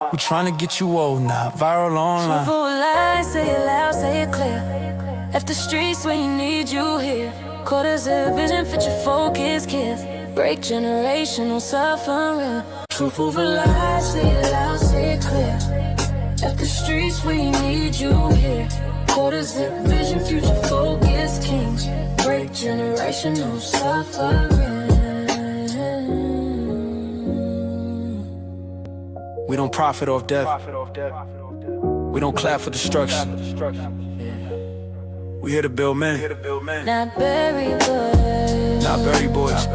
We tryna get you old now, viral online. Truthful lies, say it loud, say it clear. Left the streets when you need you here. Quarters of vision, fit your focus, kids. Break generational suffering. Truthful lies, say it loud, say it clear. Left the streets when you need you here. Quarters of vision, future focus, kings. Break generational suffering. We don't profit off death. We don't clap for destruction. We here to build men, Not bury boys. not bury boys.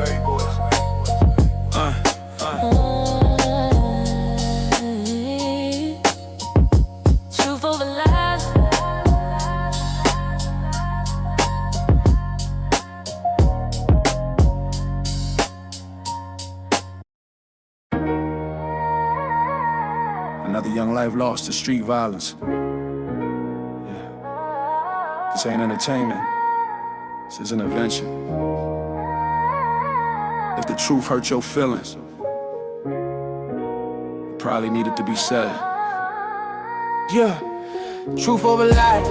Truth over lies. Another young life lost to street violence. This ain't entertainment. This is an intervention. If the truth hurt your feelings, it probably needed to be said. Yeah, truth over lies.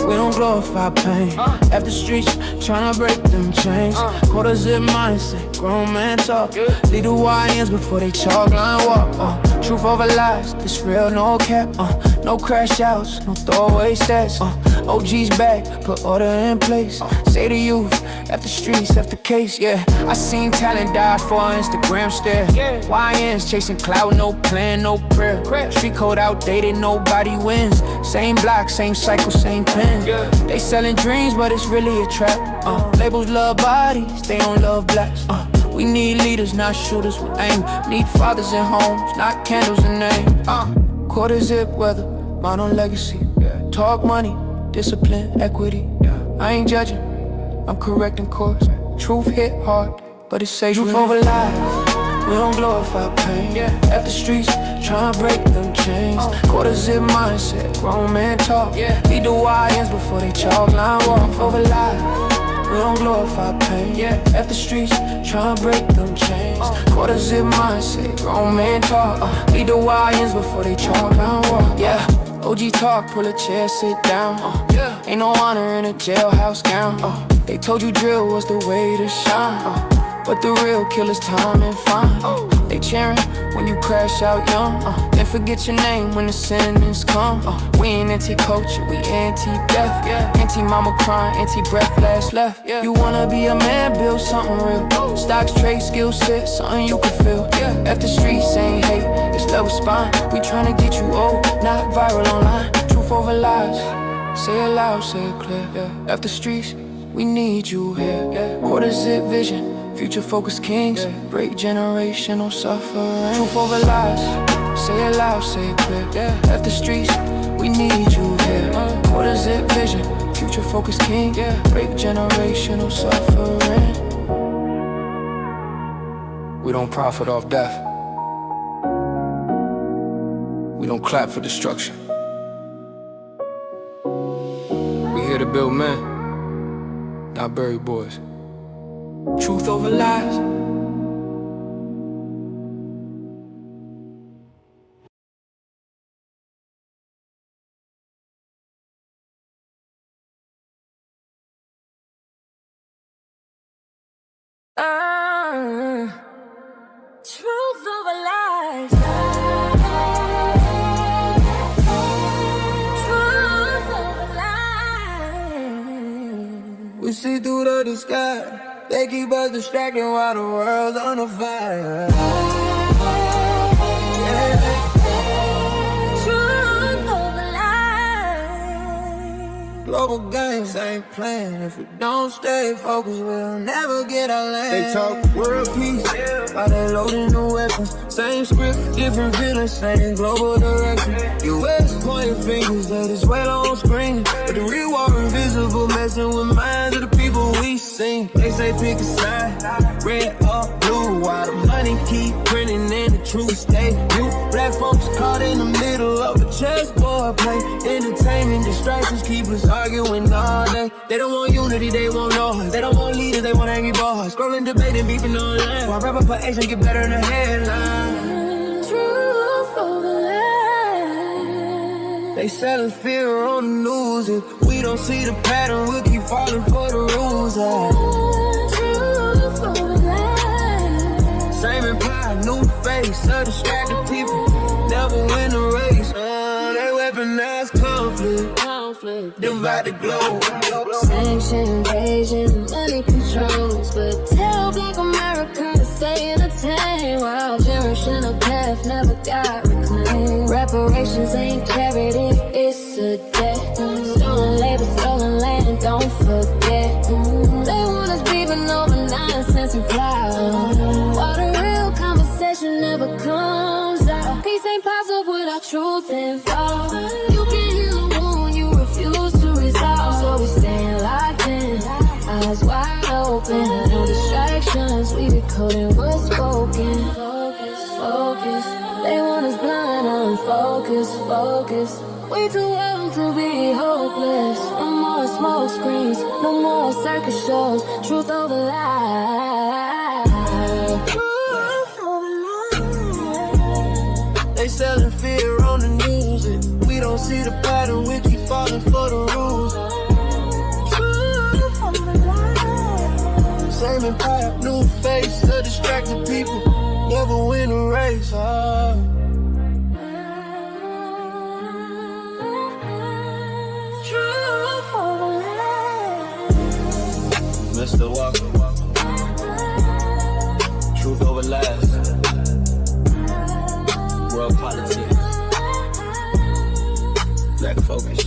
We don't glorify pain. After streets, tryna break them chains. Quarter zip mindset, grown man talk. Lead the YNs before they chalk line walk. Truth over lies, this real, no cap. No crash outs, no throwaway stats. OG's back, put order in place. Say to youth, after streets, after case, yeah. I seen talent die for an Instagram stare. YNs chasing cloud, no plan, no prayer. Street code outdated, nobody wins. Same block, same cycle, same pen. They selling dreams, but it's really a trap. Labels love bodies, they don't love blacks. We need leaders, not shooters with aim. Need fathers in homes, not candles in names. Quarter zip weather, modern legacy. Talk money, discipline, equity. I ain't judging, I'm correcting course. Truth hit hard, but it says truth over lies. We don't glorify pain. After streets, tryna break them chains. Quarter zip mindset, grown man talk. Lead the YNs before they chalk line walk. Over lies, we don't glorify pain. After streets, tryna break them chains. Quarter zip mindset, grown man talk. Lead the YNs before they chalk line walk. OG talk, pull a chair, sit down. Ain't no honor in a jailhouse gown. They told you drill was the way to shine. But the real killer's time and fine. They cheering when you crash out young. Then forget your name when the sentence come. We ain't anti-culture, we anti-death. Anti-mama crying, anti-breath, last left. You wanna be a man, build something real. Stocks, trade, skill set, something you can feel. After streets ain't hate, it's level spine. We tryna get you old, not viral online. Truth over lies, say it loud, say it clear. After streets, we need you here. Quarter zip vision, future focused kings. Break generational suffering. Truth over lies, say it loud, say it clear. After streets, we need you here. Quarter zip vision, future focused kings. Break generational suffering. We don't profit off death. We don't clap for destruction. We here to build men, not bury boys. Truth over lies. Truth over lies. Truth over lies. We see through the disguise. They keep us distracted while the world's on a fire. Truth over lies. Global games ain't playing. If we don't stay focused, we'll never get our land. They talk world peace, while they loading the weapons. Same script, different villains, same global direction. US pointing fingers that is well on screen, but the real war invisible, messing with minds of the people we seen. They say pick a side, red or blue, while the money keep printing and the truth stay new. Black folks caught in the middle of a chessboard play. Entertainment distractions keep us arguing all day. They don't want unity, they want noise. They don't want leaders, they want angry boys. Scrolling, debating, beefing online. While rapper put action get better than the headline. Truth over lies. They selling fear on the news. If we don't see the pattern, we'll keep falling for the rules. Truth over lies. Same empire, new face, distracted people. Never win the race. They weaponize conflict. Divide the globe. Sanction, invasion, money controls. But tell Black America to stay entertained while generational path never got reclaimed. Reparations ain't charity, it's a debt. Stolen labor, stolen land, don't forget. They want us beefing over nonsense and cloud. While the real conversation never comes out. Peace ain't possible without truth involved. You can't heal a wound you refuse to resolve. So we staying locked in, eyes wide open. No distractions, we decoding what's spoken. Focus, they want us blind, unfocused. We too young to be hopeless. No more smoke screens, no more circus shows. Truth over lies. They selling fear on the news. If we don't see the pattern, we keep falling for the rules. Same empire, new face, distracted people. Never win a race. Mr. Walker, truth over lies. World politics. Black focus.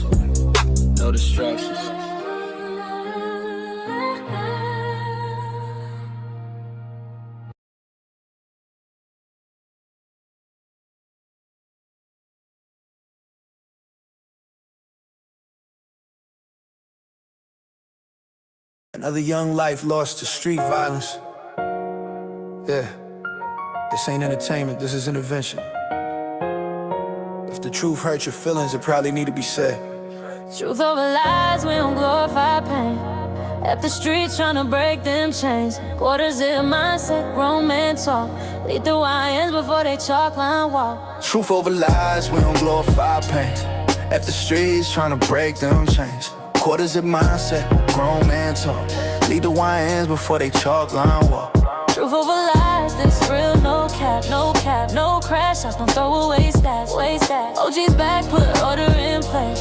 No distractions. Another young life lost to street violence. Yeah, this ain't entertainment, this is intervention. If the truth hurts your feelings, it probably need to be said. Truth over lies, we don't glorify pain. At the streets trying to break them chains. Quarters in mindset, grown men talk. Lead the YNs before they chalk line walk. Truth over lies, we don't glorify pain. At the streets trying to break them chains. Quarters in mindset, grown man talk. Lead the YNs before they chalk line walk. Truth over lies, this real, no cap, no crash outs, no throwaway stats, OG's back, put order in place.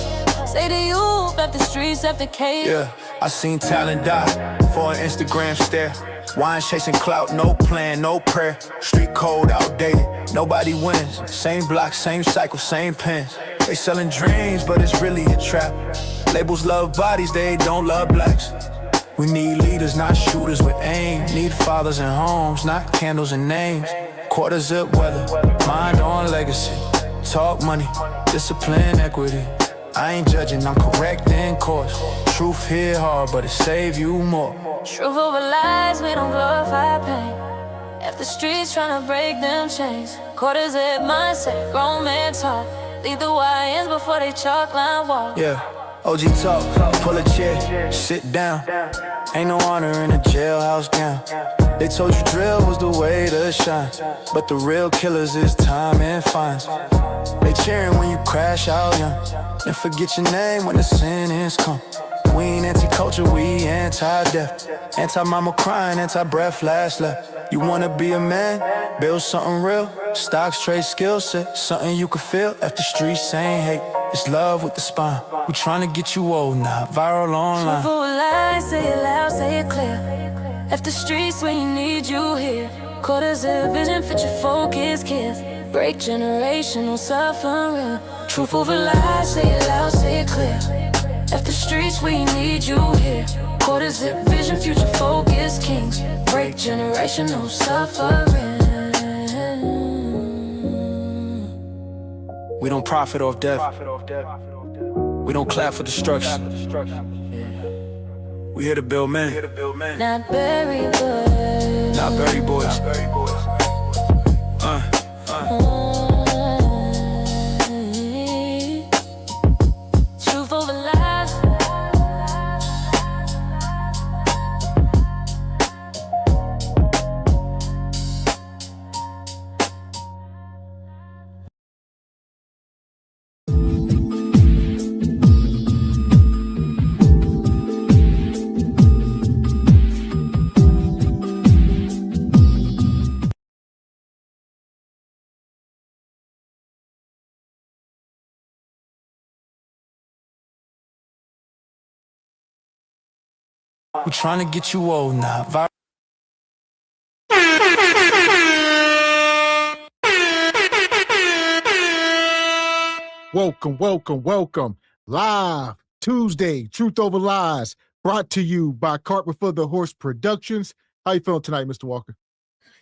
Say to you, left the streets, left the cave. Yeah, I seen talent die for an Instagram stare. Wine chasing clout, no plan, no prayer. Street code outdated, nobody wins. Same block, same cycle, same pens. They selling dreams, but it's really a trap. Labels love bodies, they don't love blacks. We need leaders, not shooters with aim. Need fathers and homes, not candles and names. Quarter zip weather, mind on legacy. Talk money, discipline, equity. I ain't judging, I'm correcting course. Truth hit hard, but it save you more. Truth over lies, we don't glorify pain. If the streets trying to break them chains. Quarter zip mindset, grown man talk. Lead the YNs before they chalk line walk. Yeah. OG talk, pull a chair, sit down. Ain't no honor in a jailhouse gown. They told you drill was the way to shine, but the real killers is time and fines. They cheering when you crash out young, and forget your name when the sentence come. We ain't anti-culture, we anti-death. Anti-mama crying, anti-breath, last left. You wanna be a man, build something real. Stocks, trade, skill set, something you can feel. After streets ain't hate, it's love with the spine. We tryna get you old now, viral online. Truth over lies, say it loud, say it clear. Left the streets when you need you here. Quarters of vision, fit your focus, kids. Break generational suffering. Truth over lies, say it loud, say it clear. Left the streets where you need you here. Quarters zip vision, future focus kings. Break generational suffering. We don't profit off death. We don't clap for destruction. We here to build men. Not bury boys. Not bury boys. Truth over lies. We trying to get you old now. Welcome. Live Tuesday, Truth Over Lies, brought to you by Cart Before the Horse Productions. How you feeling tonight, Mr. Walker?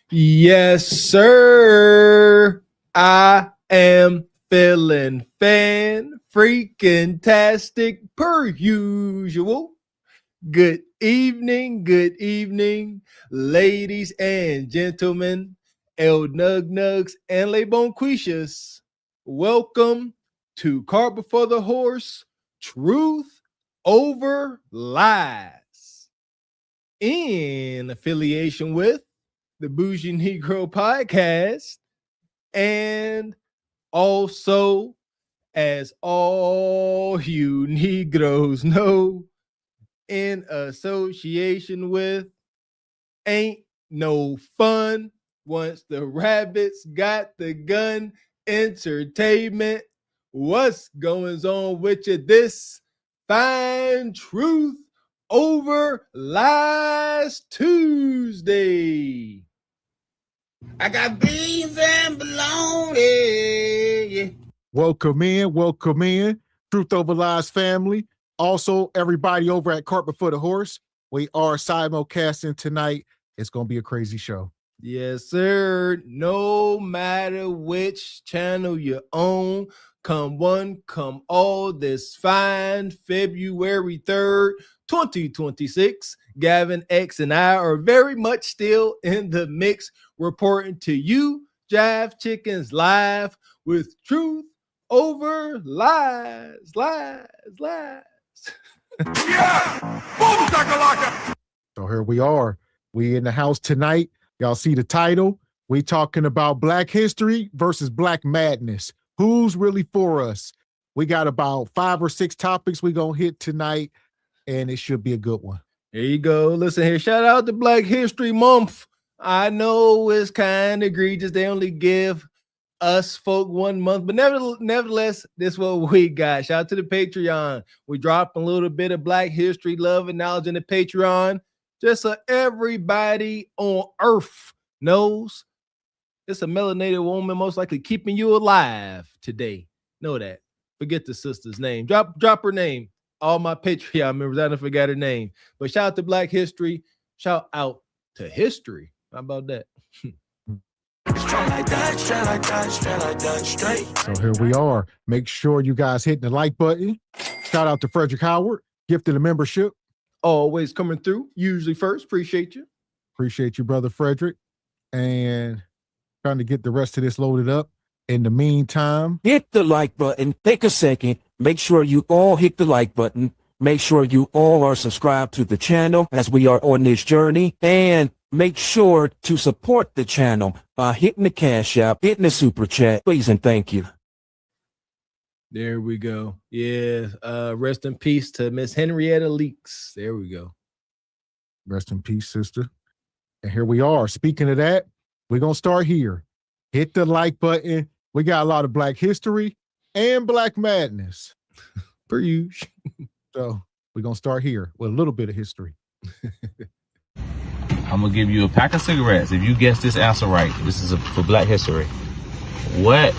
Yes, sir. I am feeling freaking-tastic per usual. Good evening, ladies and gentlemen, El Nug Nugs and Le Bonquishas. Welcome to Cart Before the Horse, Truth Over Lies. In affiliation with the Bougie Negro Podcast, and also, as all you Negroes know, in association with Ain't No Fun Once the Rabbits Got the Gun Entertainment. What's going on with you this fine Truth Over Lies Tuesday? I got beans and bologna. Welcome in. Truth Over Lies family. Also, everybody over at Cart Before the Horse. We are simulcasting tonight. It's going to be a crazy show. Yes, sir. No matter which channel you own, come one, come all, this fine February 3rd, 2026. Gavin X and I are very much still in the mix, reporting to you, Jive Chickens Live, with Truth Over Lies. Yeah! Boom, shakalaka! So here we are. We in the house tonight. Y'all see the title. We talking about Black history versus Black madness. Who's really for us? We got about 5 or 6 topics we gonna hit tonight, and it should be a good one. There you go. Listen here. Shout out to Black History Month. I know it's kind of egregious. They only give us folk 1 month, but nevertheless, this is what we got. Shout out to the Patreon. We drop a little bit of Black history, love, and knowledge in the Patreon, just so everybody on earth knows it's a melanated woman most likely keeping you alive today. Know that. Forget the sister's name. Drop her name. All my Patreon members, I done forgot her name. But shout out to Black history. Shout out to history. How about that? So here we are. Make sure you guys hit the like button. Shout out to Frederick Howard, gifted a membership. Always coming through, usually first. Appreciate you. Appreciate you, brother Frederick. And trying to get the rest of this loaded up. In the meantime, hit the like button. Take a second. Make sure you all hit the like button. Make sure you all are subscribed to the channel as we are on this journey. And make sure to support the channel by hitting the Cash App, hitting the Super Chat. Please and thank you. There we go. Yeah. Rest in peace to Miss Henrietta Leaks. There we go. Rest in peace, sister. And here we are. Speaking of that, we're going to start here. Hit the like button. We got a lot of Black history and Black madness. Per usual. So we're going to start here with a little bit of history. I'm going to give you a pack of cigarettes. If you guess this answer right, this is for Black history. What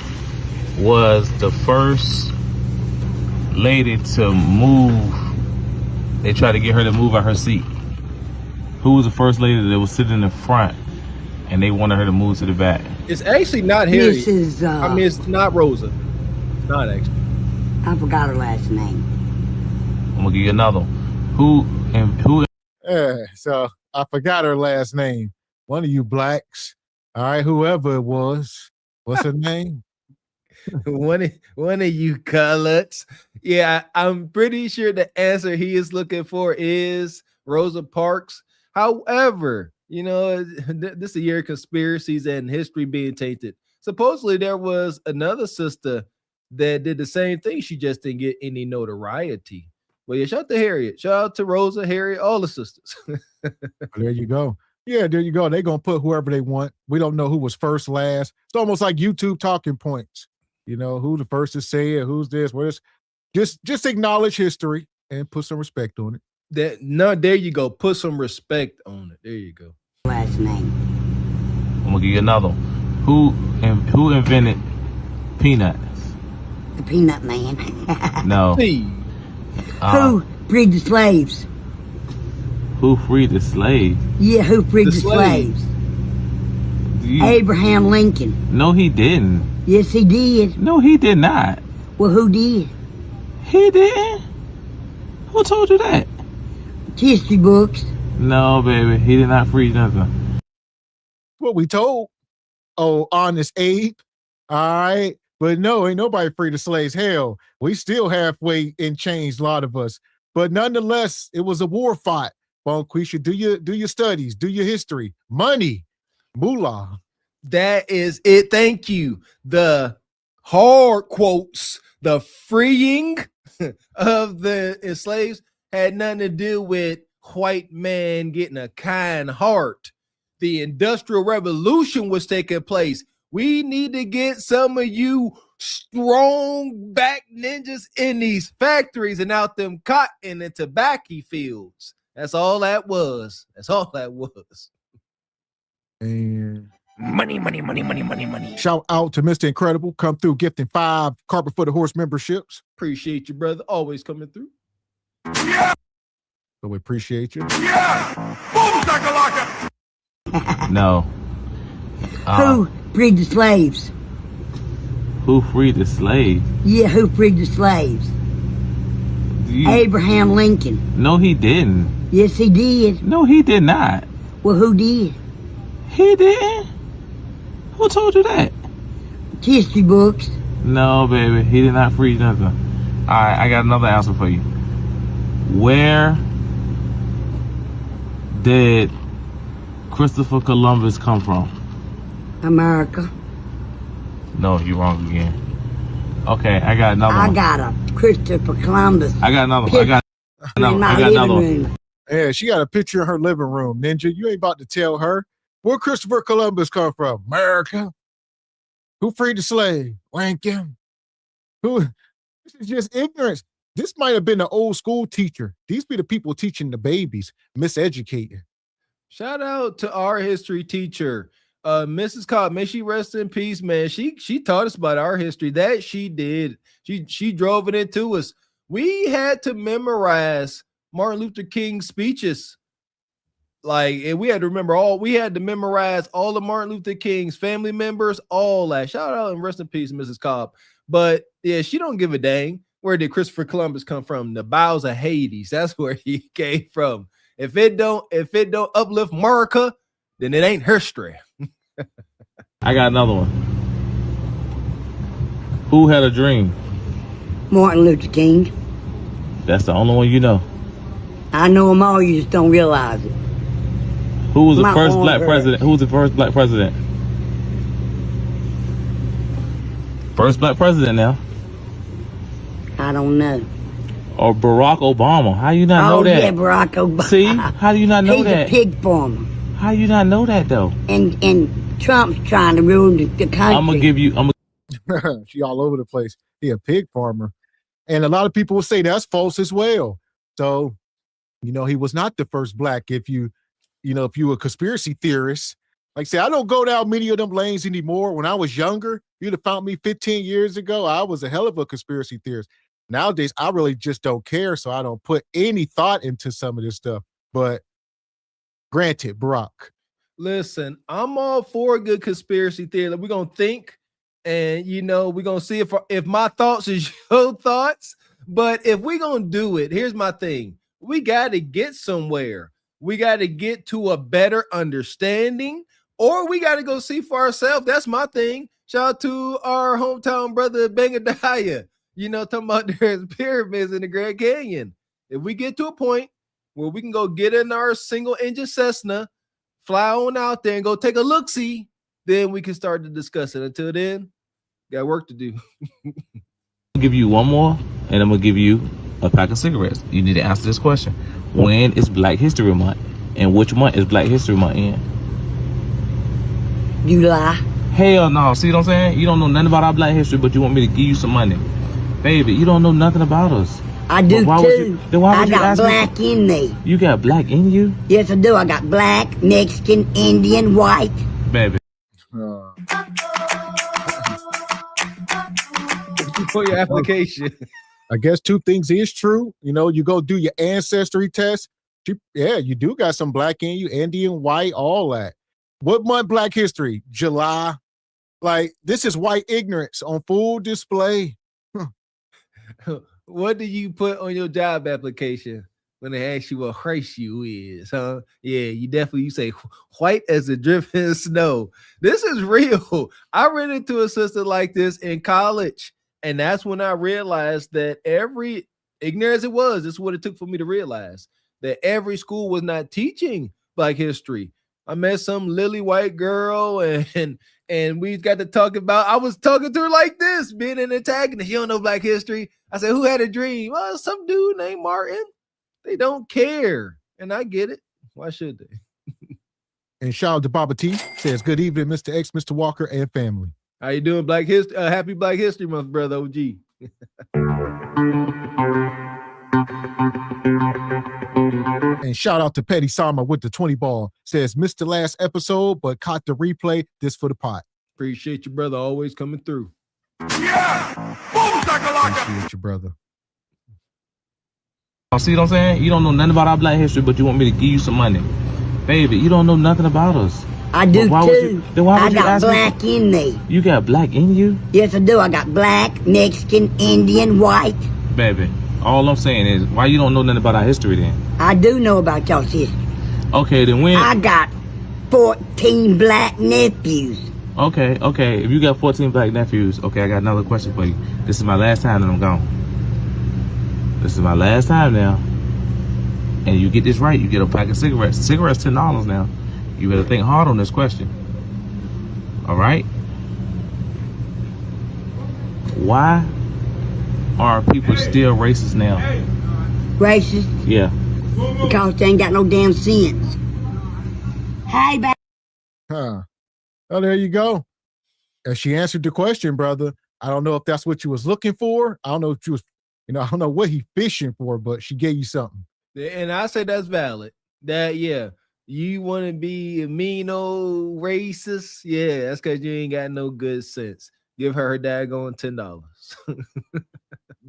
was the first lady to move? They tried to get her to move out her seat. Who was the first lady that was sitting in the front and they wanted her to move to the back? It's actually not Harriet. Mrs. It's not Rosa. It's not actually. I forgot her last name. I'm going to give you another one. Who? So I forgot her last name. One of you blacks. All right, whoever it was. What's her name? One of you coloreds. Yeah, I'm pretty sure the answer he is looking for is Rosa Parks. However, you know, this is a year of conspiracies and history being tainted. Supposedly there was another sister that did the same thing. She just didn't get any notoriety. Well, yeah, shout out to Harriet. Shout out to Rosa, Harriet, all the sisters. There you go. Yeah, there you go. They're going to put whoever they want. We don't know who was first, last. It's almost like YouTube talking points. You know, who the first to say it, who's this, what is. Just acknowledge history and put some respect on it. There you go. Put some respect on it. There you go. Last name. I'm gonna give you another one. Who invented peanuts? The Peanut Man. No. Hey, Who freed the slaves? Who freed the slaves? Yeah, who freed The the slaves. slaves? Abraham Lincoln. No, he didn't. Yes, he did. No, he did not. Well, who did? He didn't. Who told you that? History books. No, baby, he did not freeze nothing. What we told. Oh, Honest Abe. All right. But no, ain't nobody free the slaves. Hell, we still halfway in change, a lot of us. But nonetheless, it was a war fought. Bonquisha, do your studies, do your history. Money, moolah. that is it. Thank you. The hard quotes, the freeing of the slaves had nothing to do with white man getting a kind heart. The Industrial Revolution was taking place. We need to get some of you strong back ninjas in these factories and out them cotton and tobacco fields. That's all that was. That's all that was. And Money, money, money, money, money, money. shout out to Mr. Incredible. Come through gifting 5 Carpet for the Horse memberships. Appreciate you, brother. Always coming through. So we appreciate you. Yeah! Boom shakalaka! No. Who freed the slaves? Who freed the slaves? Yeah, who freed the slaves? Abraham Lincoln. No, he didn't. Yes, he did. No, he did not. Well, who did? He didn't. Who told you that? History books. No, baby, he did not freeze nothing. All right, I got another answer for you. Where did Christopher Columbus come from? America. No, you're wrong again. Okay, I got another I one. got a Christopher Columbus. I got another one. I got in my another living one. room. Yeah, she got a picture in her living room. Ninja, you ain't about to tell her. Where Christopher Columbus come from? America. Who freed the slave? Lincoln. Who? This is just ignorance. This might have been an old school teacher. These be the people teaching the babies, miseducating. Shout out to our history teacher, Mrs. Cobb. May she rest in peace, man. She taught us about our history. That she did. She drove it into us. We had to memorize Martin Luther King's speeches. Like, and we had to memorize all of Martin Luther King's family members, all that. Shout out and rest in peace, Mrs. Cobb. But yeah, she don't give a dang. Where did Christopher Columbus come from? The bowels of Hades. That's where he came from. If it don't uplift America, then it ain't history. I got another one. Who had a dream? Martin Luther King. That's the only one you know. I know them all, you just don't realize it. Who was the My first own black earth. president? Who was the first black president? First black president now. I don't know. Or Barack Obama. How you not know that? Yeah, Barack Obama. See? How do you not know He's that? a pig farmer. How you not know that though? And Trump's trying to ruin the country. I'm gonna give you. She all over the place. He a pig farmer. And a lot of people will say that's false as well. So, he was not the first black. If you were a conspiracy theorist, like I say, I don't go down many of them lanes anymore. When I was younger, you'd have found me 15 years ago. I was a hell of a conspiracy theorist. Nowadays, I really just don't care. So I don't put any thought into some of this stuff. But granted, Barack. Listen, I'm all for a good conspiracy theory. We're gonna think, and we're gonna see if my thoughts is your thoughts. But if we're gonna do it, here's my thing: we got to get somewhere. We got to get to a better understanding, or we got to go see for ourselves. That's my thing. Shout out to our hometown brother Bengadaya. Talking about there's pyramids in the Grand Canyon. If we get to a point where we can go get in our single engine Cessna, fly on out there and go take a look-see, then we can start to discuss it. Until then, got work to do. I'll give you one more, and I'm gonna give you a pack of cigarettes. You need to answer this question: when is Black History Month, and which month is Black History Month in? July. Hell no. See what I'm saying? You don't know nothing about our Black history, but you want me to give you some money. Baby, you don't know nothing about us. I do Why would you- too. then why would I you got ask me- black in me. You got black in you, Yes, I do. I got black, Mexican, Indian, white. baby. For your application. I guess two things is true. You know, you go do your ancestry test. Yeah, you do got some black in you, Indian, white, all that. What month Black History? July. Like, this is white ignorance on full display. What do you put on your job application when they ask you what race you is, huh? Yeah, you say white as the drifting snow. This is real. I ran into a sister like this in college, and that's when I realized that every ignorant as it was, this is what it took for me to realize that every school was not teaching Black history. I met some lily white girl and we got to talk about, I was talking to her like this, being an antagonist. You don't know Black history. I said, who had a dream? Oh, some dude named Martin. They don't care. And I get it. Why should they? And shout out to Baba T. Says, good evening, Mr. X, Mr. Walker, and family. How you doing, Black History? Happy Black History Month, brother OG. And shout out to Petty Sama with the 20 ball. Says, missed the last episode, but caught the replay. This for the pot. Appreciate you, brother. Always coming through. Yeah! Boom, shakalaka! Appreciate you, brother. See what I'm saying? You don't know nothing about our Black history, but you want me to give you some money. Baby, you don't know nothing about us. I do Why would you- too. then why would I you got ask me- black in me. You got black in you? Yes, I do. I got black, Mexican, Indian, white. Baby, all I'm saying is, why you don't know nothing about our history then? I do know about y'all's history. Okay, then when... I got 14 black nephews. Okay. If you got 14 black nephews, okay, I got another question for you. This is my last time that I'm gone. This is my last time now. And you get this right, you get a pack of cigarettes. Cigarettes $10 now. You better think hard on this question. All right? Why are people still racist now? Racist? Yeah. Because they ain't got no damn sense. Hey, baby. Huh. Oh, there you go. And she answered the question, brother. I don't know if that's what you was looking for. I don't know if you was, I don't know what he fishing for, but she gave you something. And I say that's valid. That, yeah, you want to be a mean old racist? Yeah, that's because you ain't got no good sense. Give her daggone $10.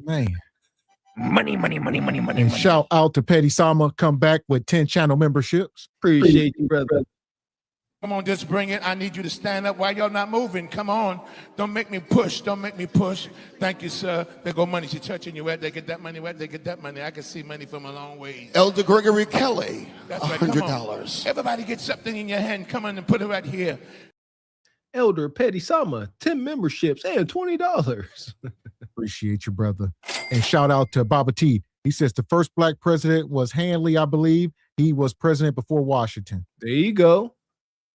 Man. Money. And shout out to Petty Sama, come back with 10 channel memberships. Appreciate you, brother. Come on, just bring it. I need you to stand up while y'all not moving. Come on. Don't make me push. Thank you, sir. There go money. She touching you. Where they get that money? I can see money from a long ways. Elder Gregory Kelly, That's right. Come on. $100. Everybody get something in your hand. Come on and put it right here. Elder Petty Sama, 10 memberships and $20. Appreciate you, brother. And shout out to Baba T. He says the first black president was Hanley, I believe. He was president before Washington. There you go.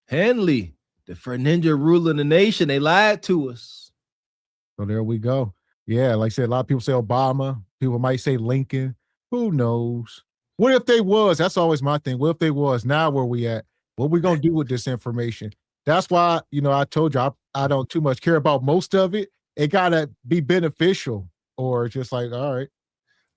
Hanley, the ninja ruling the nation. They lied to us. So there we go. Yeah, like I said, a lot of people say Obama. People might say Lincoln. Who knows? What if they was? That's always my thing. What if they was? Now where we at? What we gonna do with this information? That's why, I told you I don't too much care about most of it. It gotta be beneficial, or just like, all right.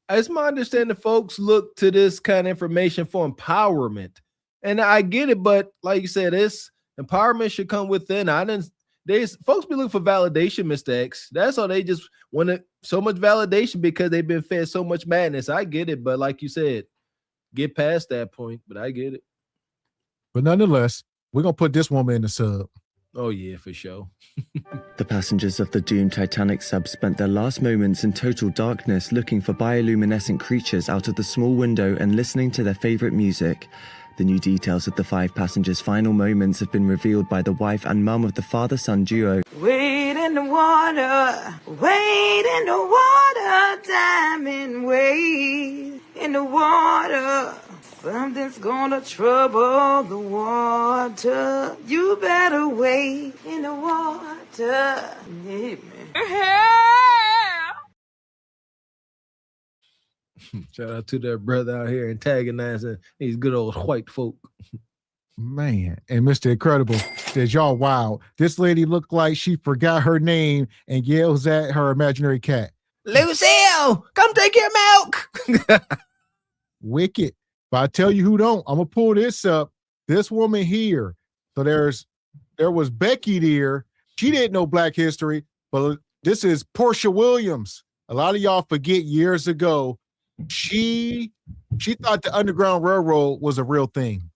It's my understanding folks look to this kind of information for empowerment. And I get it, but like you said, this empowerment should come within. Folks be looking for validation, Mr. X. That's all. They just want so much validation because they've been fed so much madness. I get it, but like you said, get past that point, but I get it. But nonetheless, we're gonna put this woman in the sub. Oh yeah, for sure. The passengers of the doomed Titanic sub spent their last moments in total darkness looking for bioluminescent creatures out of the small window and listening to their favorite music. The new details of the 5 passengers' final moments have been revealed by the wife and mum of the father-son duo. Wade in the water, diamond, wade in the water. Something's gonna trouble the water. You better wade in the water. Yeah, man. Shout out to that brother out here antagonizing these good old white folk. Man, and Mr. Incredible says, y'all, wow, this lady looked like she forgot her name and yells at her imaginary cat. Lucille, come take your milk. Wicked. But I tell you who don't. I'm gonna pull this up. This woman here. So there was Becky there. She didn't know Black history, but this is Portia Williams. A lot of y'all forget years ago, she thought the Underground Railroad was a real thing.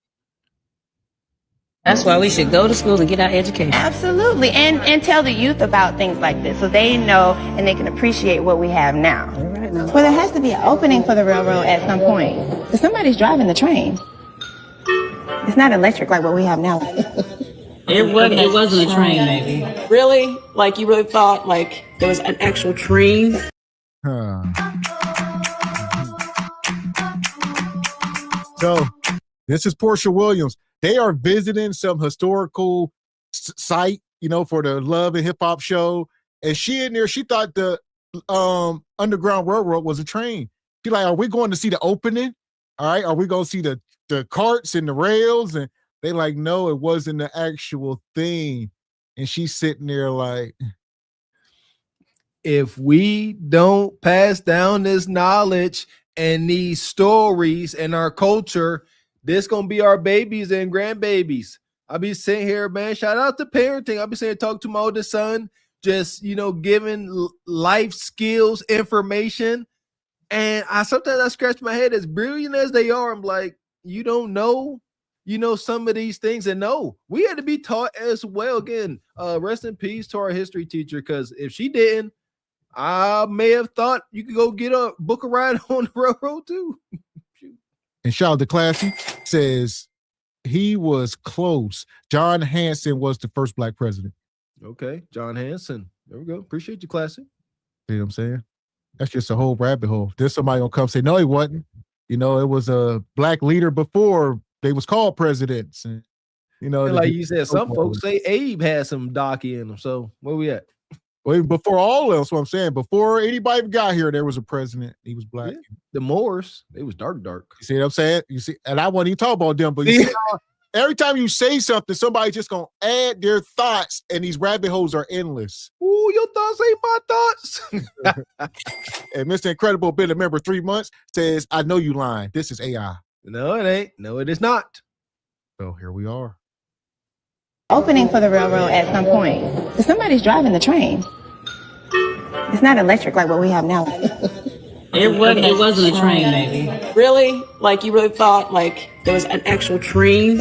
That's why we should go to school and get our education. Absolutely. And tell the youth about things like this so they know and they can appreciate what we have now. Well, there has to be an opening for the railroad at some point. Because somebody's driving the train. It's not electric like what we have now. It wasn't a train, maybe. Really? Like, you really thought, like, there was an actual train? Huh. So, this is Portia Williams. They are visiting some historical site, for the Love and Hip Hop show. And she in there, she thought the Underground Railroad was a train. She like, are we going to see the opening? All right. Are we going to see the carts and the rails? And they like, no, it wasn't the actual thing. And she's sitting there like, if we don't pass down this knowledge and these stories and our culture, this gonna be our babies and grandbabies. I'll be sitting here, man. Shout out to parenting. I'll be saying, talk to my oldest son, just giving life skills, information. And sometimes I scratch my head, as brilliant as they are. I'm like, you don't know, some of these things. And no, we had to be taught as well. Again, rest in peace to our history teacher, because if she didn't, I may have thought you could go get a book a ride on the railroad too. And shout out to Classy, says he was close. John Hanson was the first Black president. Okay, John Hanson. There we go. Appreciate you, Classy. See what I'm saying? That's just a whole rabbit hole. There's somebody gonna come say, no, he wasn't. It was a Black leader before they was called presidents. And, and like you said, some folks say Abe had some docky in him. So where we at? Well, even before all else, what I'm saying, before anybody got here, there was a president. He was Black. Yeah. The Moors, it was dark. You see what I'm saying? You see, and I wasn't even talking about them, but you see how every time you say something, somebody just gonna add their thoughts, and these rabbit holes are endless. Ooh, your thoughts ain't my thoughts. And Mr. Incredible been a member 3 months, says, I know you lying. This is AI. No, it ain't. No, it is not. So here we are. Opening for the railroad at some point. Because somebody's driving the train. It's not electric like what we have now. It wasn't a train, maybe. Really? Like, you really thought, like, there was an actual train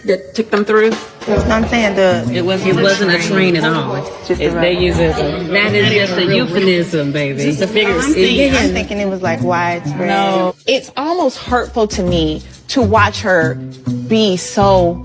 that took them through? I'm saying it wasn't a train at all. They use it. That is just a euphemism, baby. Just a figure of speech. I'm thinking it was like widespread. No, it's almost hurtful to me to watch her be so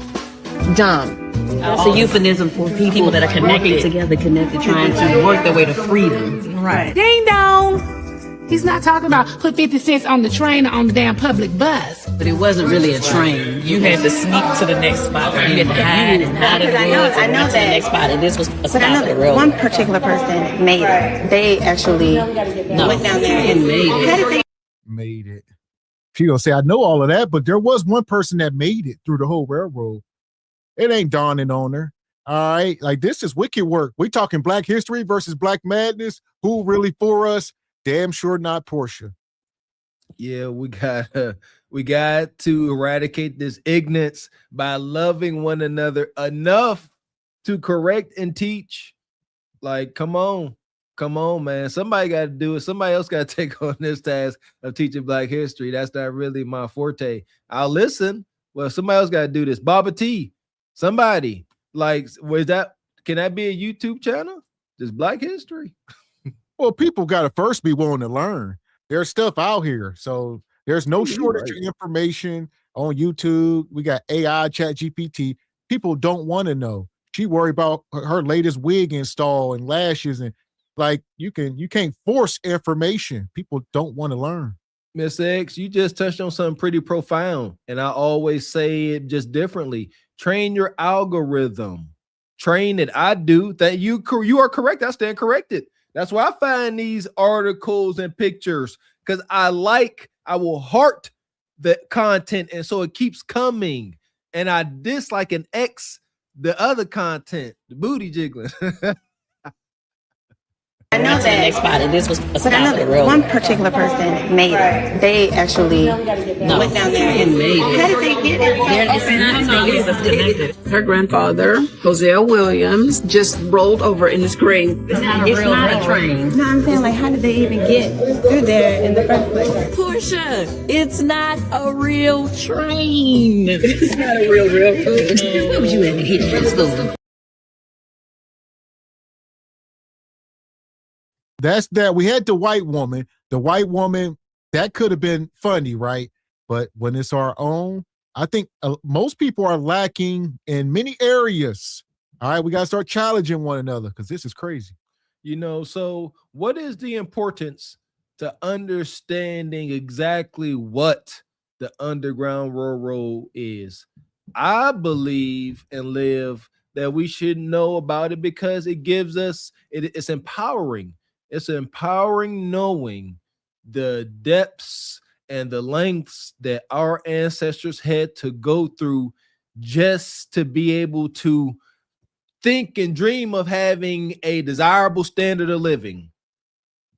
dumb. That's a euphemism for people that are connected, trying to work their way to freedom. Right. Ding dong. He's not talking about put 50 cents on the train or on the damn public bus. But it wasn't really a train. You had to sneak to the next spot. You had to hide and hide in the woods and run to the next spot. And this was a stop of the road. One particular person made it. They actually went down there and made it. She gonna say, I know all of that, but there was one person that made it through the whole railroad. It ain't dawning on her. All right. Like, this is wicked work. We talking Black history versus Black madness. Who really for us? Damn sure not Portia. Yeah, we got to eradicate this ignorance by loving one another enough to correct and teach. Like, come on, man. Somebody got to do it. Somebody else got to take on this task of teaching Black history. That's not really my forte. I'll listen. Well, somebody else got to do this. Baba T. Somebody, like, can that be a YouTube channel? Just Black history? Well, people got to first be willing to learn. There's stuff out here. So there's no shortage of information on YouTube. We got AI, Chat GPT. People don't want to know. She worried about her latest wig install and lashes. And like, you can't force information. People don't want to learn. Miss X, you just touched on something pretty profound. And I always say it just differently. Train your algorithm. Train it. I do that. You are correct. I stand corrected. That's why I find these articles and pictures, because I will heart the content. And so it keeps coming. And I dislike and X the other content, the booty jiggling. I know to the next spot, and this was a but I stop know at the that railroad. one particular person made it. They actually went down there and made it. How did they get it? It's disconnected. Her grandfather, Hosea Williams, just rolled over in this grave. It's not a train. No, I'm saying, like, how did they even get through there in the first place? Portia, it's not a real train. It's not a real train. Where was you at to get this food? That's that. We had the white woman. The white woman, that could have been funny, right? But when it's our own, I think most people are lacking in many areas. All right, we got to start challenging one another because this is crazy. You know, so what is the importance to understanding exactly what the Underground Railroad is? I believe and live that we should know about it because it gives us, it's empowering. It's empowering knowing the depths and the lengths that our ancestors had to go through just to be able to think and dream of having a desirable standard of living.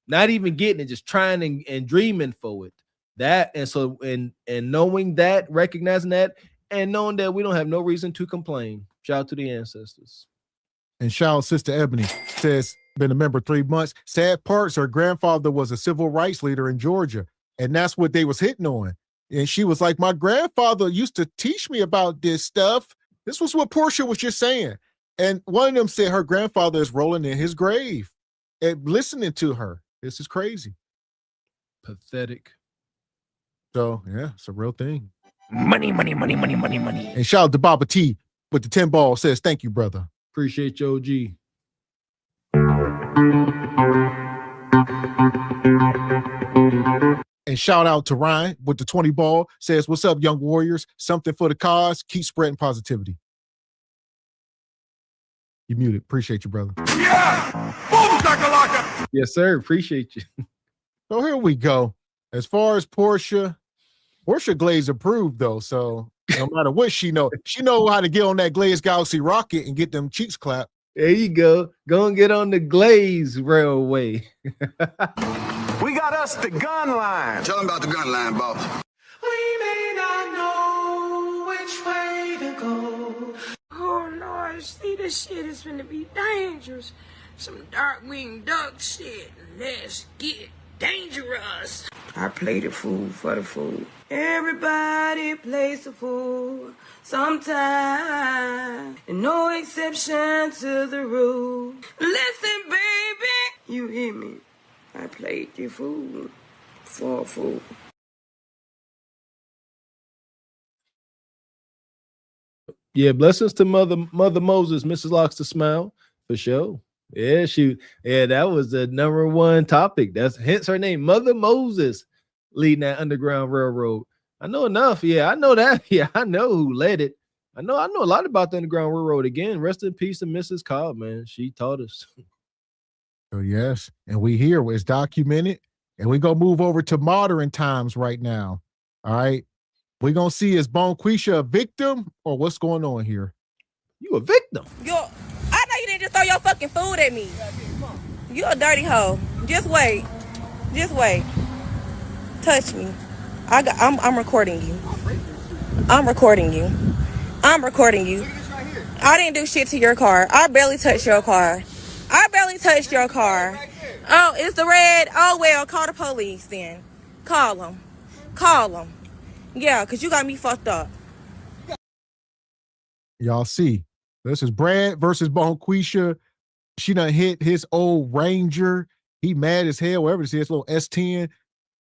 Not even getting it, just trying and dreaming for it. That and so and knowing that, recognizing that, and knowing that we don't have no reason to complain. Shout out to the ancestors. And shout out Sister Ebony says, been a member 3 months. Sad parts, her grandfather was a civil rights leader in Georgia, and that's what they was hitting on. And she was like, my grandfather used to teach me about this stuff. This was what Portia was just saying. And one of them said her grandfather is rolling in his grave and listening to her. This is crazy. Pathetic. So, yeah, it's a real thing. Money, money, money, money, money, money. And shout out to Baba T with the 10 ball says, thank you, brother. Appreciate you, OG. And shout out to Ryan with the 20 ball says, what's up, young warriors? Something for the cause. Keep spreading positivity. You muted. Appreciate you, brother. Yeah! Boom, shakalaka! Yes, sir. Appreciate you. So here we go. As far as Portia Glaze approved though. So no matter what she know how to get on that Glaze Galaxy rocket and get them cheeks clapped. There you go. Go and get on the Glaze Railway. We got us the gun line. Tell them about the gun line, boss. We may not know which way to go. Oh Lord, see, this shit is gonna be dangerous. Some dark winged duck shit. Let's get dangerous. I play the fool for the fool. Everybody plays the fool sometime, and no exception to the rule. Listen, baby, you hear me? I played the fool for a fool. Yeah, blessings to Mother Moses, Mrs. Locks to Smile, for sure. Yeah, that was the #1 topic. That's hence her name, Mother Moses, leading that Underground Railroad. I know enough. Yeah, I know that. Yeah, I know who led it. I know a lot about the Underground Railroad. Again, rest in peace to Mrs. Cobb, man. She taught us. Oh, yes. And we here, it's documented. And we're going to move over to modern times right now. All right. We're going to see, is Bonquisha a victim or what's going on here? You a victim? I know you didn't just throw your fucking food at me. You a dirty hoe. Just wait. Just wait. Touch me. I'm recording you. I'm recording you. I'm recording you. I didn't do shit to your car. I barely touched your car. I barely touched your car. Oh, it's the red. Oh, well, call the police then. Call them. Call them. Yeah, because you got me fucked up. Y'all see, this is Brad versus Bonquisha. She done hit his old Ranger. He mad as hell, whatever this is, little S10.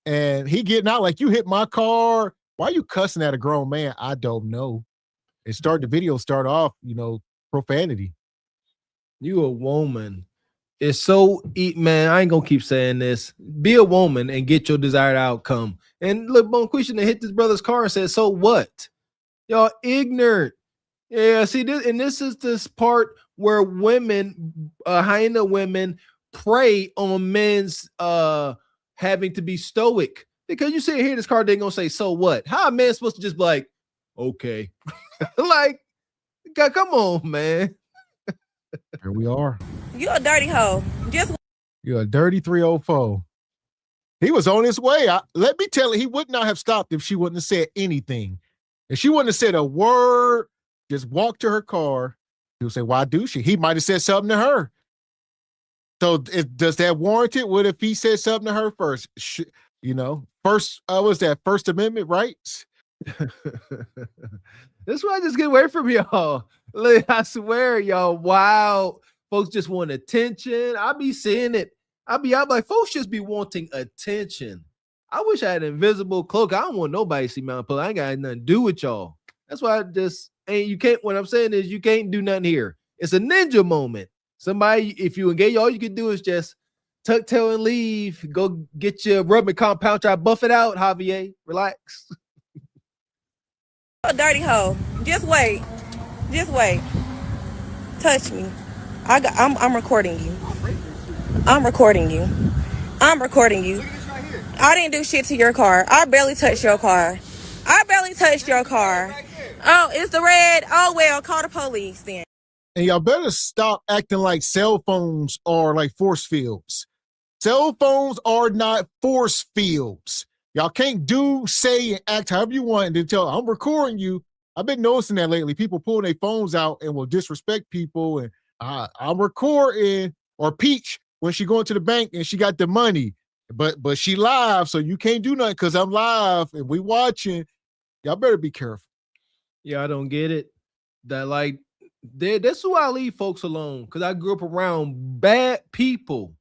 And he getting out like, you hit my car. Why are you cussing at a grown man? I don't know. The video start off, profanity. You a woman. It's so, man, I ain't gonna keep saying this. Be a woman and get your desired outcome. And look, Bonquisha hit this brother's car and said, so what? Y'all ignorant. Yeah, see this, and this is this part where women, hyena women, prey on men's having to be stoic. Because you sit here in this car, they're gonna say, so what? How a man supposed to just be like, okay. Like, God, come on, man. Here we are. You a dirty hoe. Just You're a dirty 304. He was on his way. Let me tell you, he would not have stopped if she wouldn't have said anything. If she wouldn't have said a word, just walked to her car, he would say, why do she? He might have said something to her. So does that warrant it? What if he said something to her first? First, was that First Amendment rights? That's why I just get away from y'all. Like, I swear, y'all, wow. Folks just want attention. I be seeing it. I'm like, folks just be wanting attention. I wish I had an invisible cloak. I don't want nobody to see my pull. I ain't got nothing to do with y'all. That's why I just ain't. You can't. What I'm saying is, you can't do nothing here. It's a ninja moment. Somebody, if you engage, all you can do is just tuck tail and leave. Go get your rubbing compound. Try to buff it out, Javier. Relax. A dirty hoe. Just wait. Just wait. Touch me. I'm recording you. I'm recording you. I'm recording you. I didn't do shit to your car. I barely touched your car. I barely touched your car. Oh, it's the red. Oh, well, call the police then. And y'all better stop acting like cell phones are like force fields. Cell phones are not force fields. Y'all can't do, say, and act however you want and then tell, I'm recording you. I've been noticing that lately. People pulling their phones out and will disrespect people. And I'm recording. Or Peach, when she going to the bank and she got the money, but she live, so you can't do nothing because I'm live and we watching. Y'all better be careful. Yeah, I don't get it. That's who I leave folks alone, because I grew up around bad people.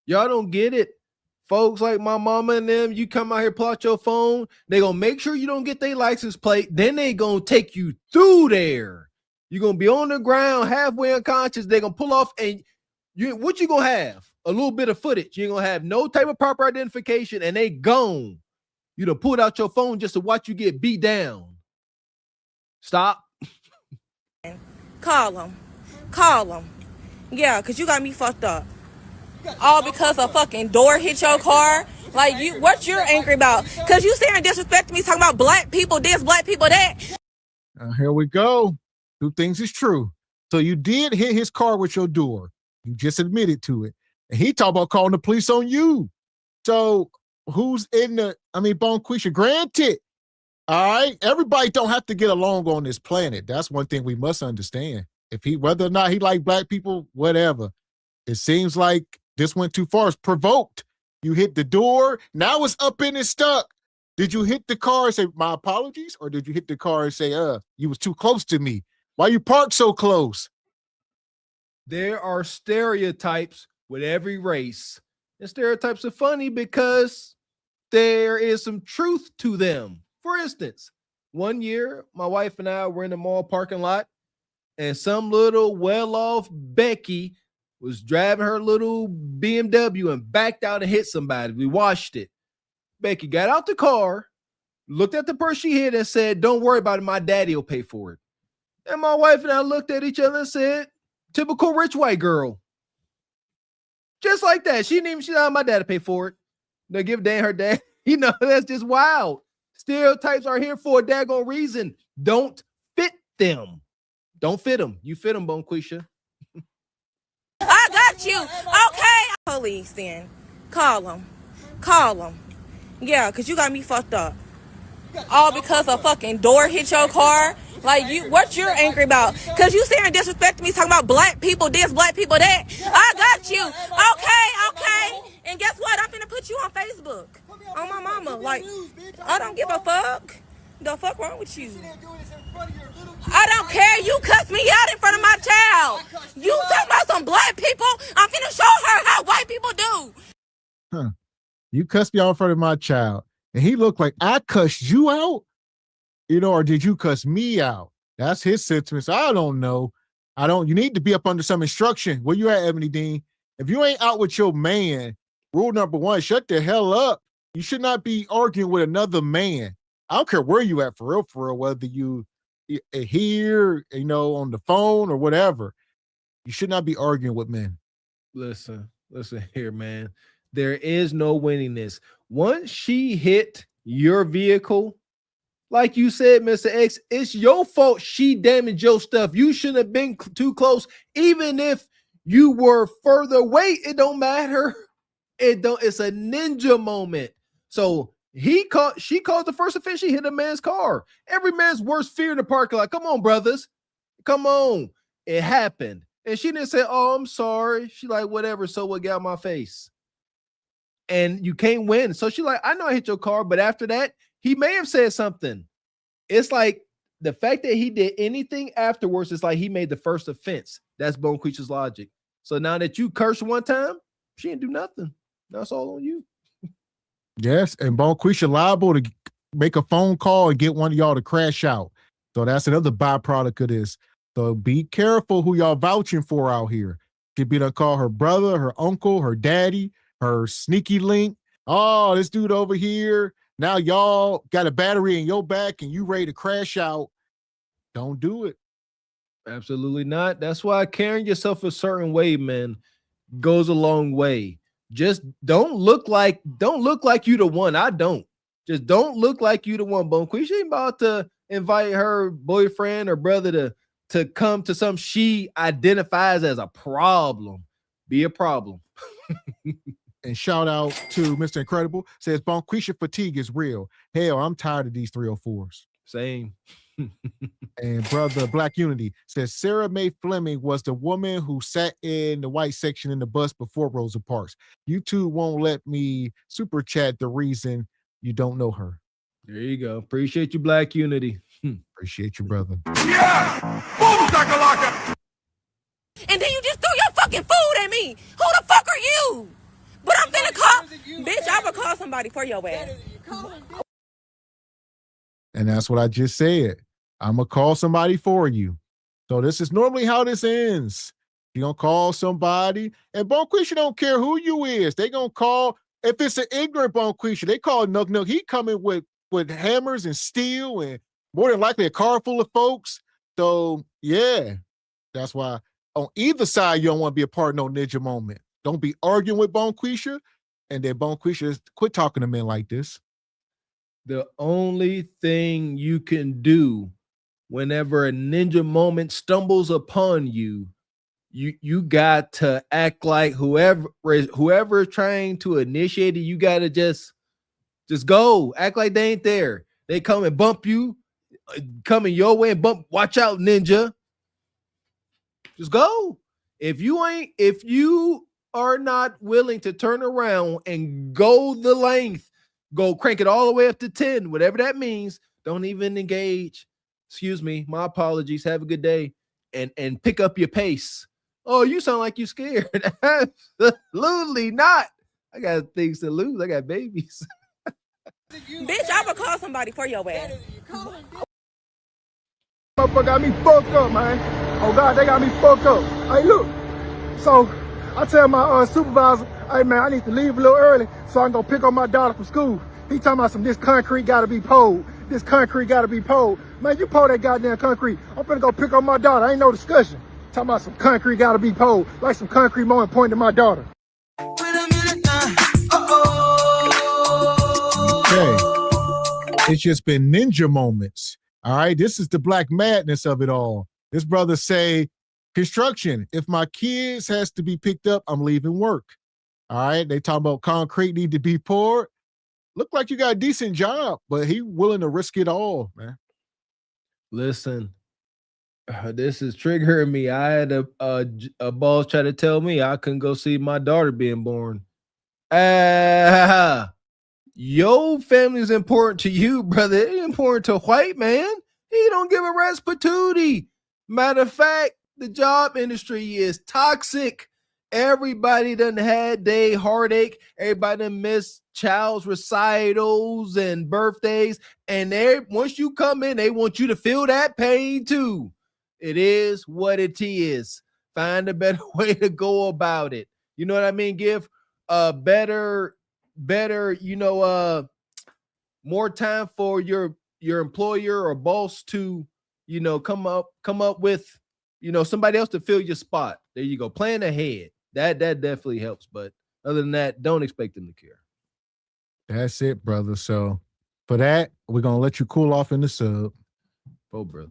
Y'all don't get it. Folks like my mama and them, you come out here, pull out your phone, they gonna make sure you don't get their license plate, then they gonna take you through there. You're gonna be on the ground, halfway unconscious, they gonna pull off, and what you gonna have? A little bit of footage. You ain't gonna have no type of proper identification, and they gone. You done pulled out your phone just to watch you get beat down. Stop. Call them. Call them. Yeah, because you got me fucked up. All because a fucking door hit your car. Like, what you're angry about? Because you saying disrespect me, talking about black people this, black people that. Here we go. Two things is true. So you did hit his car with your door. You just admitted to it. And he talked about calling the police on you. So who's in the, Bonquisha, granted. All right. Everybody don't have to get along on this planet. That's one thing we must understand. Whether or not he like black people, whatever. It seems like this went too far. It's provoked. You hit the door. Now it's up in and stuck. Did you hit the car and say, my apologies? Or did you hit the car and say, you was too close to me? Why you parked so close? There are stereotypes with every race. And stereotypes are funny because there is some truth to them. For instance, one year, my wife and I were in the mall parking lot, and some little well-off Becky was driving her little BMW and backed out and hit somebody. We watched it. Becky got out the car, looked at the person she hit, and said, don't worry about it, my daddy will pay for it. And my wife and I looked at each other and said, typical rich white girl. Just like that. She my dad to pay for it. They give Dan her dad. That's just wild. Stereotypes are here for a daggone reason. Don't fit them. Don't fit them. You fit them, Bonquisha. I got you. Okay. Police then. Call them. Call them. Yeah, because you got me fucked up. All because a fucking door hit your car. Like, what you're angry about? Because you saying disrespect me, talking about black people this, black people that. I got you. Okay. And guess what? I'm finna put you on Facebook. On my mama. Like, I don't give a fuck. The fuck wrong with you? I don't care. You cussed me out in front of my child. You talking about some black people? I'm finna show her how white people do. Huh. You cussed me out in front of my child. And he looked like I cussed you out? Or did you cuss me out? That's his sentiments. I don't know. You need to be up under some instruction. Where you at, Ebony Dean? If you ain't out with your man, rule number one, shut the hell up. You should not be arguing with another man. I don't care where you at, for real, whether you here, on the phone or whatever. You should not be arguing with men. Listen here, man. There is no winning this. Once she hit your vehicle, like you said, Mr. X, it's your fault she damaged your stuff. You shouldn't have been too close. Even if you were further away, it don't matter. It's a ninja moment. So she caused the first offense. She hit a man's car. Every man's worst fear in the parking lot. Come on, brothers. Come on. It happened. And she didn't say, oh, I'm sorry. She like, whatever. So what, got my face. And you can't win. So she like, I know I hit your car, but after that, he may have said something. It's like the fact that he did anything afterwards is like he made the first offense. That's Bonquisha's logic. So now that you cursed one time, she didn't do nothing. That's all on you. Yes, and Bonquisha liable to make a phone call and get one of y'all to crash out. So that's another byproduct of this. So be careful who y'all vouching for out here. Could be to call her brother, her uncle, her daddy, her sneaky link. Oh, this dude over here. Now y'all got a battery in your back and you ready to crash out. Don't do it. Absolutely not. That's why carrying yourself a certain way, man, goes a long way. Just don't look like you the one. I don't. Just don't look like you the one. Bonquisha ain't about to invite her boyfriend or brother to come to some she identifies as a problem. Be a problem. And shout out to Mr. Incredible. Says Bonquisha fatigue is real. Hell, I'm tired of these 304s. Same. And brother Black Unity says Sarah Mae Fleming was the woman who sat in the white section in the bus before Rosa Parks. YouTube won't let me super chat the reason you don't know her. There you go. Appreciate you, Black Unity. Appreciate you, brother. Yeah! Boom, shakalaka! And then you just threw your fucking food at me. Who the fuck are you? But I'm finna call, bitch, I'm gonna call somebody for your ass. And that's what I just said. I'm going to call somebody for you. So this is normally how this ends. You're going to call somebody. And Bonquisha don't care who you is. They going to call. If it's an ignorant Bonquisha, they call Nuk Nuk. He coming with hammers and steel and more than likely a car full of folks. So, yeah, that's why on either side, you don't want to be a part of no ninja moment. Don't be arguing with Bonquisha. And then Bonquisha, quit talking to men like this. The only thing you can do whenever a ninja moment stumbles upon you, you got to act like whoever is trying to initiate it, you got to just go. Act like they ain't there. They come and bump you, coming your way and bump. Watch out, ninja. Just go. If you are not willing to turn around and go the length, go crank it all the way up to 10, whatever that means, don't even engage. Excuse me, my apologies. Have a good day. And pick up your pace. Oh, you sound like you scared. Absolutely not. I got things to lose. I got babies. Bitch, I'm gonna call somebody for your ass. Motherfucker got me fucked up, man. Oh God, they got me fucked up. Hey, look. So I tell my supervisor, hey man, I need to leave a little early so I can go pick up my daughter from school. He talking about this concrete gotta be pulled. This concrete gotta be pulled. Man, you pull that goddamn concrete. I'm finna go pick up my daughter. Ain't no discussion. Talking about some concrete gotta be pulled. Like some concrete more important to my daughter. Okay. It's just been ninja moments. All right. This is the black madness of it all. This brother say, construction, if my kids has to be picked up, I'm leaving work. All right. They talk about concrete need to be poured. Look like you got a decent job, but he willing to risk it all, man. Listen, this is triggering me. I had a boss try to tell me I couldn't go see my daughter being born. Your family is important to you, brother. It's important to white man. He don't give a rat's patootie. Matter of fact, the job industry is toxic. Everybody done had their heartache. Everybody done missed child's recitals and birthdays. And once you come in, they want you to feel that pain too. It is what it is. Find a better way to go about it. You know what I mean? Give a better, more time for your employer or boss to, come up with, somebody else to fill your spot. There you go. Plan ahead. That definitely helps. But other than that, don't expect them to care. That's it, brother. So for that, we're going to let you cool off in the sub. Oh, brother.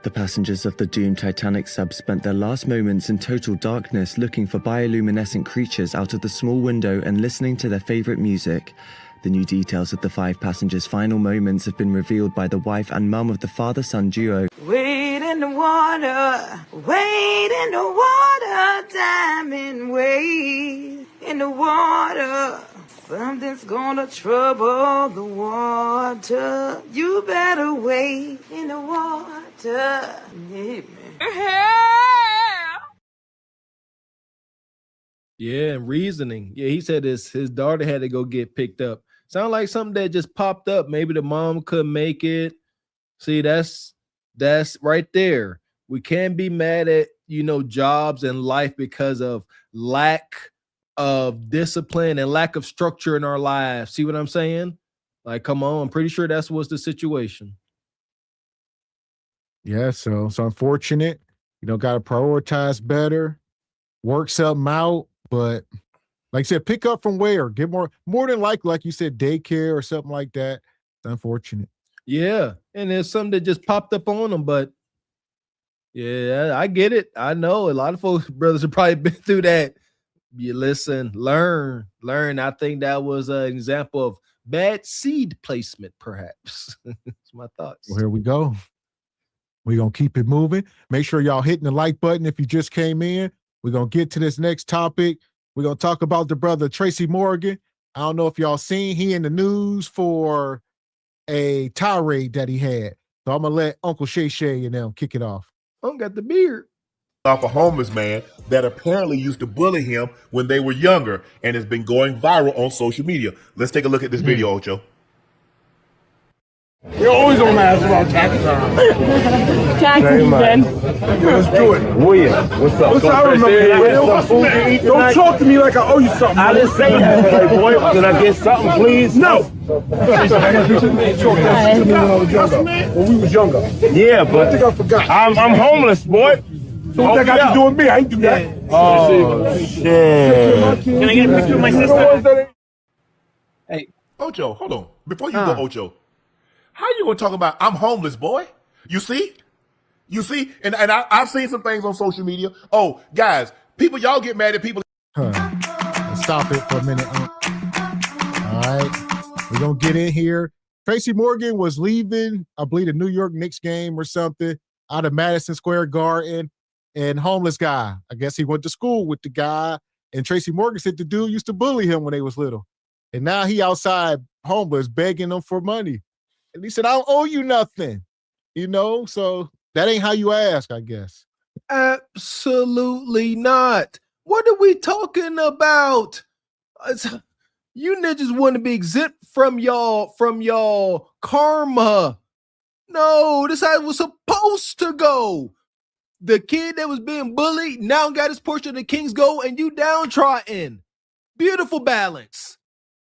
The passengers of the doomed Titanic sub spent their last moments in total darkness looking for bioluminescent creatures out of the small window and listening to their favorite music. The new details of the 5 passengers' final moments have been revealed by the wife and mum of the father-son duo. Wade in the water, wade in the water, diamond wade in the water. Something's gonna trouble the water. You better wade in the water. Yeah, man. Yeah, and reasoning. Yeah, he said his daughter had to go get picked up. Sound like something that just popped up. Maybe the mom couldn't make it. See, that's right there. We can't be mad at, jobs and life because of lack of discipline and lack of structure in our lives. See what I'm saying? Like, come on. I'm pretty sure that's what's the situation. Yeah, so it's unfortunate. Got to prioritize better, work something out. But like I said, pick up from where? Get more than like you said, daycare or something like that. It's unfortunate. Yeah, and there's something that just popped up on them, but yeah, I get it. I know a lot of folks, brothers, have probably been through that. You listen, learn. I think that was an example of bad seed placement, perhaps. That's my thoughts. Well, here we go. We're going to keep it moving. Make sure y'all hitting the like button if you just came in. We're going to get to this next topic. We're going to talk about the brother Tracy Morgan. I don't know if y'all seen, he in the news for a tirade that he had. So I'm going to let Uncle Shay Shay and them kick it off. Uncle got the beard. Off a homeless man that apparently used to bully him when they were younger and has been going viral on social media. Let's take a look at this video, Ocho. You're always on my ass about taxes. Taxes, then. Let's do it. William, what's up? What's up, man? Don't talk to me like I owe you something. I didn't say that. Like, boy, can I get something, please? No. When we was younger. Yeah, but I think I forgot. I'm homeless, boy. So what that got to do with me? I ain't do that. Oh, shit. Can I get a picture of my sister? Hey, Ocho, hold on. Before you go, Ocho, how you gonna talk about I'm homeless, boy? You see? And I've seen some things on social media. Oh, guys, y'all get mad at people. Let's stop it for a minute. All right, we're gonna get in here. Tracy Morgan was leaving, I believe, a New York Knicks game or something out of Madison Square Garden, and homeless guy. I guess he went to school with the guy, and Tracy Morgan said the dude used to bully him when they was little, and now he outside homeless begging them for money. And he said, I don't owe you nothing, so that ain't how you ask, I guess. Absolutely not. What are we talking about? You niggas want to be exempt from y'all karma. No, this is how it was supposed to go. The kid that was being bullied now got his portion of the King's Gold, and you downtrodden. Beautiful balance.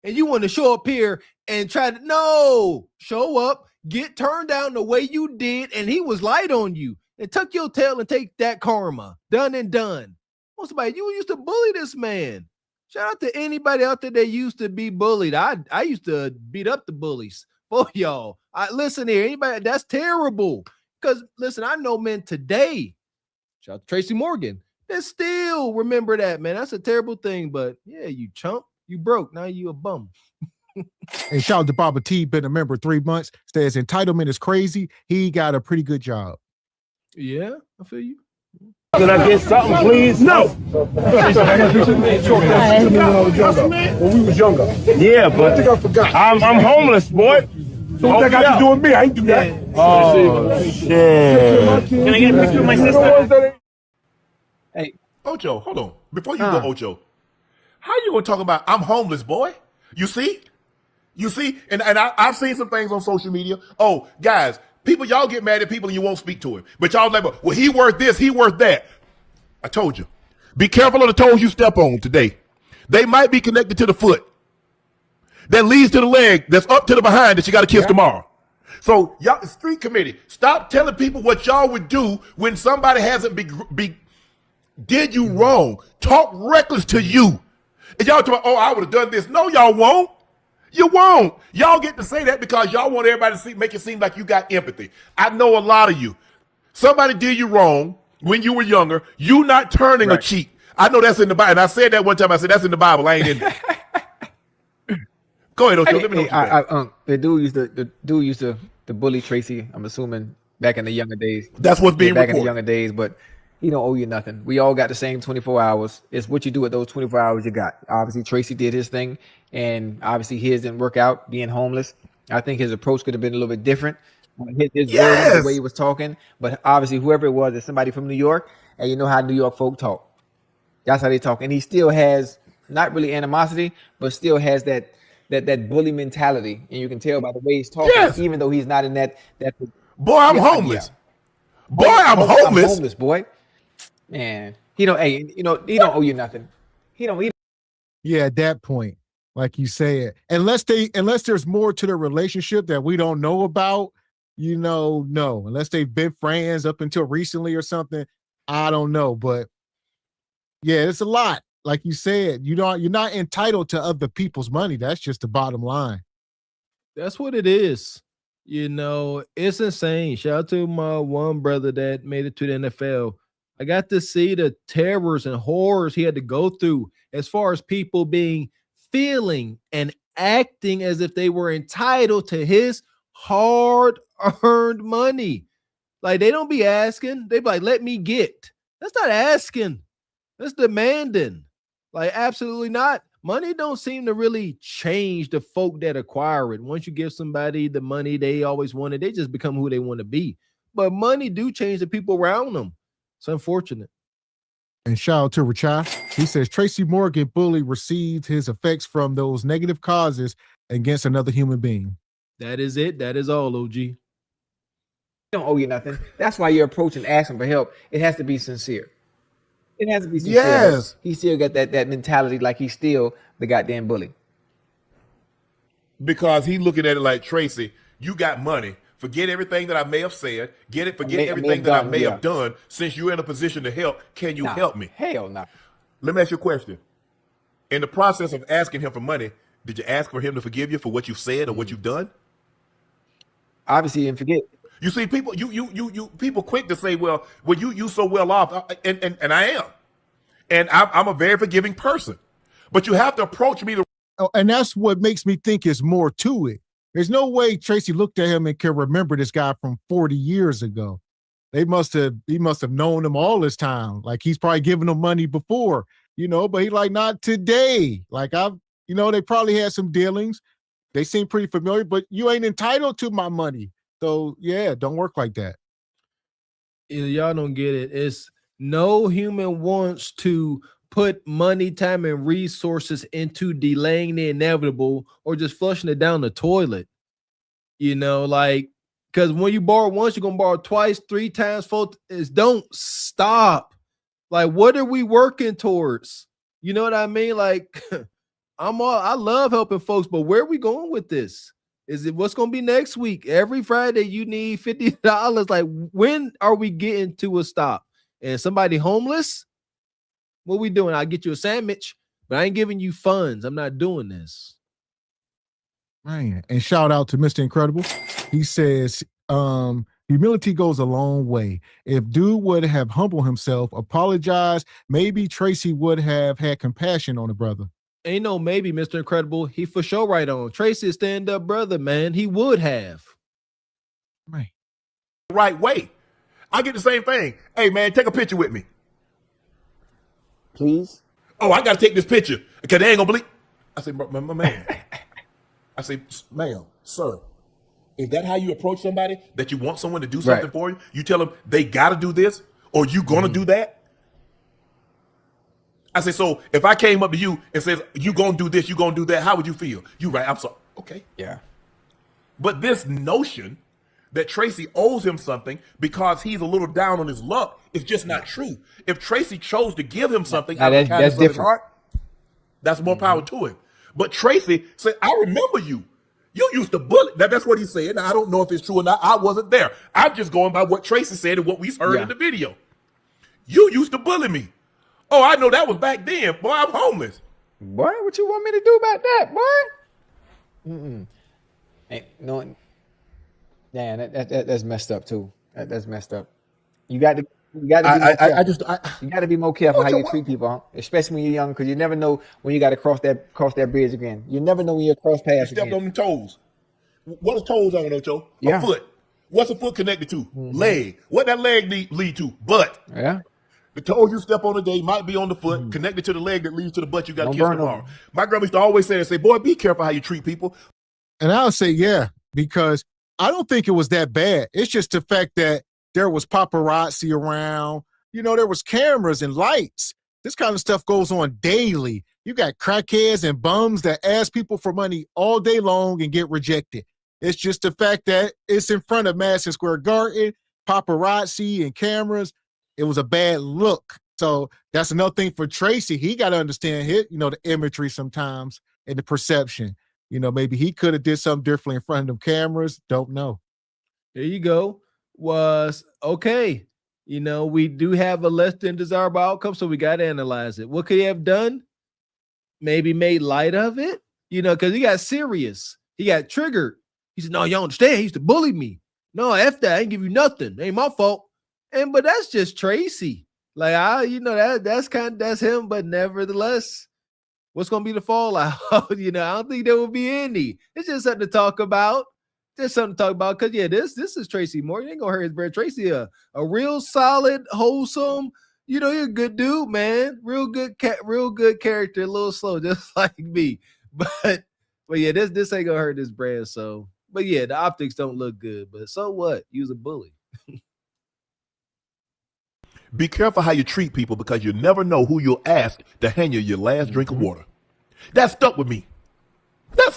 And you want to show up here and try to show up, get turned down the way you did, and he was light on you. And tuck your tail and take that karma. Done and done. Well, somebody, you used to bully this man. Shout out to anybody out there that used to be bullied. I used to beat up the bullies for y'all. Listen here, anybody, that's terrible. Because listen, I know men today, shout out to Tracy Morgan, that still remember that, man. That's a terrible thing. But yeah, you chump, you broke. Now you a bum. And shout out to Baba T, been a member 3 months, says entitlement is crazy. He got a pretty good job. Yeah, I feel you. Can I get something, please? No. When we was younger. Yeah, but I think I forgot. I'm homeless, boy. So what that got to do with me? I ain't do that. Oh, shit. Can I get a picture of my sister? Hey, Ocho, hold on. Before you go, Ocho, how you gonna talk about I'm homeless, boy? You see? And I've seen some things on social media. Oh, guys, y'all get mad at people and you won't speak to him. But y'all like, well, he worth this, he worth that. I told you. Be careful of the toes you step on today. They might be connected to the foot that leads to the leg that's up to the behind that you got to kiss tomorrow. So y'all, street committee, stop telling people what y'all would do when somebody hasn't did you wrong. Talk reckless to you. And y'all talk, oh, I would have done this. No, y'all won't. You won't. Y'all get to say that because y'all want everybody to make it seem like you got empathy. I know a lot of you. Somebody did you wrong when you were younger. You not turning a cheek. I know that's in the Bible. And I said that one time. I said, that's in the Bible. I ain't in there. Go ahead, Ocho. Let me know what you think. The dude used to bully Tracy. I'm assuming back in the younger days. That's what's being back in reported. the younger days. But he don't owe you nothing. We all got the same 24 hours. It's what you do with those 24 hours you got. Obviously, Tracy did his thing, and obviously his didn't work out. Being homeless, I think his approach could have been a little bit different. His wording, the way he was talking, but obviously whoever it was, is somebody from New York, and you know how New York folk talk. That's how they talk, and he still has not really animosity, but still has that bully mentality, and you can tell by the way he's talking, even though he's not in that. Boy, I'm homeless. Yeah. Boy, I'm homeless. I'm homeless, boy. Man, he don't. Hey, he don't owe you nothing. He don't. Yeah, at that point, like you said, unless there's more to the relationship that we don't know about. No, unless they've been friends up until recently or something, I don't know. But yeah, it's a lot. Like you said, you're not entitled to other people's money. That's just the bottom line. That's what it is. It's insane. Shout out to my one brother that made it to the NFL. I got to see the terrors and horrors he had to go through as far as people feeling and acting as if they were entitled to his hard-earned money. Like, they don't be asking. They be like, let me get. That's not asking. That's demanding. Like, absolutely not. Money don't seem to really change the folk that acquire it. Once you give somebody the money they always wanted, they just become who they want to be. But money do change the people around them. It's unfortunate. And shout out to Richard. He says Tracy Morgan bully received his effects from those negative causes against another human being. That is it. That is all, OG. He don't owe you nothing. That's why you're approaching asking for help. It has to be sincere. It has to be sincere. Yes. He still got that mentality like he's still the goddamn bully. Because he's looking at it like, Tracy, you got money. Forget everything that I may have said. Forget everything that I may have done. Since you're in a position to help, can you help me? Hell no. Let me ask you a question. In the process of asking him for money, did you ask for him to forgive you for what you've said or what you've done? Obviously, you didn't forget. You see, people, you people quick to say, well, you so well off, and I am, and I'm a very forgiving person, but you have to approach me and that's what makes me think is more to it. There's no way Tracy looked at him and can remember this guy from 40 years ago. He must have known him all this time. Like, he's probably given him money before, but he like, not today. Like, they probably had some dealings. They seem pretty familiar, but you ain't entitled to my money. So yeah, don't work like that. Y'all don't get it. It's no human wants to put money, time, and resources into delaying the inevitable or just flushing it down the toilet. Because when you borrow once, you're gonna borrow twice, 3 times, 4. Don't stop. Like, what are we working towards? You know what I mean? Like, I love helping folks, but where are we going with this? Is it what's gonna be next week? Every Friday you need $50. Like, when are we getting to a stop? And somebody homeless? What we doing? I'll get you a sandwich, but I ain't giving you funds. I'm not doing this. Man, and shout out to Mr. Incredible. He says, humility goes a long way. If dude would have humbled himself, apologized, maybe Tracy would have had compassion on the brother. Ain't no maybe, Mr. Incredible. He for sure right on. Tracy is stand-up brother, man. He would have. Right way. I get the same thing. Hey, man, take a picture with me. Please? Oh, I got to take this picture because they ain't going to believe. I say, my man. I say, ma'am, sir, is that how you approach somebody? That you want someone to do something for you? You tell them they got to do this or you going to do that? I say, so if I came up to you and says, you going to do this, you going to do that, how would you feel? You right, I'm sorry. Okay. Yeah. But this notion that Tracy owes him something because he's a little down on his luck is just not true. If Tracy chose to give him something out of the kindness of his heart, that's more power to him. But Tracy said, I remember you. You used to bully. That's what he said. Now, I don't know if it's true or not. I wasn't there. I'm just going by what Tracy said and what we heard in the video. You used to bully me. Oh, I know that was back then. Boy, I'm homeless. Boy, what you want me to do about that, boy? Mm-mm. Ain't no. Damn, that's messed up too. That's messed up. You got to be more careful. You got to be more careful how you treat people, huh? Especially when you're young, because you never know when you got to cross that bridge again. You never know when you cross You paths stepped again. on them toes. What are toes on, Ocho? A Yeah. foot. What's a foot connected to? Mhm. Leg. What that leg lead to? Butt. Yeah. The toes you step on today might be on the foot, connected to the leg that leads to the butt you got to Don't kiss burn tomorrow. them. My grandma used to always say, boy, be careful how you treat people. And I'll say, yeah, because I don't think it was that bad. It's just the fact that there was paparazzi around, there was cameras and lights. This kind of stuff goes on daily. You got crackheads and bums that ask people for money all day long and get rejected. It's just the fact that it's in front of Madison Square Garden, paparazzi and cameras. It was a bad look. So that's another thing for Tracy. He got to understand the imagery sometimes and the perception. Maybe he could have did something differently in front of them cameras. Don't know. There you go. Was okay. We do have a less than desirable outcome, so we got to analyze it. What could he have done? Maybe made light of it, because he got serious. He got triggered. He said, no, you don't understand. He used to bully me. No, F that. I ain't give you nothing. Ain't my fault. But that's just Tracy. Like, that's him. But nevertheless, what's going to be the fallout? I don't think there will be any. It's just something to talk about. Just something to talk about. Because, yeah, this is Tracy Morgan. Ain't going to hurt his bread. Tracy, a real solid, wholesome, you're a good dude, man. Real good character. A little slow, just like me. But yeah, this ain't going to hurt his brand. So, but yeah, the optics don't look good. But so what? You was a bully. Be careful how you treat people because you never know who you'll ask to hand you your last drink of water. That stuck with me. I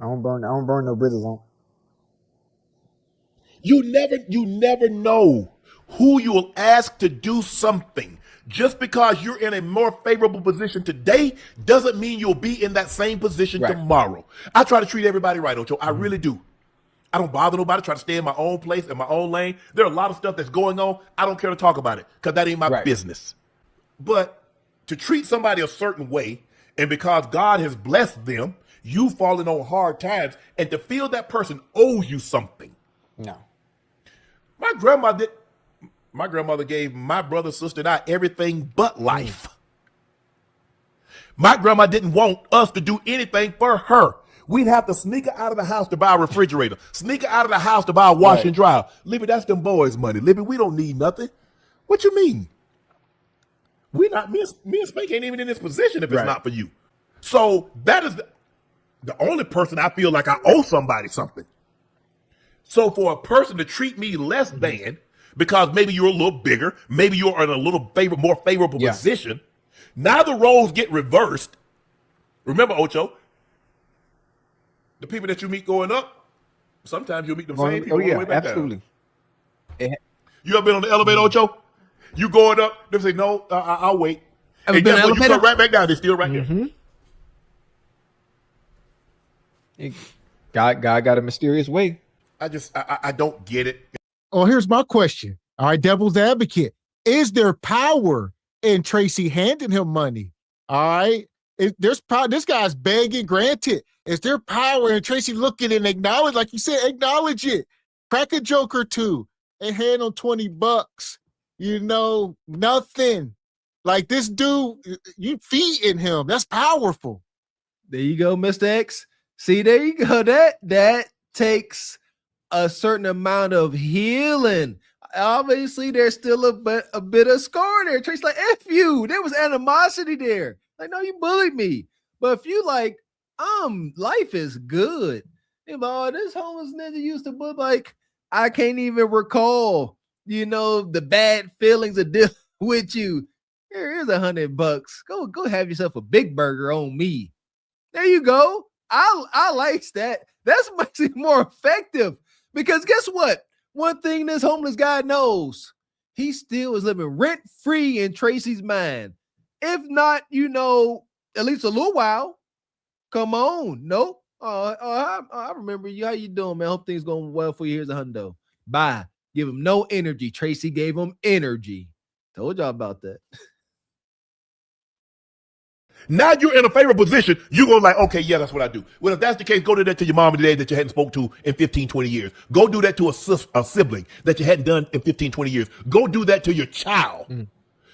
don't burn no bridges on. You never know who you'll ask to do something. Just because you're in a more favorable position today doesn't mean you'll be in that same position tomorrow. I try to treat everybody right, Ocho. I really do. I don't bother nobody. Try to stay in my own place, in my own lane. There are a lot of stuff that's going on. I don't care to talk about it because that ain't my business. But to treat somebody a certain way, and because God has blessed them, you falling on hard times, and to feel that person owes you something. No. My grandmother gave my brother, sister, and I everything but life. My grandma didn't want us to do anything for her. We'd have to sneak her out of the house to buy a refrigerator, sneak her out of the house to buy a wash and dryer. Libby, that's them boys' money. Libby, we don't need nothing. What you mean? Me and Spank ain't even in this position if it's not for you. So that is the only person I feel like I owe somebody something. So for a person to treat me less than, because maybe you're a little bigger, maybe you're in a little more favorable position, now the roles get reversed. Remember, Ocho, the people that you meet going up, sometimes you'll meet them same people all the way back down. You ever been on the elevator, Ocho? You going up, they say, no, I'll wait. And guess what? You come right back down, they're still right there. God got a mysterious way. I don't get it. Oh, here's my question. All right, devil's advocate. Is there power in Tracy handing him money? All right. There's power. This guy's begging, granted. Is there power in Tracy looking and acknowledge, like you said, acknowledge it. Crack a joke or two and hand him $20. Nothing. Like this dude, you feeding him. That's powerful. There you go, Mr. X. See, there you go. That takes a certain amount of healing. Obviously, there's still a bit of scar there. Tracy's like, F you. There was animosity there. Like, no, you bullied me. But if you like, life is good. This homeless nigga used to bully, like, I can't even recall, the bad feelings of dealing with you. Here's $100. Go have yourself a big burger on me. There you go. I like that. That's much more effective because guess what? One thing this homeless guy knows, he still is living rent-free in Tracy's mind. If not, at least a little while. Come on. Nope. I remember you. How you doing, man? Hope things going well for you. Here's $100. Bye. Give him no energy. Tracy gave him energy. Told y'all about that. Now you're in a favorable position. You're going like, okay, yeah, that's what I do. Well, if that's the case, go do that to your mom and dad that you hadn't spoke to in 15, 20 years. Go do that to a sibling that you hadn't done in 15, 20 years. Go do that to your child.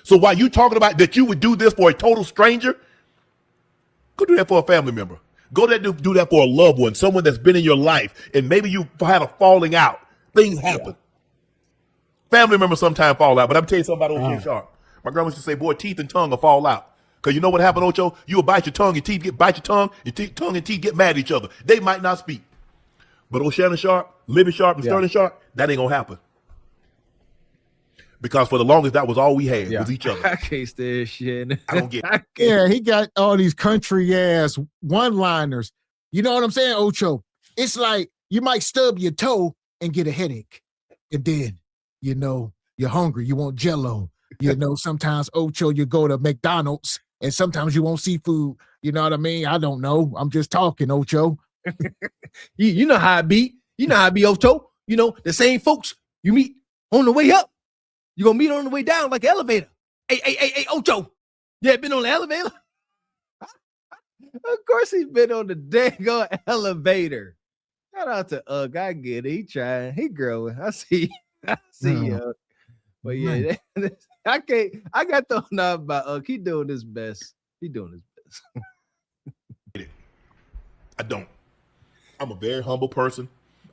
So while you talking about that you would do this for a total stranger, go do that for a family member. Go do that for a loved one, someone that's been in your life, and maybe you had a falling out. Things happen. Family members sometimes fall out, but I'm telling you something about Ocho Sharp. My grandma used to say, boy, teeth and tongue will fall out. Because you know what happened, Ocho? You will bite your tongue, your teeth bite your tongue, tongue and teeth get mad at each other. They might not speak. But Shannon Sharp, Libby Sharp, and Sterling Sharp, that ain't going to happen. Because for the longest, that was all we had was each other. I can't stand shit. I don't get it. Yeah, he got all these country ass one-liners. You know what I'm saying, Ocho? It's like you might stub your toe and get a headache. And then, you know, you're hungry. You want Jell-O. You know, sometimes, Ocho, you go to McDonald's and sometimes you want seafood. You know what I mean? I don't know. I'm just talking, Ocho. You know how I be. You know how I be, Ocho. You know, the same folks you meet on the way up, you're going to meet on the way down like an elevator. Hey, Ocho, you had been on the elevator? Of course he's been on the dang elevator. Shout out to Ugg. I get it. He trying. He growing. I see. I see you. But yeah, I got thrown out by Ugg. He doing his best. He doing his best. I don't. I'm a very humble person.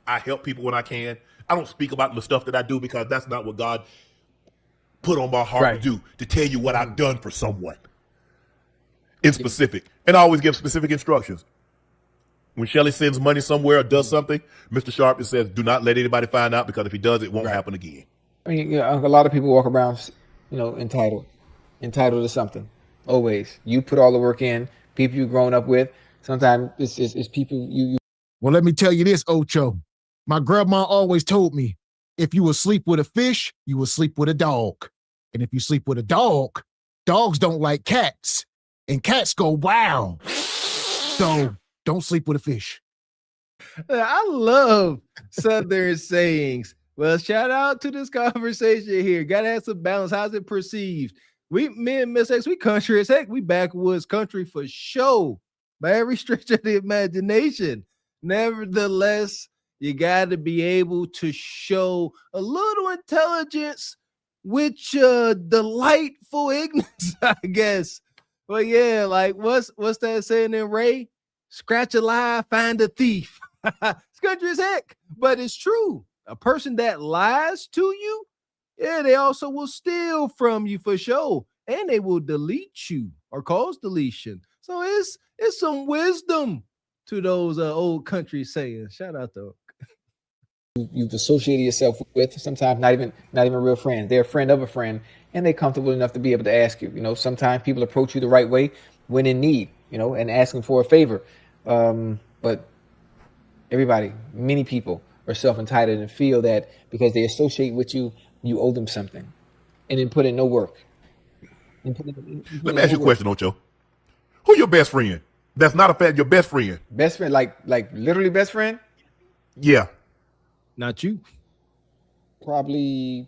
I help people when I can. I don't speak about the stuff that I do because that's not what God put on my heart to do, to tell you what I've done for someone in specific. And I always give specific instructions. When Shelly sends money somewhere or does something, Mr. Sharp says, do not let anybody find out because if he does, it won't happen again. I mean, a lot of people walk around, entitled to something. Always. You put all the work in, people you've grown up with. Sometimes it's people you. Well, let me tell you this, Ocho. My grandma always told me, if you will sleep with a fish, you will sleep with a dog. And if you sleep with a dog, dogs don't like cats. And cats go, wow. So don't sleep with a fish. I love Southern sayings. Well, shout out to this conversation here. Gotta have some balance. How's it perceived? Me and Miss X, we country as heck. We backwoods country for sure, by every stretch of the imagination. Nevertheless, you got to be able to show a little intelligence, which delightful ignorance, I guess. But yeah, like what's that saying in Ray? Scratch a lie, find a thief. It's country as heck, but it's true. A person that lies to you, yeah, they also will steal from you for sure, and they will delete you or cause deletion. So it's some wisdom to those old country sayings. Shout out to You've associated yourself with, sometimes not even real friends. They're a friend of a friend, and they're comfortable enough to be able to ask you. Sometimes people approach you the right way when in need, and asking for a favor. But many people are self-entitled and feel that because they associate with you, you owe them something, and then put in no work. Let me ask you a question, Ocho. Who your best friend? That's not a fan. Your best friend. Best friend, like literally best friend? Yeah. Not you. Probably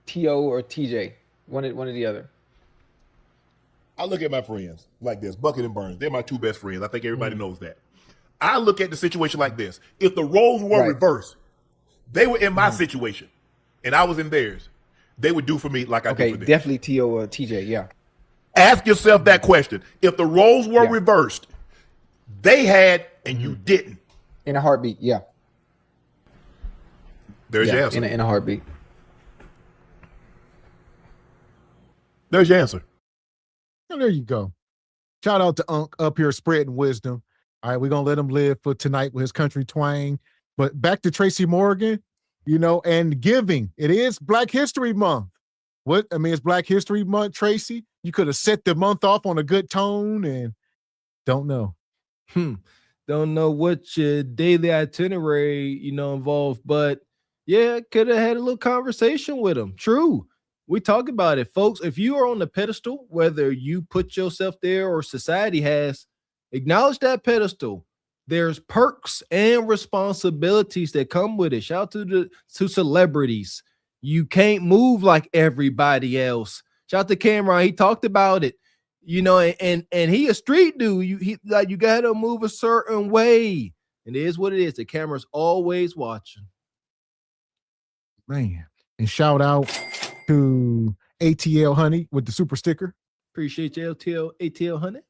T.O. or TJ. One or the other. I look at my friends like this, Bucket and Burns. They're my two best friends. I think everybody knows that. I look at the situation like this. If the roles were reversed, they were in my situation and I was in theirs, they would do for me like I do for them. Definitely T.O. or TJ, yeah. Ask yourself that question. If the roles were reversed, they had and you didn't. In a heartbeat, yeah. There's your answer. In a heartbeat. There's your answer. And there you go. Shout out to Unc up here spreading wisdom. All right, we're going to let him live for tonight with his country twang. But back to Tracy Morgan, and giving. It is Black History Month. It's Black History Month, Tracy. You could have set the month off on a good tone and don't know. Don't know what your daily itinerary, involved, but yeah, could have had a little conversation with him. True. We talk about it, folks. If you are on the pedestal, whether you put yourself there or society has, acknowledge that pedestal. There's perks and responsibilities that come with it. Shout out to celebrities. You can't move like everybody else. Shout out to Cameron. He talked about it, you know, and he a street dude. You gotta move a certain way. And it is what it is. The camera's always watching. Man. And shout out to ATL Honey with the super sticker. Appreciate you, ATL Honey.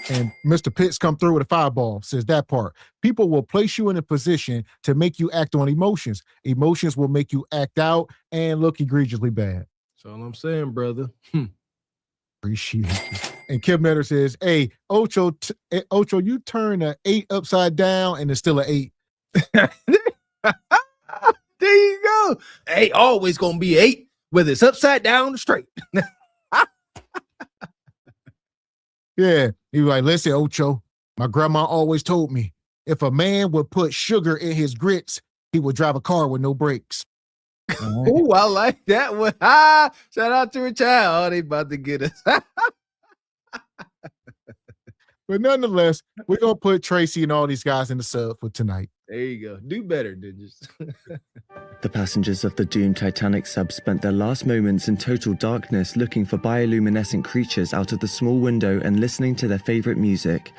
And Mr. Pitts come through with a fireball, says that part. People will place you in a position to make you act on emotions. Emotions will make you act out and look egregiously bad. That's all I'm saying, brother. Appreciate you. And Kim Netter says, hey, Ocho, you turn an 8 upside down and it's still an 8. There you go. 8 always going to be 8, whether it's upside down or straight. Yeah. He was like, listen, Ocho, my grandma always told me if a man would put sugar in his grits, he would drive a car with no brakes. Oh, I like that one. Shout out to a child. Oh, they about to get us. But nonetheless, we're going to put Tracy and all these guys in the sub for tonight. There you go. Do better, Ninjas. The passengers of the doomed Titanic sub spent their last moments in total darkness looking for bioluminescent creatures out of the small window and listening to their favorite music.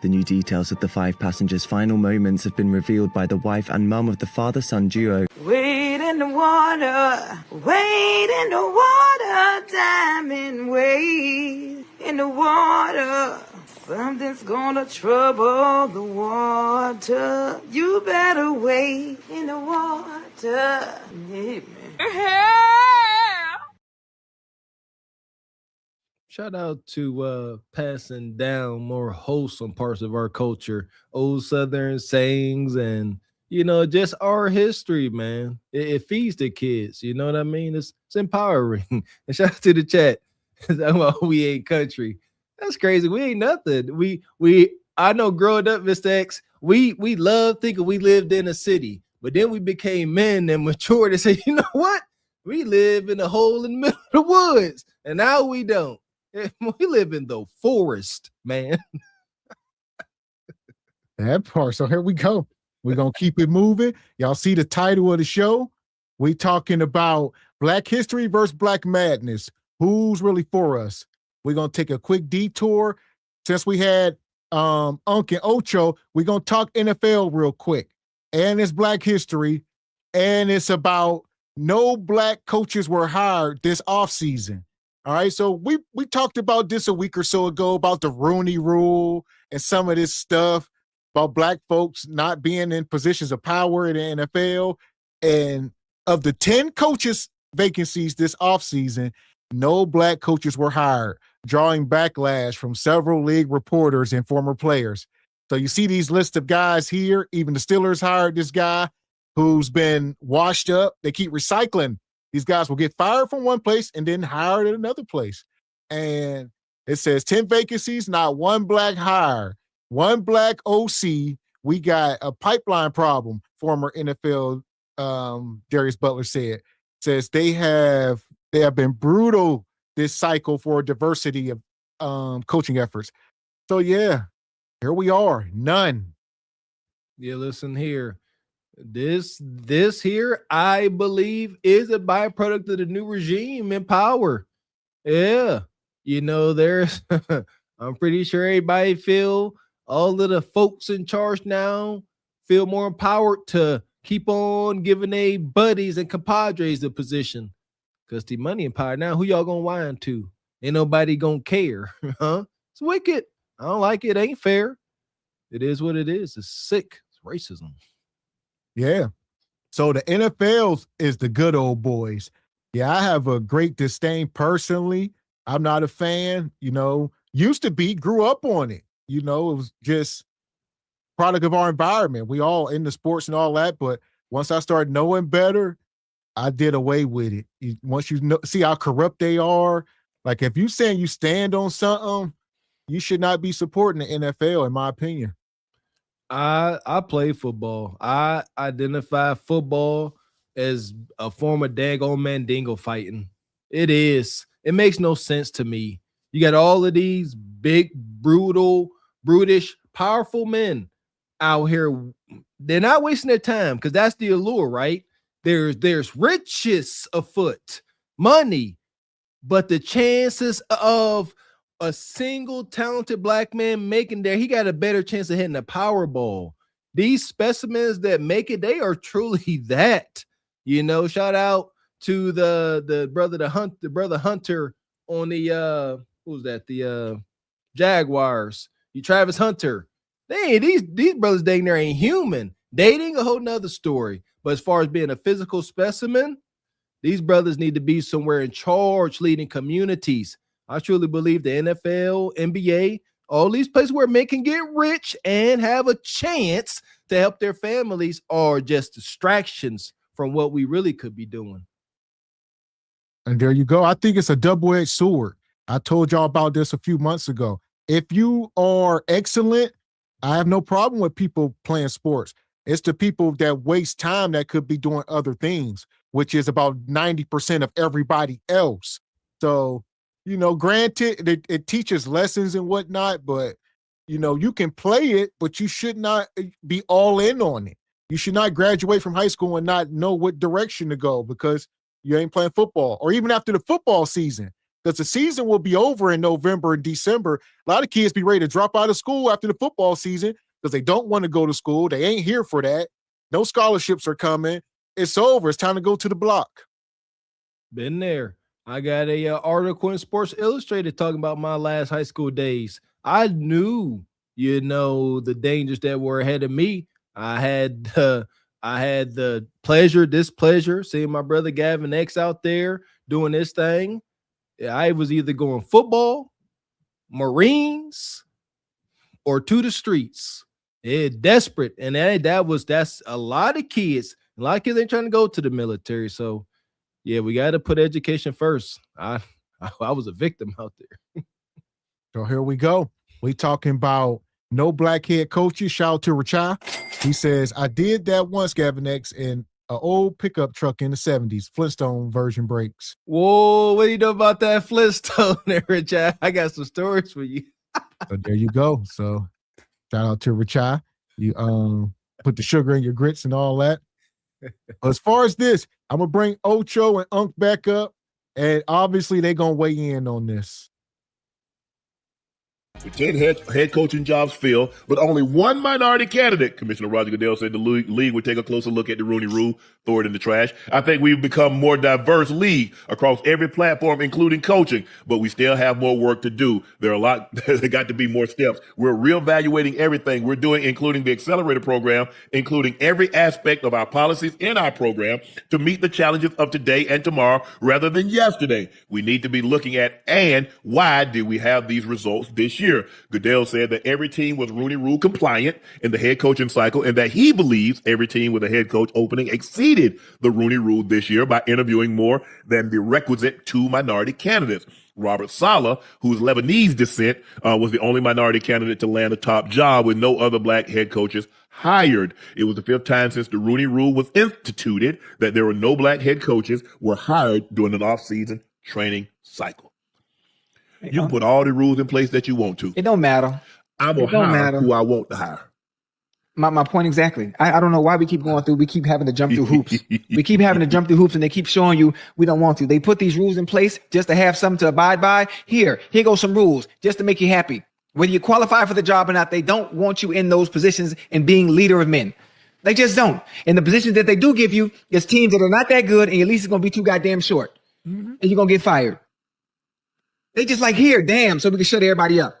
The new details of the 5 passengers' final moments have been revealed by the wife and mum of the father-son duo. Wade in the water, wade in the water, diamond wade in the water. Something's gonna trouble the water. You better wade in the water. Yeah, man. Shout out to passing down more wholesome parts of our culture, old Southern sayings, and you know, just our history, man. It feeds the kids. You know what I mean? It's empowering. And shout out to the chat. We ain't country. That's crazy. We ain't nothing. I know growing up, Mr. X, we loved thinking we lived in a city, but then we became men and matured and said, you know what? We live in a hole in the middle of the woods, and now we don't. We live in the forest, man. That part. So here we go. We're going to keep it moving. Y'all see the title of the show? We talking about Black history versus Black madness. Who's really for us? We're going to take a quick detour. Since we had Unc and Ocho, we're going to talk NFL real quick. And it's Black history. And it's about no Black coaches were hired this offseason. All right, so we talked about this a week or so ago about the Rooney Rule and some of this stuff about Black folks not being in positions of power in the NFL. And of the 10 coaches vacancies this offseason, no Black coaches were hired, drawing backlash from several league reporters and former players. So you see these lists of guys here. Even the Steelers hired this guy who's been washed up. They keep recycling. These guys will get fired from one place and then hired at another place. And it says 10 vacancies, not one Black hire, one Black OC. We got a pipeline problem, former NFL Darius Butler said. Says they have been brutal this cycle for diversity of coaching efforts. So yeah, here we are. None. Yeah, listen here. This here, I believe, is a byproduct of the new regime in power. Yeah. You know, there's I'm pretty sure everybody feel all of the folks in charge now feel more empowered to keep on giving their buddies and compadres the position. Because the money and power now, who y'all gonna whine to? Ain't nobody gonna care. Huh? It's wicked. I don't like it. Ain't fair. It is what it is. It's sick. It's racism. Yeah. So the NFL is the good old boys. Yeah, I have a great disdain personally. I'm not a fan, you know, used to be, grew up on it. You know, it was just product of our environment. We all in the sports and all that. But once I started knowing better, I did away with it. Once you know, see how corrupt they are, like if you saying you stand on something, you should not be supporting the NFL, in my opinion. I play football. I identify football as a form of daggone mandingo fighting. It is. It makes no sense to me. You got all of these big, brutal, brutish, powerful men out here. They're not wasting their time because that's the allure, right? There's riches afoot, money. but the chances of a single talented black man making there, he got a better chance of hitting a Powerball. These specimens that make it, they are truly that. Shout out to the brother Hunter on the who's that? The Jaguars. Travis Hunter. These brothers dating there ain't human. Dating a whole nother story. But as far as being a physical specimen, these brothers need to be somewhere in charge, leading communities. I truly believe the NFL, NBA, all these places where men can get rich and have a chance to help their families are just distractions from what we really could be doing. And there you go. I think it's a double-edged sword. I told y'all about this a few months ago. If you are excellent, I have no problem with people playing sports. It's the people that waste time that could be doing other things, which is about 90% of everybody else. So, granted, it teaches lessons and whatnot, but, you can play it, but you should not be all in on it. You should not graduate from high school and not know what direction to go because you ain't playing football, or even after the football season, because the season will be over in November and December. A lot of kids be ready to drop out of school after the football season because they don't want to go to school. They ain't here for that. No scholarships are coming. It's over. It's time to go to the block. Been there. I got a article in Sports Illustrated talking about my last high school days. I knew, the dangers that were ahead of me. I had the displeasure, seeing my brother Gavin X out there doing this thing. I was either going football, Marines, or to the streets. Desperate. And that's a lot of kids. A lot of kids ain't trying to go to the military. So yeah, we got to put education first. I was a victim out there. So here we go. We talking about no black head coaches. Shout out to Rachai. He says, I did that once, Gavin X, in an old pickup truck in the 70s, Flintstone version brakes. Whoa, what do you know about that Flintstone there, Rachai? I got some stories for you. So there you go. So shout out to Rachai. You put the sugar in your grits and all that. As far as this, I'm going to bring Ocho and Unk back up, and obviously they're going to weigh in on this. With 10 head coaching jobs filled, but only one minority candidate, Commissioner Roger Goodell said the league would take a closer look at the Rooney Rule, throw it in the trash. I think we've become a more diverse league across every platform, including coaching, but we still have more work to do. There got to be more steps. We're reevaluating everything we're doing, including the accelerator program, including every aspect of our policies in our program to meet the challenges of today and tomorrow rather than yesterday. We need to be looking at, and why did we have these results this year? Goodell said that every team was Rooney Rule compliant in the head coaching cycle, and that he believes every team with a head coach opening exceeded the Rooney Rule this year by interviewing more than the requisite 2 minority candidates. Robert Saleh, whose Lebanese descent, was the only minority candidate to land a top job with no other black head coaches hired. It was the 5th time since the Rooney Rule was instituted that there were no black head coaches were hired during an off-season training cycle. You can put all the rules in place that you want to. It don't matter. I'm going to hire who I want to hire. My point exactly. I don't know why we keep going through. We keep having to jump through hoops. We keep having to jump through hoops, and they keep showing you we don't want to. They put these rules in place just to have something to abide by. Here goes some rules just to make you happy. Whether you qualify for the job or not, they don't want you in those positions and being leader of men. They just don't. And the positions that they do give you is teams that are not that good, and your lease is going to be too goddamn short. And you're going to get fired. They just like, here, damn, so we can shut everybody up.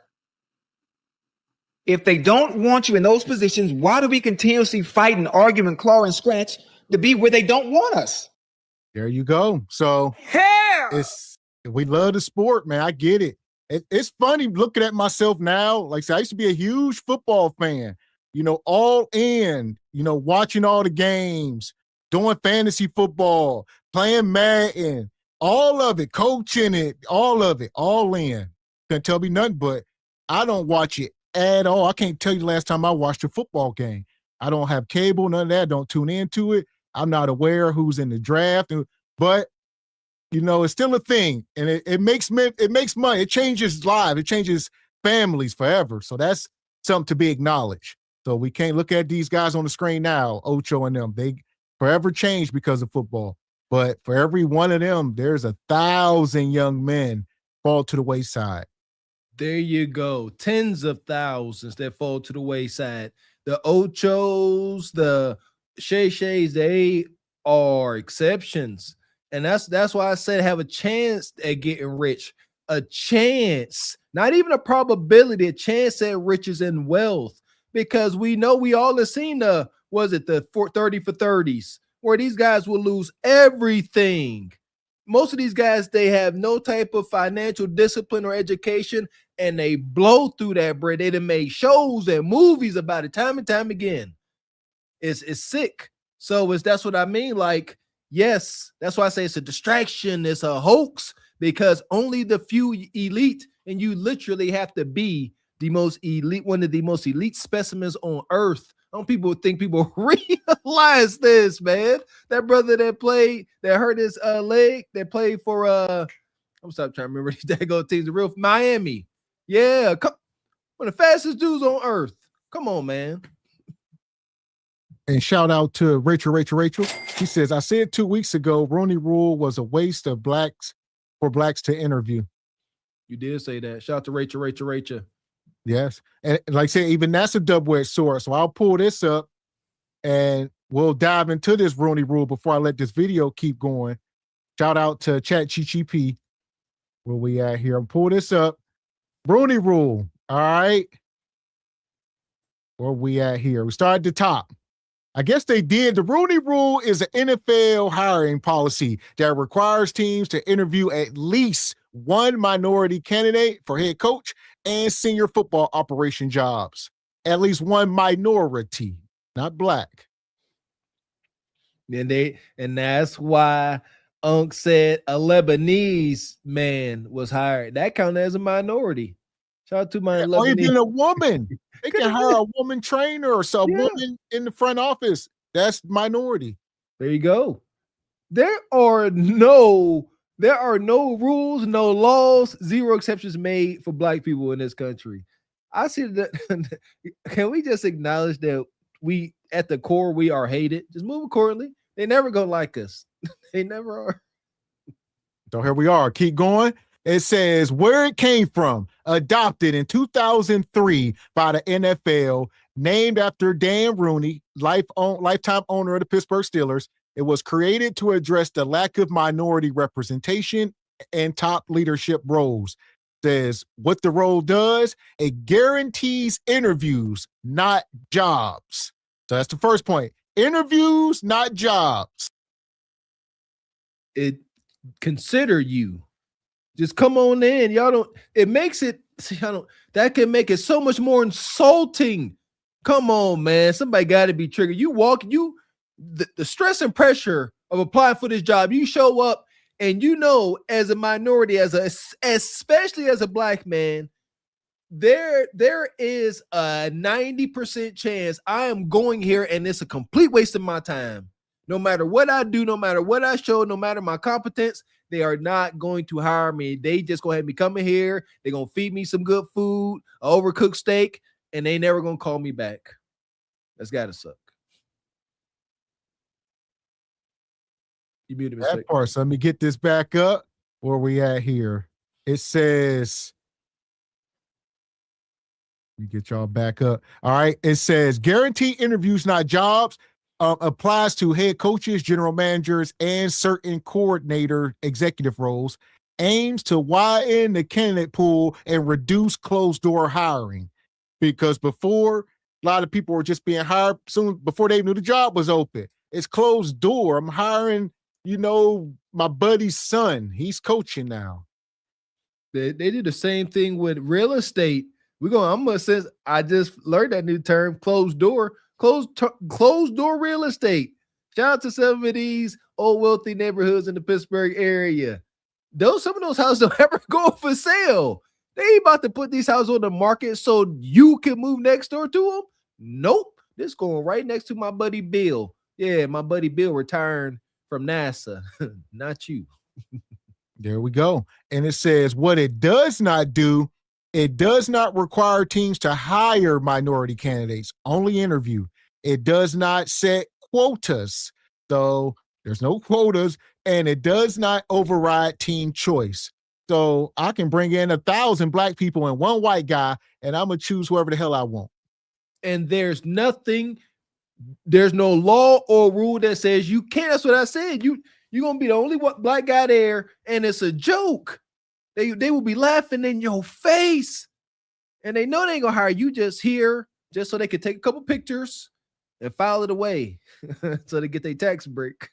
If they don't want you in those positions, why do we continuously fight and argue and claw and scratch to be where they don't want us? There you go. So we love the sport, man. I get it. It's funny looking at myself now. Like I said, I used to be a huge football fan, all in, watching all the games, doing fantasy football, playing Madden, all of it, coaching it, all of it, all in. Can't tell me nothing, but I don't watch it at all. I can't tell you the last time I watched a football game. I don't have cable, none of that. Don't tune into it. I'm not aware who's in the draft, but it's still a thing, and it makes money. It changes lives. It changes families forever. So that's something to be acknowledged. So we can't look at these guys on the screen now, Ocho and them. They forever changed because of football. But for every one of them, there's 1,000 young men fall to the wayside. There you go. Tens of thousands that fall to the wayside. The Ochos, the Shay Shays, they are exceptions. And that's why I said have a chance at getting rich. A chance, not even a probability, a chance at riches and wealth. Because we know we all have seen the 30 for 30s, where these guys will lose everything. Most of these guys, they have no type of financial discipline or education, and they blow through that bread. They done made shows and movies about it time and time again. It's sick. So that's what I mean. Like, yes, that's why I say it's a distraction. It's a hoax, because only the few elite, and you literally have to be the most elite, one of the most elite specimens on earth. Don't people think people realize this, man? That brother that hurt his leg, that played for I'm trying to remember these daggone teams, the real Miami. Yeah, one of the fastest dudes on earth. Come on, man. And shout out to Rachel. She says, I said 2 weeks ago, Rooney Rule was a waste of for blacks to interview. You did say that. Shout out to Rachel. Yes. And like I said, even that's a double-edged sword. So I'll pull this up and we'll dive into this Rooney Rule before I let this video keep going. Shout out to ChatGPT. Where we at here? I'll pull this up. Rooney Rule. All right. Where we at here? We start at the top. I guess they did. The Rooney Rule is an NFL hiring policy that requires teams to interview at least one minority candidate for head coach and senior football operation jobs. At least one minority, not black. And that's why Unc said a Lebanese man was hired. That counted as a minority. Shout out to my Lebanese. Or even a woman. They can hire a woman trainer or some woman in the front office. That's minority. There you go. There are no rules, no laws, zero exceptions made for black people in this country. I see that. Can we just acknowledge that we, at the core, we are hated? Just move accordingly. They never gonna like us. They never are. So here we are. Keep going. It says where it came from, adopted in 2003 by the NFL, named after Dan Rooney, lifetime owner of the Pittsburgh Steelers. It was created to address the lack of minority representation in top leadership roles. Says what the role does, it guarantees interviews, not jobs. So that's the first point. Interviews, not jobs. It consider you. Just come on in. Y'all don't, it makes it, that can make it so much more insulting. Come on, man. Somebody got to be triggered. The stress and pressure of applying for this job, you show up and as a minority, especially as a black man, there is a 90% chance I am going here and it's a complete waste of my time. No matter what I do, no matter what I show, no matter my competence, they are not going to hire me. They just go ahead and be coming here. They're going to feed me some good food, overcooked steak, and they never going to call me back. That's got to suck. You muted me. That part. So let me get this back up. Where we at here? It says, let me get y'all back up. All right. It says guarantee interviews, not jobs. Applies to head coaches, general managers, and certain coordinator executive roles, aims to widen the candidate pool and reduce closed door hiring. Because before, a lot of people were just being hired soon before they knew the job was open. It's closed door. I'm hiring, my buddy's son. He's coaching now. They do the same thing with real estate. Since I just learned that new term, closed door. Closed door real estate. Shout out to some of these old wealthy neighborhoods in the Pittsburgh area. Some of those houses don't ever go for sale. They about to put these houses on the market so you can move next door to them. Nope. This going right next to my buddy Bill. Yeah, my buddy Bill retiring from NASA. Not you. There we go. And it says what it does not do, it does not require teams to hire minority candidates, only interview. It does not set quotas, though there's no quotas, and it does not override team choice. So I can bring in 1,000 black people and one white guy, and I'm going to choose whoever the hell I want. And there's no law or rule that says you can't. That's what I said. You're going to be the only black guy there, and it's a joke. They will be laughing in your face. And they know they ain't going to hire you just here, just so they could take a couple pictures and file it away so they get their tax break.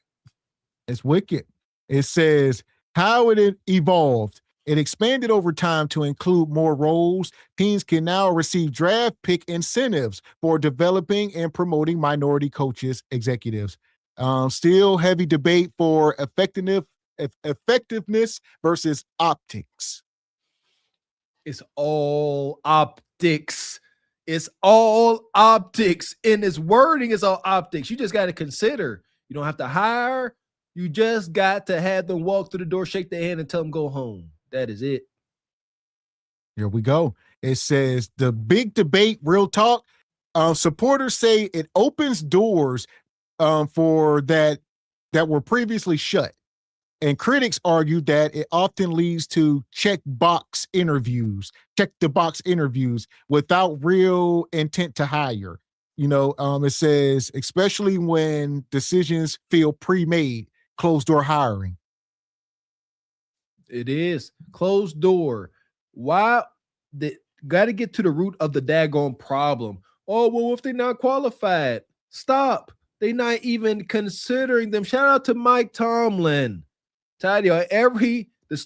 It's wicked. It says how it evolved. It expanded over time to include more roles. Teams can now receive draft pick incentives for developing and promoting minority coaches, executives. Still heavy debate for effectiveness versus optics. It's all optics. It's all optics. In its wording, it's all optics. You just got to consider. You don't have to hire. You just got to have them walk through the door, shake their hand, and tell them go home. That is it. Here we go. It says the big debate, real talk. Supporters say it opens doors for that were previously shut. And critics argue that it often leads to check the box interviews without real intent to hire. It says, especially when decisions feel pre-made, closed door hiring. It is closed door. Why? Got to get to the root of the daggone problem. Oh, well, if they're not qualified, stop. They're not even considering them. Shout out to Mike Tomlin. Tell you,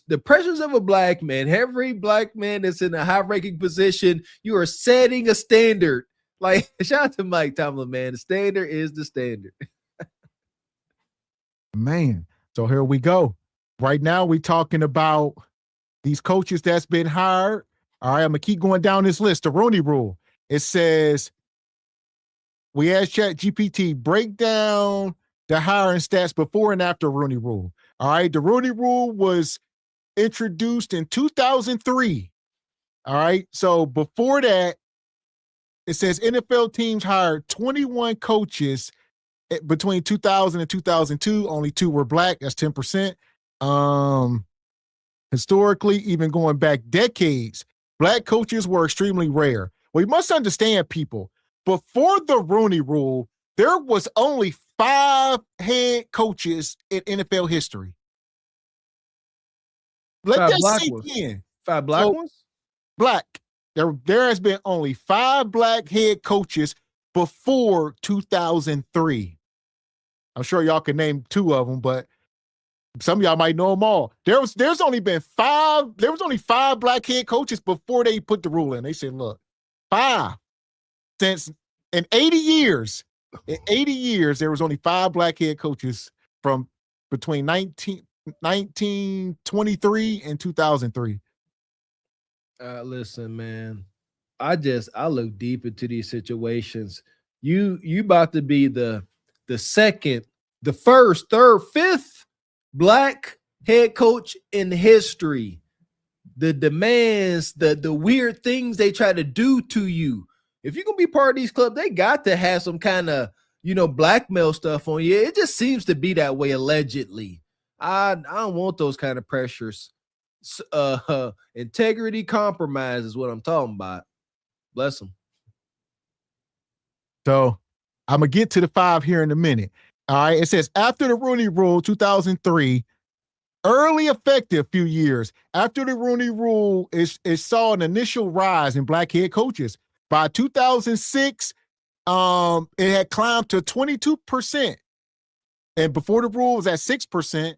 the pressures of a black man, every black man that's in a high-ranking position, you are setting a standard. Like, shout out to Mike Tomlin, man. The standard is the standard. Man, so here we go. Right now, we're talking about these coaches that's been hired. All right, I'm going to keep going down this list. The Rooney Rule. It says, we asked ChatGPT, break down the hiring stats before and after Rooney Rule. All right, the Rooney Rule was introduced in 2003. All right, so before that, it says NFL teams hired 21 coaches between 2000 and 2002. Only 2 were black. That's 10%. Historically, even going back decades, black coaches were extremely rare. We must understand, people, before the Rooney Rule, there was only 5 head coaches in NFL history. Let that sink in. 5 black ones? Black. There has been only 5 black head coaches before 2003. I'm sure y'all can name 2 of them, but some of y'all might know them all. There's only been 5. There was only 5 black head coaches before they put the rule in. They said, look, 5. Since in 80 years, there was only 5 black head coaches from between 1923 and 2003. Listen, man, I look deep into these situations. You about to be the second, the first, third, fifth black head coach in history. The demands, the weird things they try to do to you. If you're gonna be part of these clubs, they got to have some kind of, blackmail stuff on you. It just seems to be that way, allegedly. I don't want those kind of pressures. Integrity compromise is what I'm talking about. Bless them. So I'm gonna get to the 5 here in a minute. All right. It says after the Rooney Rule, 2003, early effective few years after the Rooney Rule, it saw an initial rise in black head coaches. By 2006, it had climbed to 22%, and before the rule was at 6%.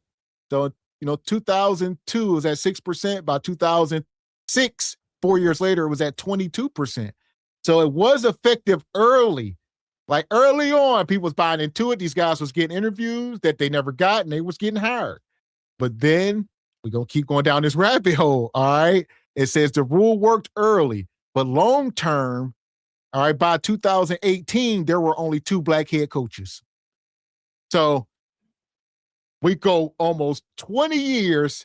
So 2002 was at 6%. By 2006, 4 years later, it was at 22%. So it was effective early. Like early on, people was buying into it. These guys was getting interviews that they never got, and they was getting hired. But then we're going to keep going down this rabbit hole, all right? It says the rule worked early, but long term, all right, by 2018, there were only 2 black head coaches. So we go almost 20 years,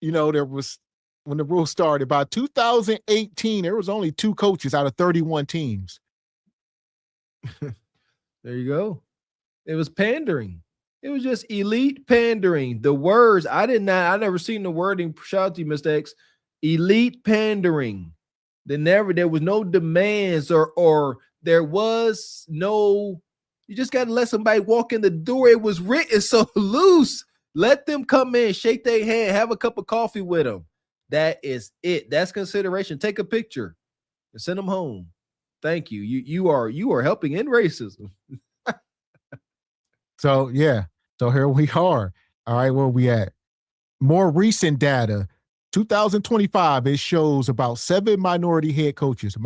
there was, when the rule started, by 2018, there was only 2 coaches out of 31 teams. There you go. It was pandering. It was just elite pandering. The words, I never seen the wording. Shout out to you, Mr. X. Elite pandering. There was no demands or there was no, you just got to let somebody walk in the door. It was written so loose. Let them come in, shake their hand, have a cup of coffee with them. That is it. That's consideration. Take a picture and send them home. Thank you. You are helping end racism. So yeah. So here we are. All right, where we at? More recent data. 2025, it shows about 7 minority head coaches,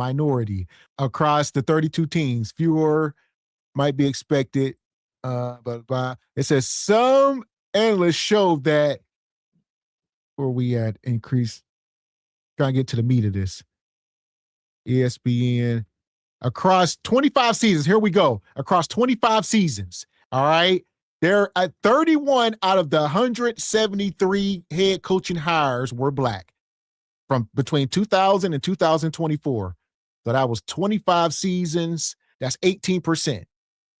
across the 32 teams. Fewer might be expected. But it says some analysts show that, where we at, increase. Trying to get to the meat of this. ESPN. Across 25 seasons, here we go. Across 25 seasons, all right, there are 31 out of the 173 head coaching hires were black from between 2000 and 2024. So that was 25 seasons. That's 18%.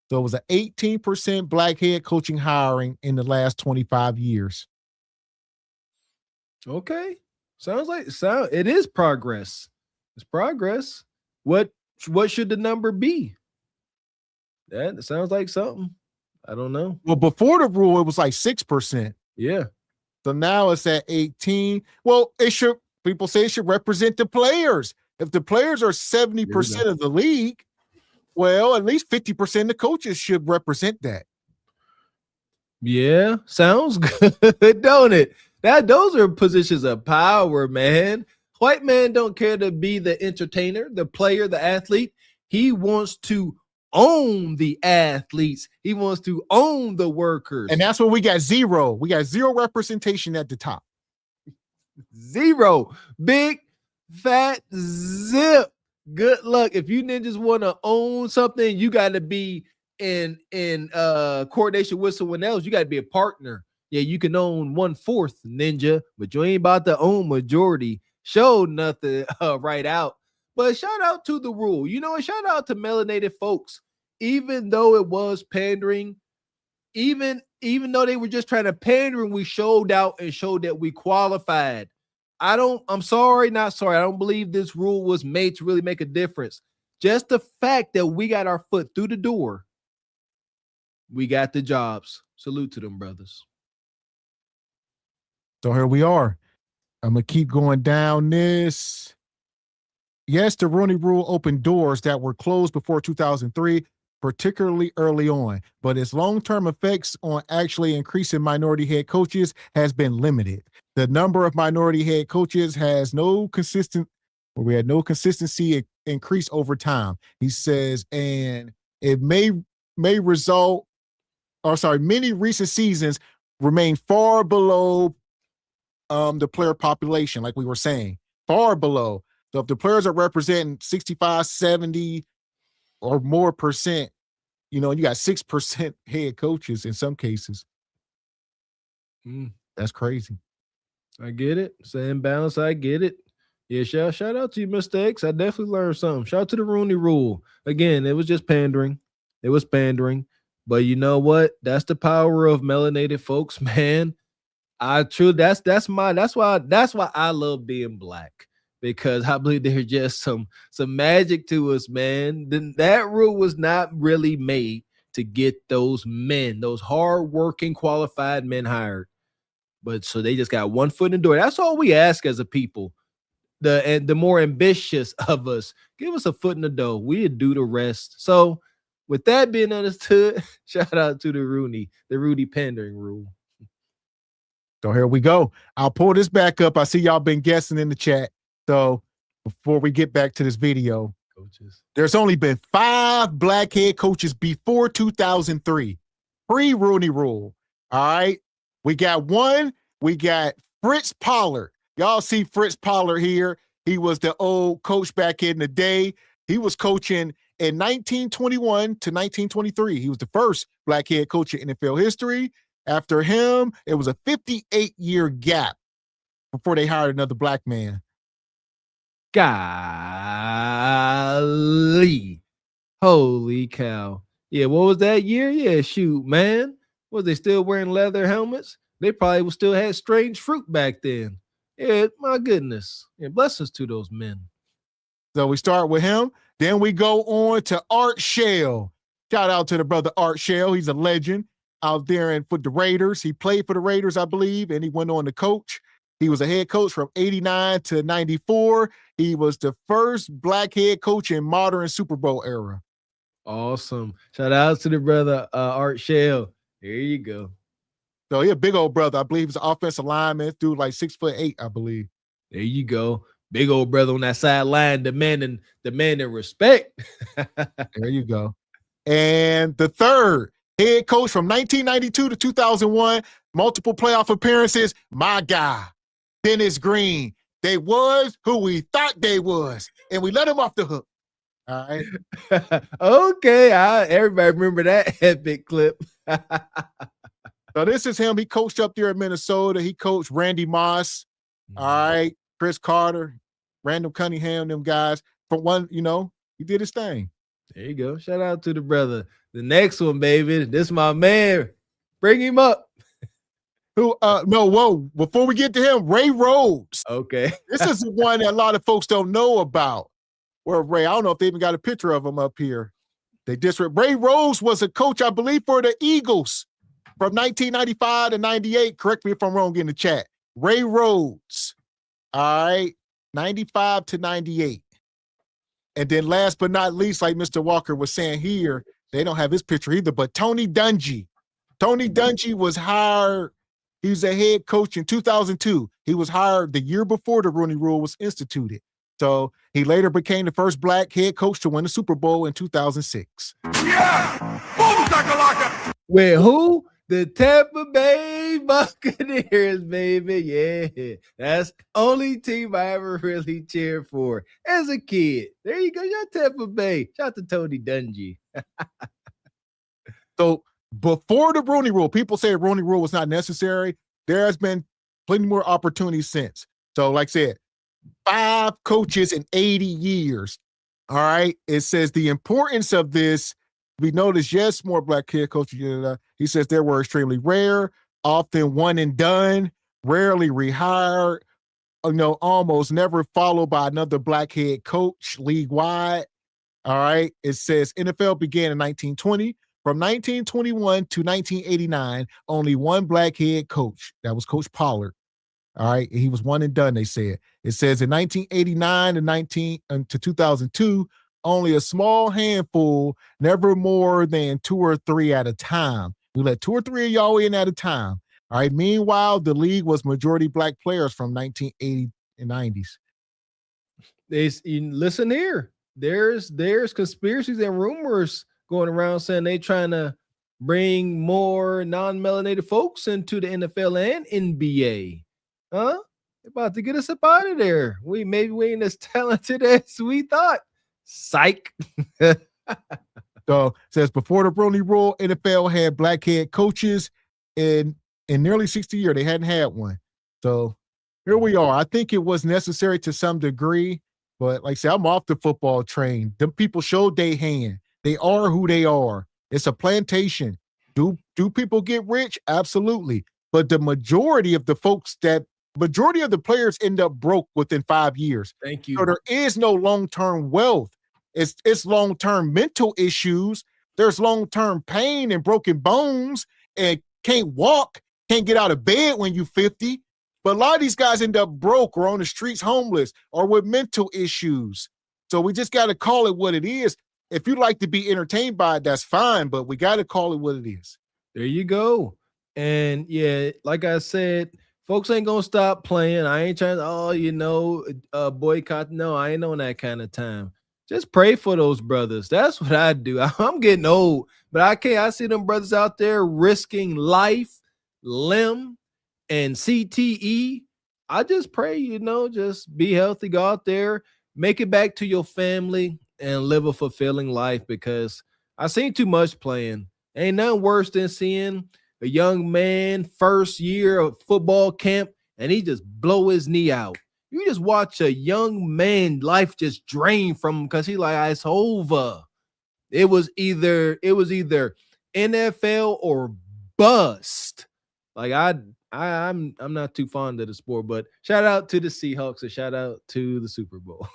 So it was an 18% black head coaching hiring in the last 25 years. Okay. It is progress. It's progress. What should the number be? That sounds like something. I don't know. Well, before the rule, it was like 6%. Yeah. So now it's at 18. Well, people say it should represent the players. If the players are 70% of the league, well, at least 50% of the coaches should represent that. Yeah, sounds good, don't it? Those are positions of power, man. White man don't care to be the entertainer, the player, the athlete. He wants to own the athletes. He wants to own the workers. And that's what we got. Zero. We got zero representation at the top. Zero. Big fat zip. Good luck. If you ninjas want to own something, you got to be in coordination with someone else. You got to be a partner. Yeah, you can own 1/4 ninja, but you ain't about to own majority. Show nothing right out. But shout out to the rule. Shout out to melanated folks. Even though it was pandering, even though they were just trying to pander, we showed out and showed that we qualified. I'm sorry, not sorry. I don't believe this rule was made to really make a difference. Just the fact that we got our foot through the door, we got the jobs. Salute to them, brothers. So here we are. I'm going to keep going down this. Yes, the Rooney Rule opened doors that were closed before 2003, particularly early on, but its long-term effects on actually increasing minority head coaches has been limited. The number of minority head coaches has we had no consistency increase over time. He says, and it may result, many recent seasons remain far below the player population, like we were saying, far below. So if the players are representing 65, 70 or more percent, you got 6% head coaches in some cases. That's crazy. I get it. Same balance. I get it. Yeah, shout out to you, Mr. X. I definitely learned something. Shout out to the Rooney Rule. Again, it was just pandering. It was pandering. But you know what? That's the power of melanated folks, man. That's why I love being black, because I believe there's just some magic to us, man. Then that rule was not really made to get those men, those hardworking, qualified men hired. But so they just got one foot in the door. That's all we ask as a people. The more ambitious of us, give us a foot in the door. We'll do the rest. So with that being understood, shout out to the Rudy pandering rule. So here we go. I'll pull this back up. I see y'all been guessing in the chat. So before we get back to this video, there's only been 5 black head coaches before 2003, pre-Rooney Rule. All right. We got one. We got Fritz Pollard. Y'all see Fritz Pollard here. He was the old coach back in the day. He was coaching in 1921 to 1923. He was the first black head coach in NFL history. After him, it was a 58-year gap before they hired another black man. Golly. Holy cow. Yeah, what was that year? Yeah, shoot, man. Was they still wearing leather helmets? They probably still had strange fruit back then. Yeah, my goodness. Yeah, blessings to those men. So we start with him. Then we go on to Art Shell. Shout out to the brother Art Shell. He's a legend out there and for the Raiders. He played for the Raiders, I believe, and he went on to coach. He was a head coach from 89 to 94. He was the first black head coach in modern Super Bowl era. Awesome. Shout out to the brother Art Shell. There you go. So he a big old brother. I believe he's an offensive lineman. Dude, like 6'8", I believe. There you go. Big old brother on that sideline demanding respect. There you go. And the third head coach from 1992 to 2001, multiple playoff appearances, my guy, Dennis Green. They was who we thought they was, and we let him off the hook. All right. Okay. Everybody remember that epic clip. So this is him. He coached up there in Minnesota. He coached Randy Moss. All right. Chris Carter, Randall Cunningham, them guys. For one, he did his thing. There you go. Shout out to the brother. The next one, baby. This my man. Bring him up. Who? No, whoa. Before we get to him, Ray Rhodes. Okay. This is the one that a lot of folks don't know about. Where Ray, I don't know if they even got a picture of him up here. Ray Rhodes was a coach, I believe, for the Eagles from 1995 to 98. Correct me if I'm wrong in the chat. Ray Rhodes. All right. 95 to 98. And then last but not least, like Mr. Walker was saying here, they don't have his picture either, but Tony Dungy. Tony Dungy was hired. He was a head coach in 2002. He was hired the year before the Rooney Rule was instituted. So he later became the first black head coach to win the Super Bowl in 2006. Yeah! Boom, shakalaka! Wait, who? The Tampa Bay Buccaneers, baby. Yeah, that's the only team I ever really cheered for as a kid. There you go. Shout Tampa Bay. Shout out to Tony Dungy. So before the Rooney Rule, people say Rooney Rule was not necessary. There has been plenty more opportunities since. So like I said, 5 coaches in 80 years. All right. It says the importance of this. We noticed, yes, more black head coaches. He says they were extremely rare, often one and done, rarely rehired, almost never followed by another black head coach league-wide. All right. It says NFL began in 1920. From 1921 to 1989, only one black head coach. That was Coach Pollard. All right. He was one and done, they said. It says in 1989 to 2002, only a small handful, never more than 2 or 3 at a time. We let 2 or 3 of y'all in at a time. All right. Meanwhile, the league was majority black players from 1980 and 90s. Listen here. There's conspiracies and rumors going around saying they trying to bring more non-melanated folks into the NFL and NBA. Huh? They're about to get us up out of there. We ain't as talented as we thought. Psych. So it says before the Rooney Rule, NFL had black head coaches in nearly 60 years. They hadn't had one. So here we are. I think it was necessary to some degree, but like I said, I'm off the football train. Them people showed their hand. They are who they are. It's a plantation. Do people get rich? Absolutely. But the majority of the players end up broke within 5 years. Thank you. So there is no long-term wealth. It's long-term mental issues. There's long-term pain and broken bones and can't walk, can't get out of bed when you're 50. But a lot of these guys end up broke or on the streets homeless or with mental issues. So we just got to call it what it is. If you like to be entertained by it, that's fine, but we got to call it what it is. There you go. And yeah, like I said, folks ain't gonna stop playing. I ain't trying to, boycott. No, I ain't on that kind of time. Just pray for those brothers. That's what I do. I'm getting old, but I see them brothers out there risking life, limb, and CTE. I just pray, just be healthy, go out there, make it back to your family, and live a fulfilling life, because I seen too much playing. Ain't nothing worse than seeing a young man first year of football camp and he just blow his knee out. You just watch a young man life just drain from him because he like, it's over. It was either NFL or bust. Like I'm not too fond of the sport, but shout out to the Seahawks and shout out to the Super Bowl.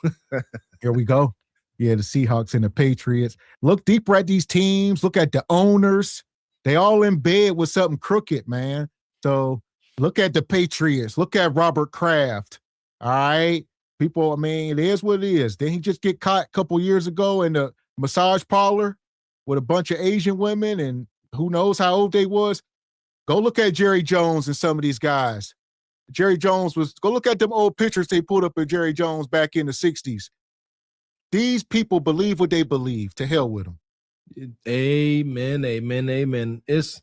Here we go. Yeah, the Seahawks and the Patriots. Look deeper at these teams. Look at the owners. They all in bed with something crooked, man. So look at the Patriots. Look at Robert Kraft. All right. People, I mean, it is what it is. Didn't he just get caught a couple years ago in the massage parlor with a bunch of Asian women and who knows how old they was? Go look at Jerry Jones and some of these guys. Jerry Jones go look at them old pictures they put up of Jerry Jones back in the 60s. These people believe what they believe. To hell with them. Amen, amen, amen. It's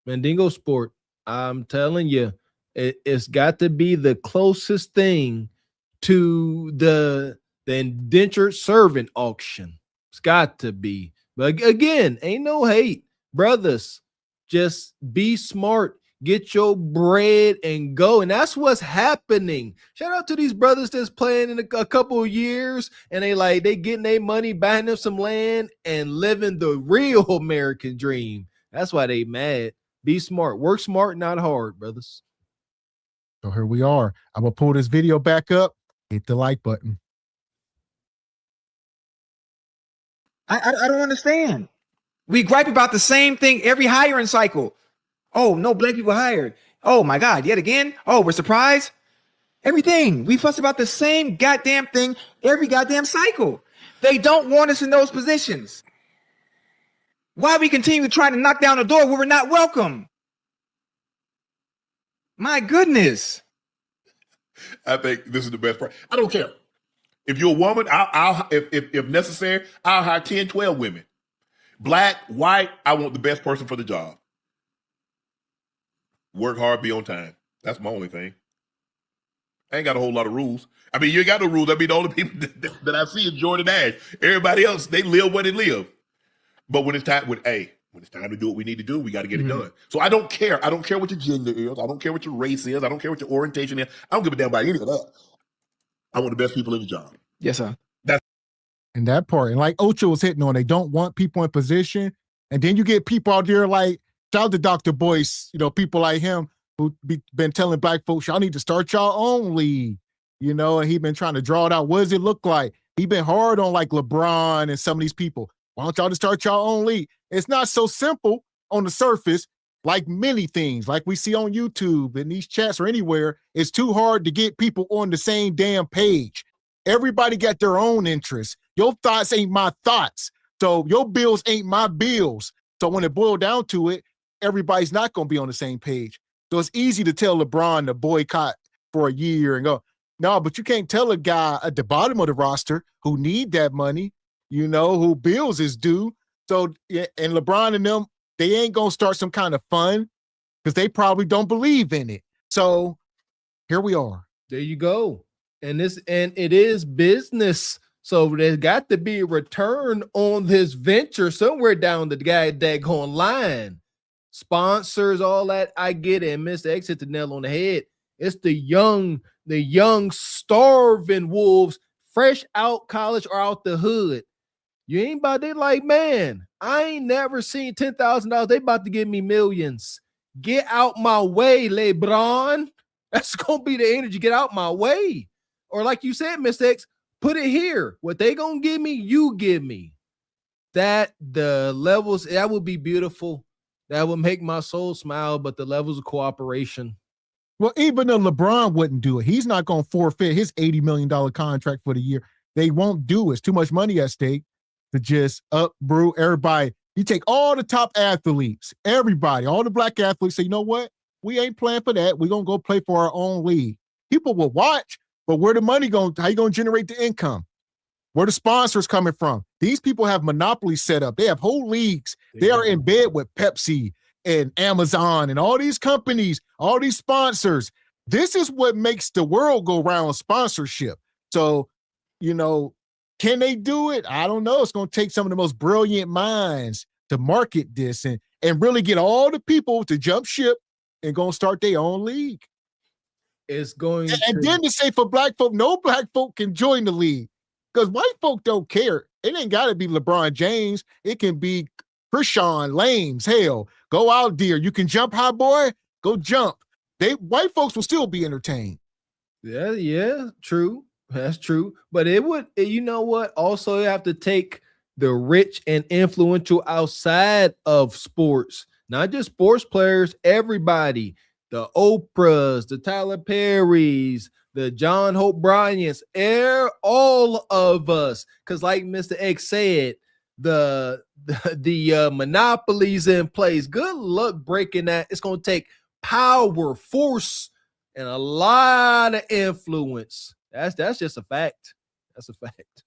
Mandingo sport. I'm telling you, it's got to be the closest thing to the indentured servant auction. It's got to be. But again, ain't no hate. Brothers, just be smart. Get your bread and go. And that's what's happening. Shout out to these brothers that's playing in a couple of years and they getting their money, buying them some land and living the real American dream. That's why they mad. Be smart. Work smart, not hard, brothers. So here we are. I'm going to pull this video back up. Hit the like button. I don't understand. We gripe about the same thing every hiring cycle. Oh, no black people hired. Oh my God, yet again? Oh, we're surprised? Everything. We fuss about the same goddamn thing every goddamn cycle. They don't want us in those positions. Why we continue to try to knock down the door where we're not welcome? My goodness. I think this is the best part. I don't care. If you're a woman, if necessary, I'll hire 10, 12 women. Black, white, I want the best person for the job. Work hard, be on time. That's my only thing. I ain't got a whole lot of rules. I mean, you ain't got no rules. I mean, the only people that I see is Jordan Ash. Everybody else, they live where they live. But when it's time, when it's time to do what we need to do, we got to get it done. So I don't care. I don't care what your gender is. I don't care what your race is. I don't care what your orientation is. I don't give a damn about any of that. I want the best people in the job. Yes, sir. And that part. And like Ocho was hitting on, they don't want people in position. And then you get people out there like, shout out to Dr. Boyce, people like him who been telling black folks, y'all need to start y'all own league, and he been trying to draw it out. What does it look like? He been hard on like LeBron and some of these people. Why don't y'all just start y'all own league? It's not so simple on the surface, like many things, like we see on YouTube and these chats or anywhere. It's too hard to get people on the same damn page. Everybody got their own interests. Your thoughts ain't my thoughts. So your bills ain't my bills. So when it boiled down to it, everybody's not going to be on the same page. So it's easy to tell LeBron to boycott for a year and go, no, but you can't tell a guy at the bottom of the roster who need that money, who bills is due. So, yeah, and LeBron and them, they ain't going to start some kind of fun because they probably don't believe in it. So here we are. There you go. And it is business. So there's got to be a return on this venture somewhere down the daggone line. Sponsors, all that, I get it. And Mr. X hit the nail on the head. It's the young starving wolves, fresh out college or out the hood. You ain't about, they like, man, I ain't never seen $10,000. They about to give me millions. Get out my way, LeBron. That's going to be the energy. Get out my way. Or like you said, Mr. X, put it here. What they going to give me, you give me. That, the levels, that would be beautiful. That would make my soul smile, but the levels of cooperation. Well, even though LeBron wouldn't do it, he's not going to forfeit his $80 million contract for the year. They won't do it. It's too much money at stake to just uproot everybody. You take all the top athletes, everybody, all the black athletes, say, you know what? We ain't playing for that. We're going to go play for our own league. People will watch, but where the money going? How you going to generate the income? Where the sponsors coming from? These people have monopolies set up. They have whole leagues. They are in bed with Pepsi and Amazon and all these companies, all these sponsors. This is what makes the world go round, sponsorship. So, can they do it? I don't know. It's going to take some of the most brilliant minds to market this and really get all the people to jump ship and go and start their own league. It's going and then to say for black folk, no black folk can join the league. Because white folk don't care. It ain't got to be LeBron James. It can be Krishan Lames. Hell, Go out there. You can jump high, boy. Go jump. White folks will still be entertained. Yeah, true. That's true. But it would, you know what? Also, you have to take the rich and influential outside of sports, not just sports players, everybody, the Oprahs, the Tyler Perrys, the John Hope Bryants, all of us. Because like Mr. X said, the monopolies in place. Good luck breaking that. It's going to take power, force, and a lot of influence. That's just a fact. That's a fact.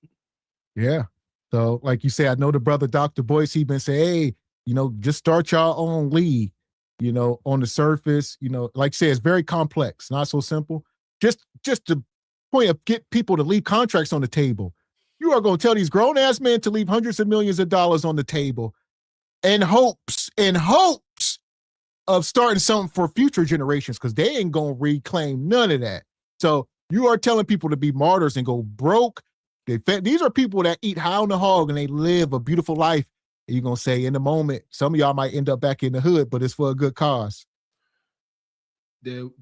Yeah. So, like you say, I know the brother Dr. Boyce, he been saying, hey, just start your own league, on the surface, like I say, it's very complex, not so simple. Just the point of get people to leave contracts on the table. You are going to tell these grown-ass men to leave hundreds of millions of dollars on the table in hopes of starting something for future generations, because they ain't going to reclaim none of that. So you are telling people to be martyrs and go broke. These are people that eat high on the hog and they live a beautiful life. And you're going to say in the moment, some of y'all might end up back in the hood, but it's for a good cause. The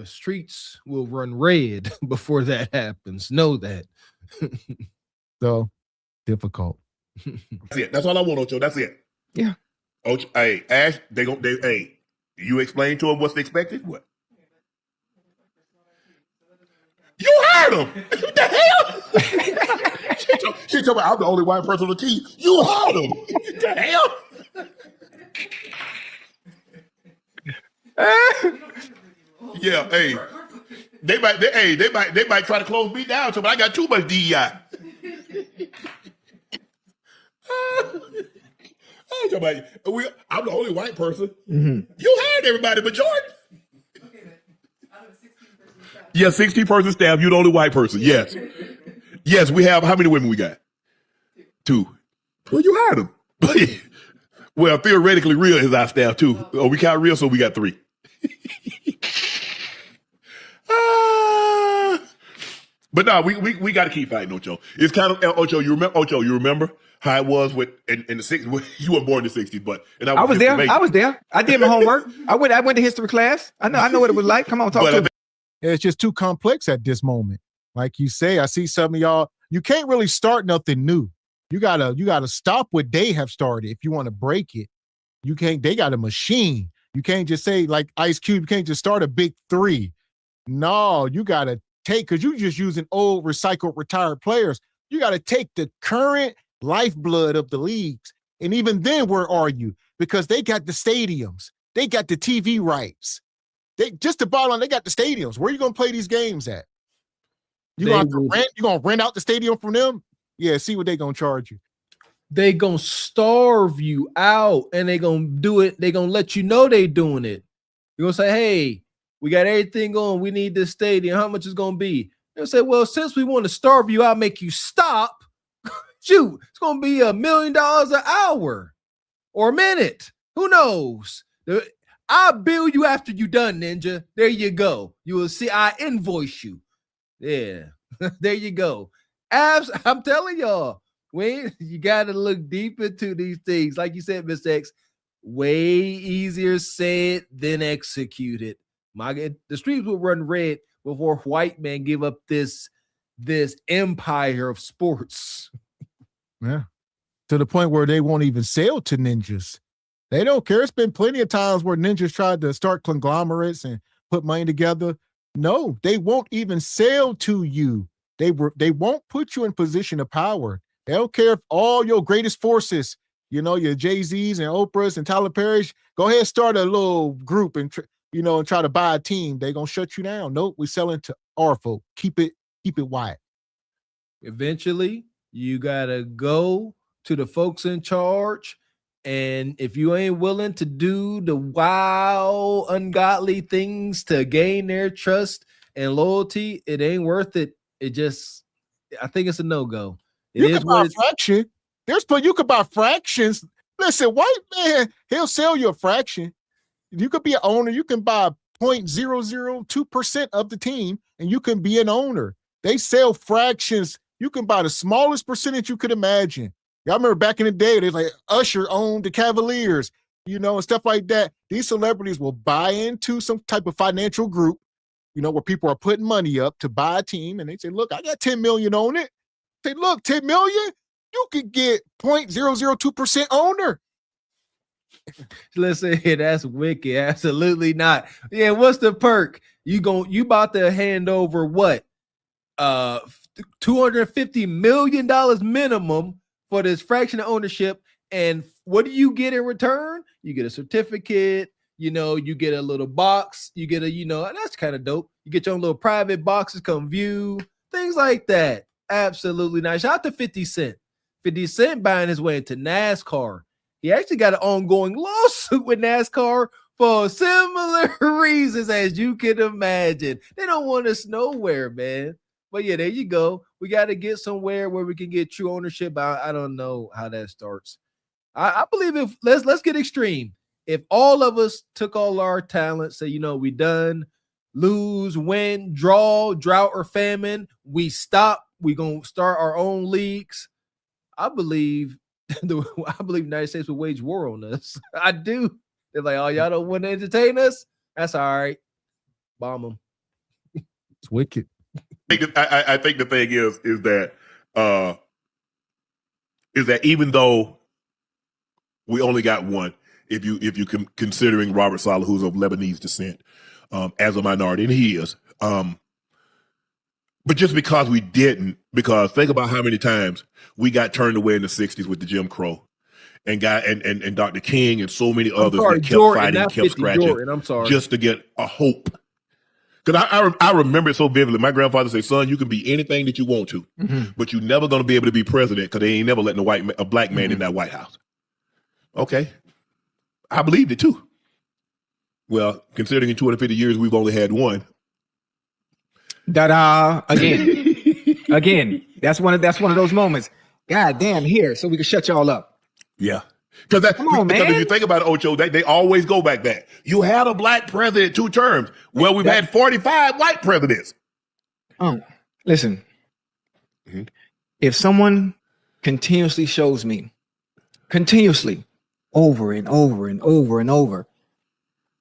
streets will run red before that happens. Know that. So difficult. That's it. That's all I want, Ocho. That's it. Yeah. Ocho, hey, Ash, hey, you explain to them what's expected? What? You heard him. What the hell? she told me I'm the only white person on the team. You heard him. What the hell? Yeah, hey. They might try to close me down, but I got too much DEI. I'm the only white person. Mm-hmm. You hired everybody but Jordan. Yeah, 16-person staff. You're the only white person. Yes. Yes, we have, how many women we got? 2. Well, you hired them. Well, theoretically, Real is our staff too. Oh, we count Real, so we got 3. But no, we got to keep fighting, Ocho. It's kind of Ocho. You remember how it was in the 60s? You weren't born in the 60s, but I was there. I did my homework. I went to history class. I know what it was like. Come on, talk to me. It's just too complex at this moment. Like you say, I see some of y'all. You can't really start nothing new. You gotta stop what they have started if you want to break it. You can't. They got a machine. You can't just say like Ice Cube. You can't just start a big 3. No, you gotta take, because you're just using old, recycled, retired players. You got to take the current lifeblood of the leagues. And even then, where are you? Because they got the stadiums. They got the TV rights. They just the bottom line, they got the stadiums. Where are you going to play these games at? You going to rent out the stadium from them? Yeah, see what they going to charge you. They going to starve you out, and they going to do it. They going to let you know they doing it. You're going to say, hey, we got everything going. We need this stadium. How much is going to be? They'll say, well, since we want to starve you out, make you stop. Shoot, it's going to be $1 million an hour or a minute. Who knows? I'll bill you after you done, Ninja. There you go. You will see I invoice you. Yeah, there you go. I'm telling y'all, you got to look deep into these things. Like you said, Mr. X, way easier said than executed. The streets will run red before white men give up this empire of sports. Yeah, to the point where they won't even sell to ninjas. They don't care. It's been plenty of times where ninjas tried to start conglomerates and put money together. No, they won't even sell to you. They won't put you in position of power. They don't care if all your greatest forces, your Jay-Z's and Oprahs and Tyler Perry's, go ahead and start a little group and and try to buy a team. They're going to shut you down. Nope, we're selling to our folk. Keep it wide. Eventually, you got to go to the folks in charge. And if you ain't willing to do the wild, ungodly things to gain their trust and loyalty, it ain't worth it. I think it's a no-go. You can buy a fraction. You could buy fractions. Listen, white man, he'll sell you a fraction. You could be an owner. You can buy 0.002% of the team, and you can be an owner. They sell fractions. You can buy the smallest percentage you could imagine. Y'all remember back in the day, they like Usher owned the Cavaliers. and stuff like that. These celebrities will buy into some type of financial group, where people are putting money up to buy a team, and they say, look, I got 10 million on it. Say, look, 10 million, you could get 0.002% owner. Listen here, that's wicked. Absolutely not. Yeah, what's the perk? You about to hand over what? $250 million minimum for this fraction of ownership. And what do you get in return? You get a certificate, you get a little box, you get that's kind of dope. You get your own little private boxes, come view, things like that. Absolutely nice. Shout out to 50 Cent. 50 Cent buying his way into NASCAR. He actually got an ongoing lawsuit with NASCAR for similar reasons, as you can imagine. They don't want us nowhere, man. But yeah, there you go. We got to get somewhere where we can get true ownership. I don't know how that starts. I believe if let's get extreme. If all of us took all our talents, say, we done, lose, win, draw, drought, or famine, we stop. We gonna start our own leagues. I believe the United States will wage war on us. I do. They're like, oh, y'all don't want to entertain us? That's all right. Bomb them. It's wicked. I think the thing is that even though we only got one, if you considering Robert Saleh, who's of Lebanese descent, as a minority, and he is, but just because we didn't, because think about how many times we got turned away in the 60s with the Jim Crow and Dr. King and so many others that kept fighting, kept scratching just to get a hope. Because I remember it so vividly. My grandfather said, son, you can be anything that you want to, but you're never going to be able to be president because they ain't never letting a black man in that White House. Okay. I believed it too. Well, considering in 250 years, we've only had one. Again, that's one of those moments. God damn, here, so we can shut y'all up. Yeah. Because if you think about it, Ocho, they always go back that. You had a black president 2 terms. Well, we've had 45 white presidents. Listen, if someone continuously shows me, over and over and over and over,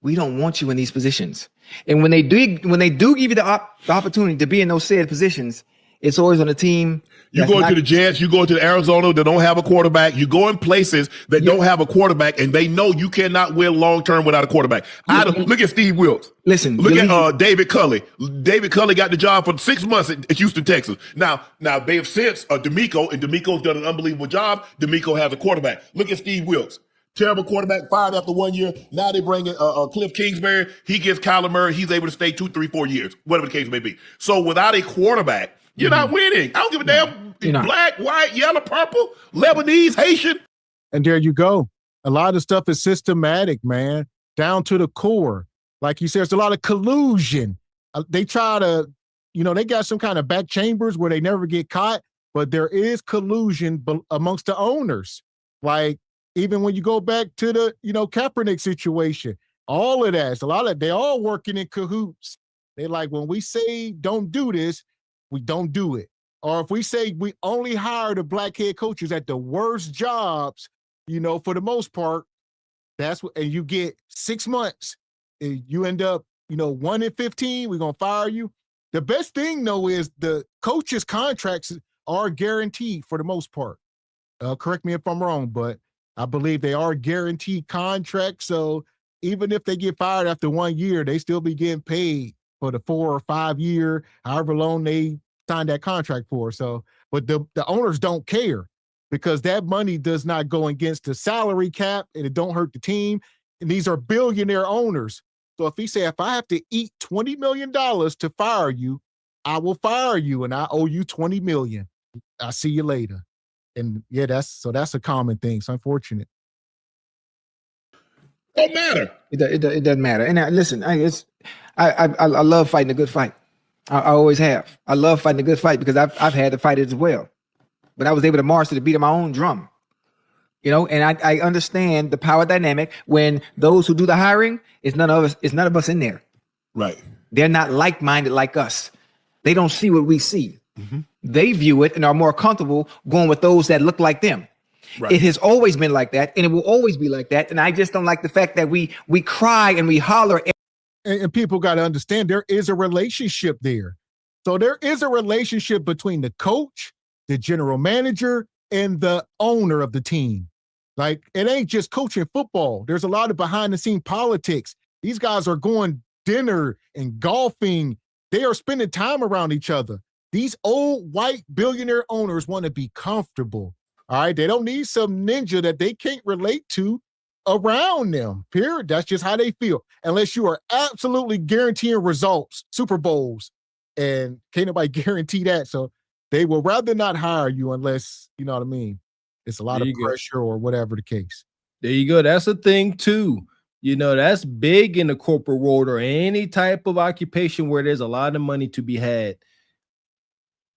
we don't want you in these positions. And when they do give you the opportunity to be in those said positions, it's always on a team. You go to the Jets, you go to Arizona that don't have a quarterback. You go in places that don't have a quarterback, and they know you cannot win long term without a quarterback. Look at Steve Wilkes. Listen, look at David Culley. David Culley got the job for 6 months at Houston, Texas. Now they have since D'Amico, and D'Amico's done an unbelievable job. D'Amico has a quarterback. Look at Steve Wilkes. Terrible quarterback, fired after 1 year. Now they bring in Cliff Kingsbury. He gets Kyler Murray. He's able to stay 2, 3, 4 years, whatever the case may be. So without a quarterback, you're not winning. I don't give a damn. Black, white, yellow, purple, Lebanese, Haitian. And there you go. A lot of stuff is systematic, man, down to the core. Like you said, there's a lot of collusion. They try to, they got some kind of back chambers where they never get caught, but there is collusion amongst the owners. Like, even when you go back to the, Kaepernick situation, all of that, they all working in cahoots. They like, when we say don't do this, we don't do it. Or if we say we only hire the black head coaches at the worst jobs, for the most part, that's what, and you get 6 months, and you end up, 1 in 15, we're going to fire you. The best thing, though, is the coaches' contracts are guaranteed for the most part. Correct me if I'm wrong, but I believe they are guaranteed contracts. So even if they get fired after 1 year, they still be getting paid for the 4 or 5 year, however long they signed that contract for. So, but the owners don't care because that money does not go against the salary cap and it don't hurt the team. And these are billionaire owners. So if he say, if I have to eat $20 million to fire you, I will fire you and I owe you $20 million. I'll see you later. And yeah, that's a common thing. It's unfortunate. Don't matter. It doesn't matter. And listen, I love fighting a good fight. I always have. I love fighting a good fight because I've had to fight it as well. But I was able to march to the beat of my own drum. And I understand the power dynamic when those who do the hiring is none of us in there. Right. They're not like-minded like us. They don't see what we see. They view it and are more comfortable going with those that look like them. Right. It has always been like that, and it will always be like that. And I just don't like the fact that we cry and we holler. And people got to understand there is a relationship there. So there is a relationship between the coach, the general manager, and the owner of the team. Like, it ain't just coaching football. There's a lot of behind the scene politics. These guys are going dinner and golfing. They are spending time around each other. These old white billionaire owners want to be comfortable. All right. They don't need some ninja that they can't relate to around them. Period. That's just how they feel. Unless you are absolutely guaranteeing results, Super Bowls, and can't nobody guarantee that. So they will rather not hire you unless, you know what I mean, it's a lot of pressure or whatever the case. There you go. That's the thing too. You know, that's big in the corporate world or any type of occupation where there's a lot of money to be had.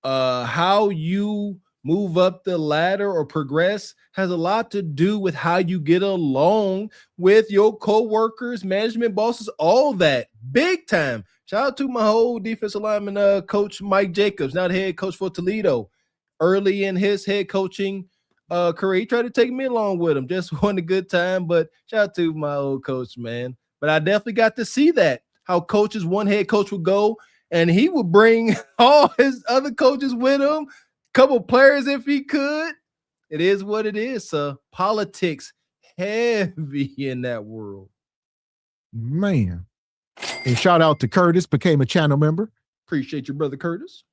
How you move up the ladder or progress has a lot to do with how you get along with your co-workers, management, bosses, all that. Big time. Shout out to my whole defensive lineman coach Mike Jacobs, now the head coach for Toledo. Early in his head coaching career, he tried to take me along with him. Just wanted a good time, but shout out to my old coach, man. But I definitely got to see that, how coaches, one head coach would go and he would bring all his other coaches with him, couple players if he could. It is what it is. So politics heavy in that world. Man. And shout out to Curtis, became a channel member. Appreciate your brother Curtis.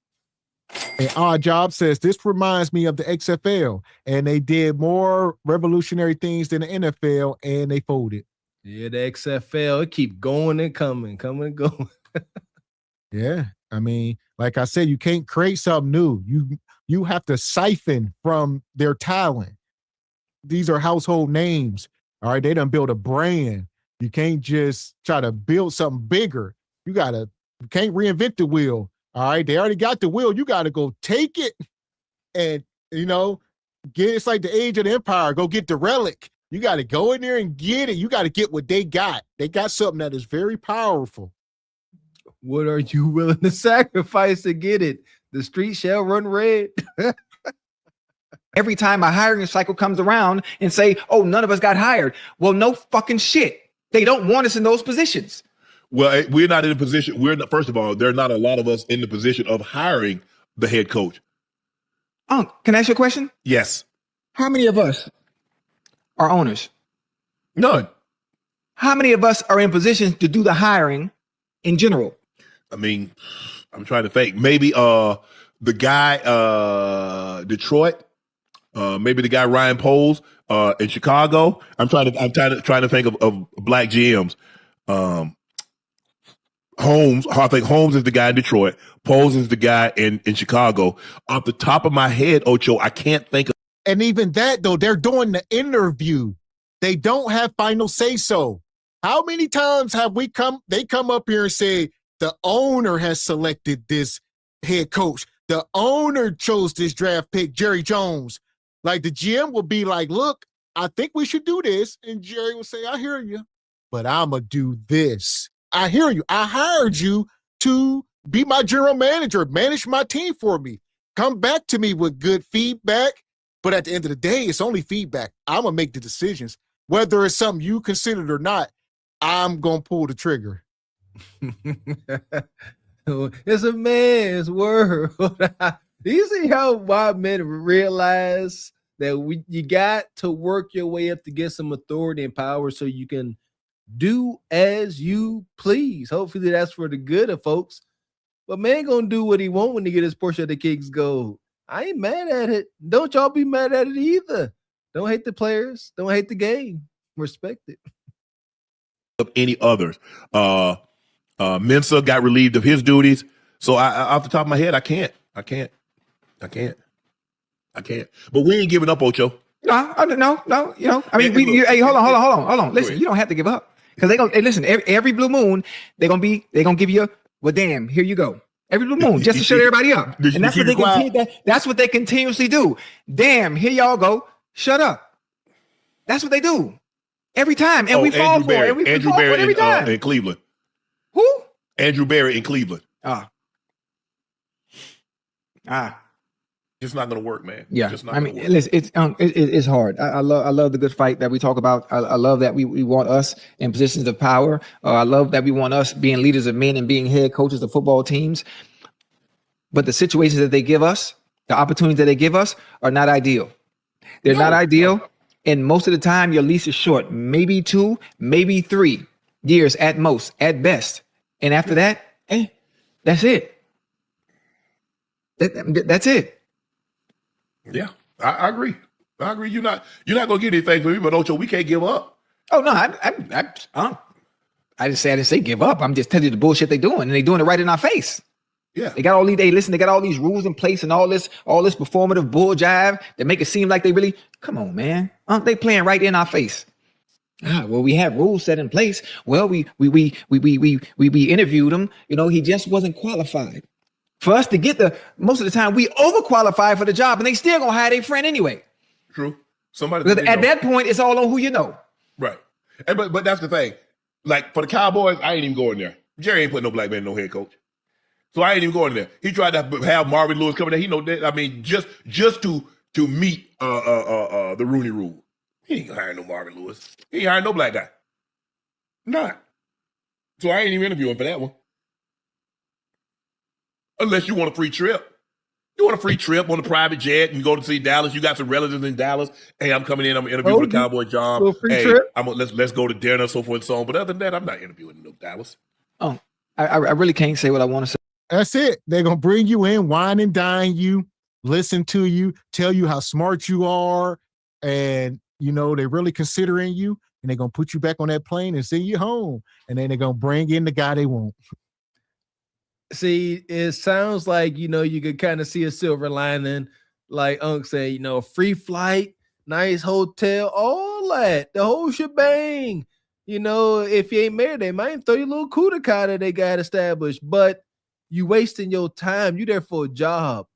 And Odd Job says, this reminds me of the XFL, and they did more revolutionary things than the NFL, and they folded. Yeah, the XFL, it keep going and coming and going. Yeah. I mean, like I said, you can't create something new. You have to siphon from their talent. These are household names. All right. They done build a brand. You can't just try to build something bigger. You can't reinvent the wheel. All right. They already got the wheel. You got to go take it and, it's like the age of the empire. Go get the relic. You got to go in there and get it. You got to get what they got. They got something that is very powerful. What are you willing to sacrifice to get it? The street shall run red. Every time a hiring cycle comes around and say, oh, none of us got hired. Well, no fucking shit. They don't want us in those positions. Well, we're not in a position. First of all, there are not a lot of us in the position of hiring the head coach. Can I ask you a question? Yes. How many of us are owners? None. How many of us are in positions to do the hiring in general? I mean, I'm trying to think. Maybe the guy Detroit, maybe the guy Ryan Poles in Chicago. I'm trying to think of black GMs. Holmes, I think Holmes is the guy in Detroit. Poles is the guy in Chicago. Off the top of my head, Ocho, I can't think of. And even that, though, they're doing the interview. They don't have final say so. How many times have they come up here and say, the owner has selected this head coach. The owner chose this draft pick, Jerry Jones. Like the GM will be like, look, I think we should do this. And Jerry will say, I hear you, but I'm going to do this. I hear you. I hired you to be my general manager, manage my team for me. Come back to me with good feedback. But at the end of the day, it's only feedback. I'm going to make the decisions. Whether it's something you considered or not, I'm going to pull the trigger. It's a man's world. You see how white men realize that you got to work your way up to get some authority and power so you can do as you please. Hopefully that's for the good of folks. But man gonna do what he want when he get his portion of the King's gold. I ain't mad at it. Don't y'all be mad at it either. Don't hate the players. Don't hate the game. Respect it. Of any others. Mensa got relieved of his duties. So I off the top of my head, I can't. But we ain't giving up, Ocho. No. I mean, hey, hold on. Listen, you don't have to give up because they gonna listen. Every blue moon, they gonna give you. Well, damn, here you go. Every blue moon, just to shut everybody up, and that's what that's what they continuously do. Damn, here y'all go. Shut up. That's what they do every time, and we fall for it. Andrew Barry every time in Cleveland. It's not going to work, man. Yeah, It's just not I going mean, to work. it's hard. I love the good fight that we talk about. I love that we want us in positions of power. I love that we want us being leaders of men and being head coaches of football teams. But the situations that they give us, the opportunities that they give us, are not ideal. They're not ideal, and most of the time, your lease is short, maybe 2, maybe 3 years at most, at best. And after that, that's it. That's it. Yeah, I agree. I agree. You're not gonna get anything from me, but Ocho, we can't give up. Oh no, I didn't say give up. I'm just telling you the bullshit they're doing, and they're doing it right in our face. Yeah, they got all these. They got all these rules in place and all this performative bull jive that make it seem like they really. Come on, man, aren't they playing right in our face? Well, we have rules set in place. Well, we interviewed him. You know, he just wasn't qualified. For us to get most of the time, we overqualified for the job, and they still gonna hire their friend anyway. True. Somebody because at that point, it's all on who you know. Right. And but that's the thing. Like for the Cowboys, I ain't even going there. Jerry ain't putting no black man in no head coach. So I ain't even going there. He tried to have Marvin Lewis come in there. He know that. I mean, just to meet the Rooney Rule. He ain't hiring no Marvin Lewis. He ain't hiring no black guy. Not. So I ain't even interviewing for that one. Unless you want a free trip. You want a free trip on a private jet and go to see Dallas. You got some relatives in Dallas. Hey, I'm coming in. I'm interviewing for the Cowboy job. Hey, let's go to dinner, so forth and so on. But other than that, I'm not interviewing in no Dallas. Oh, I really can't say what I want to say. That's it. They're going to bring you in, wine and dine you, listen to you, tell you how smart you are. And, you know, they're really considering you. And they're going to put you back on that plane and send you home. And then they're going to bring in the guy they want. See, it sounds like, you know, you could kind of see a silver lining, like Unc said, you know, free flight, nice hotel, all that, the whole shebang. You know, if you ain't married, they might throw you a little coup de that they got established, but you wasting your time. You there for a job,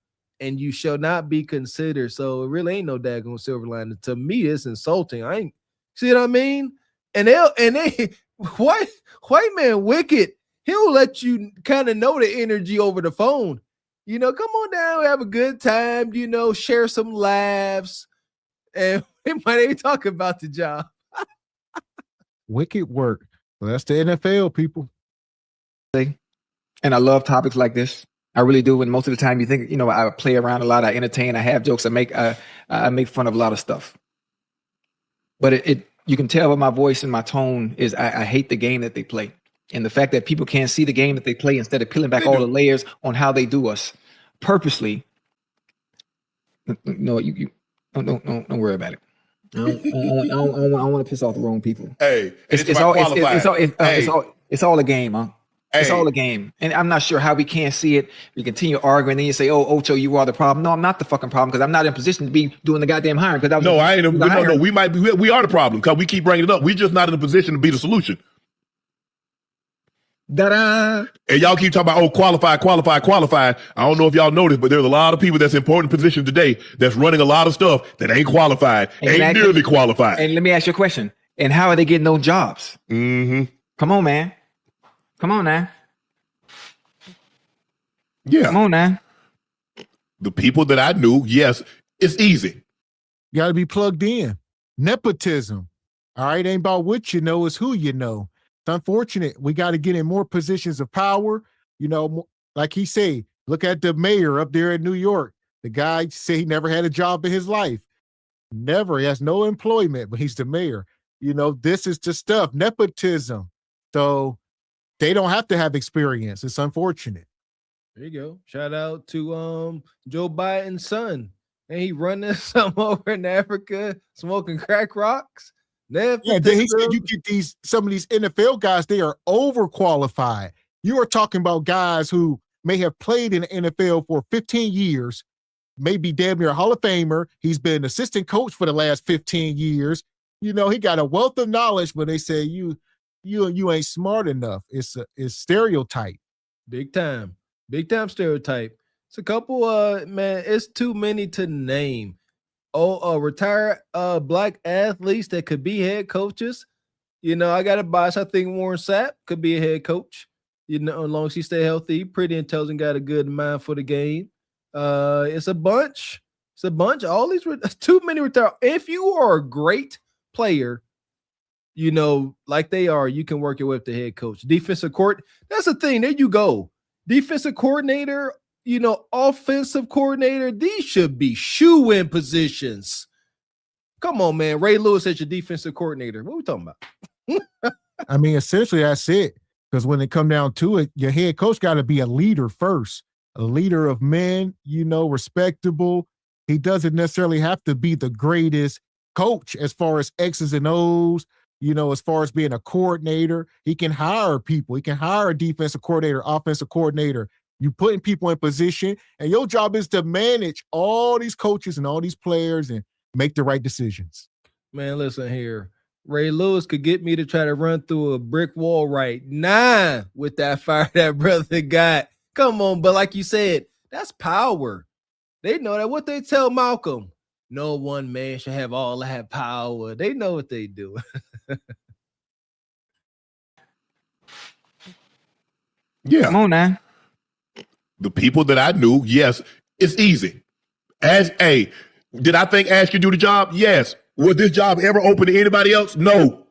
and you shall not be considered. So it really ain't no daggone silver lining. To me, it's insulting. I ain't see what I mean? And they white man wicked. He'll let you kind of know the energy over the phone. You know, come on down, have a good time, you know, share some laughs. And they might even talk about the job. Wicked work. Well, that's the NFL, people. And I love topics like this. I really do. And most of the time you think, you know, I play around a lot, I entertain, I have jokes, I make fun of a lot of stuff. But you can tell by my voice and my tone is I hate the game that they play. And the fact that people can't see the game that they play instead of peeling back all the layers on how they do us purposely. No, you don't worry about it. I don't want to piss off the wrong people. Hey, it's all a game, huh? It's all a game. And I'm not sure how we can't see it. We continue arguing, then you say, "Oh, Ocho, you are the problem." No, I'm not the fucking problem because I'm not in position to be doing the goddamn hiring. Because no, we might be. We are the problem because we keep bringing it up. We're just not in a position to be the solution. Da-da. And y'all keep talking about, qualified. I don't know if y'all noticed, but there's a lot of people that's in important positions today that's running a lot of stuff that ain't qualified, ain't nearly qualified. And let me ask you a question. And how are they getting those jobs? Mm-hmm. Come on, man. Come on now. Yeah. Come on now. The people that I knew, yes, it's easy. You got to be plugged in. Nepotism. All right. Ain't about what you know, it's who you know. It's unfortunate. We got to get in more positions of power. You know, like he said, look at the mayor up there in New York. The guy said he never had a job in his life. Never. He has no employment, but he's the mayor. You know, this is the stuff. Nepotism. So they don't have to have experience. It's unfortunate. There you go. Shout out to Joe Biden's son. And he running something over in Africa, smoking crack rocks. Yeah, then he said you get some of these NFL guys, they are overqualified. You are talking about guys who may have played in the NFL for 15 years, maybe damn near a Hall of Famer. He's been assistant coach for the last 15 years. You know, he got a wealth of knowledge, but they say you ain't smart enough. It's stereotype. Big time stereotype. It's a couple man, it's too many to name. Retired black athletes that could be head coaches. You know, I got a bias. I think Warren Sapp could be a head coach. You know, as long as he stay healthy, pretty intelligent, got a good mind for the game. It's a bunch. It's a bunch. All these too many retire. If you are a great player, you know, like they are, you can work your way up to head coach. Defensive court. That's the thing. There you go. Defensive coordinator, you know, offensive coordinator. These should be shoe-in positions. Come on, man. Ray Lewis as your defensive coordinator. What are we talking about? I mean, essentially, that's it. Because when it come down to it, your head coach got to be a leader first, a leader of men, you know, respectable. He doesn't necessarily have to be the greatest coach as far as X's and O's, you know, as far as being a coordinator. He can hire people. He can hire a defensive coordinator, offensive coordinator. You putting people in position, and your job is to manage all these coaches and all these players and make the right decisions. Man, listen here. Ray Lewis could get me to try to run through a brick wall right now with that fire that brother got. Come on, but like you said, that's power. They know that. What they tell Malcolm, no one man should have all that power. They know what they do. Yeah. Come on now. The people that I knew, yes, it's easy. Did I think Ash could do the job? Yes. Was this job ever open to anybody else? No.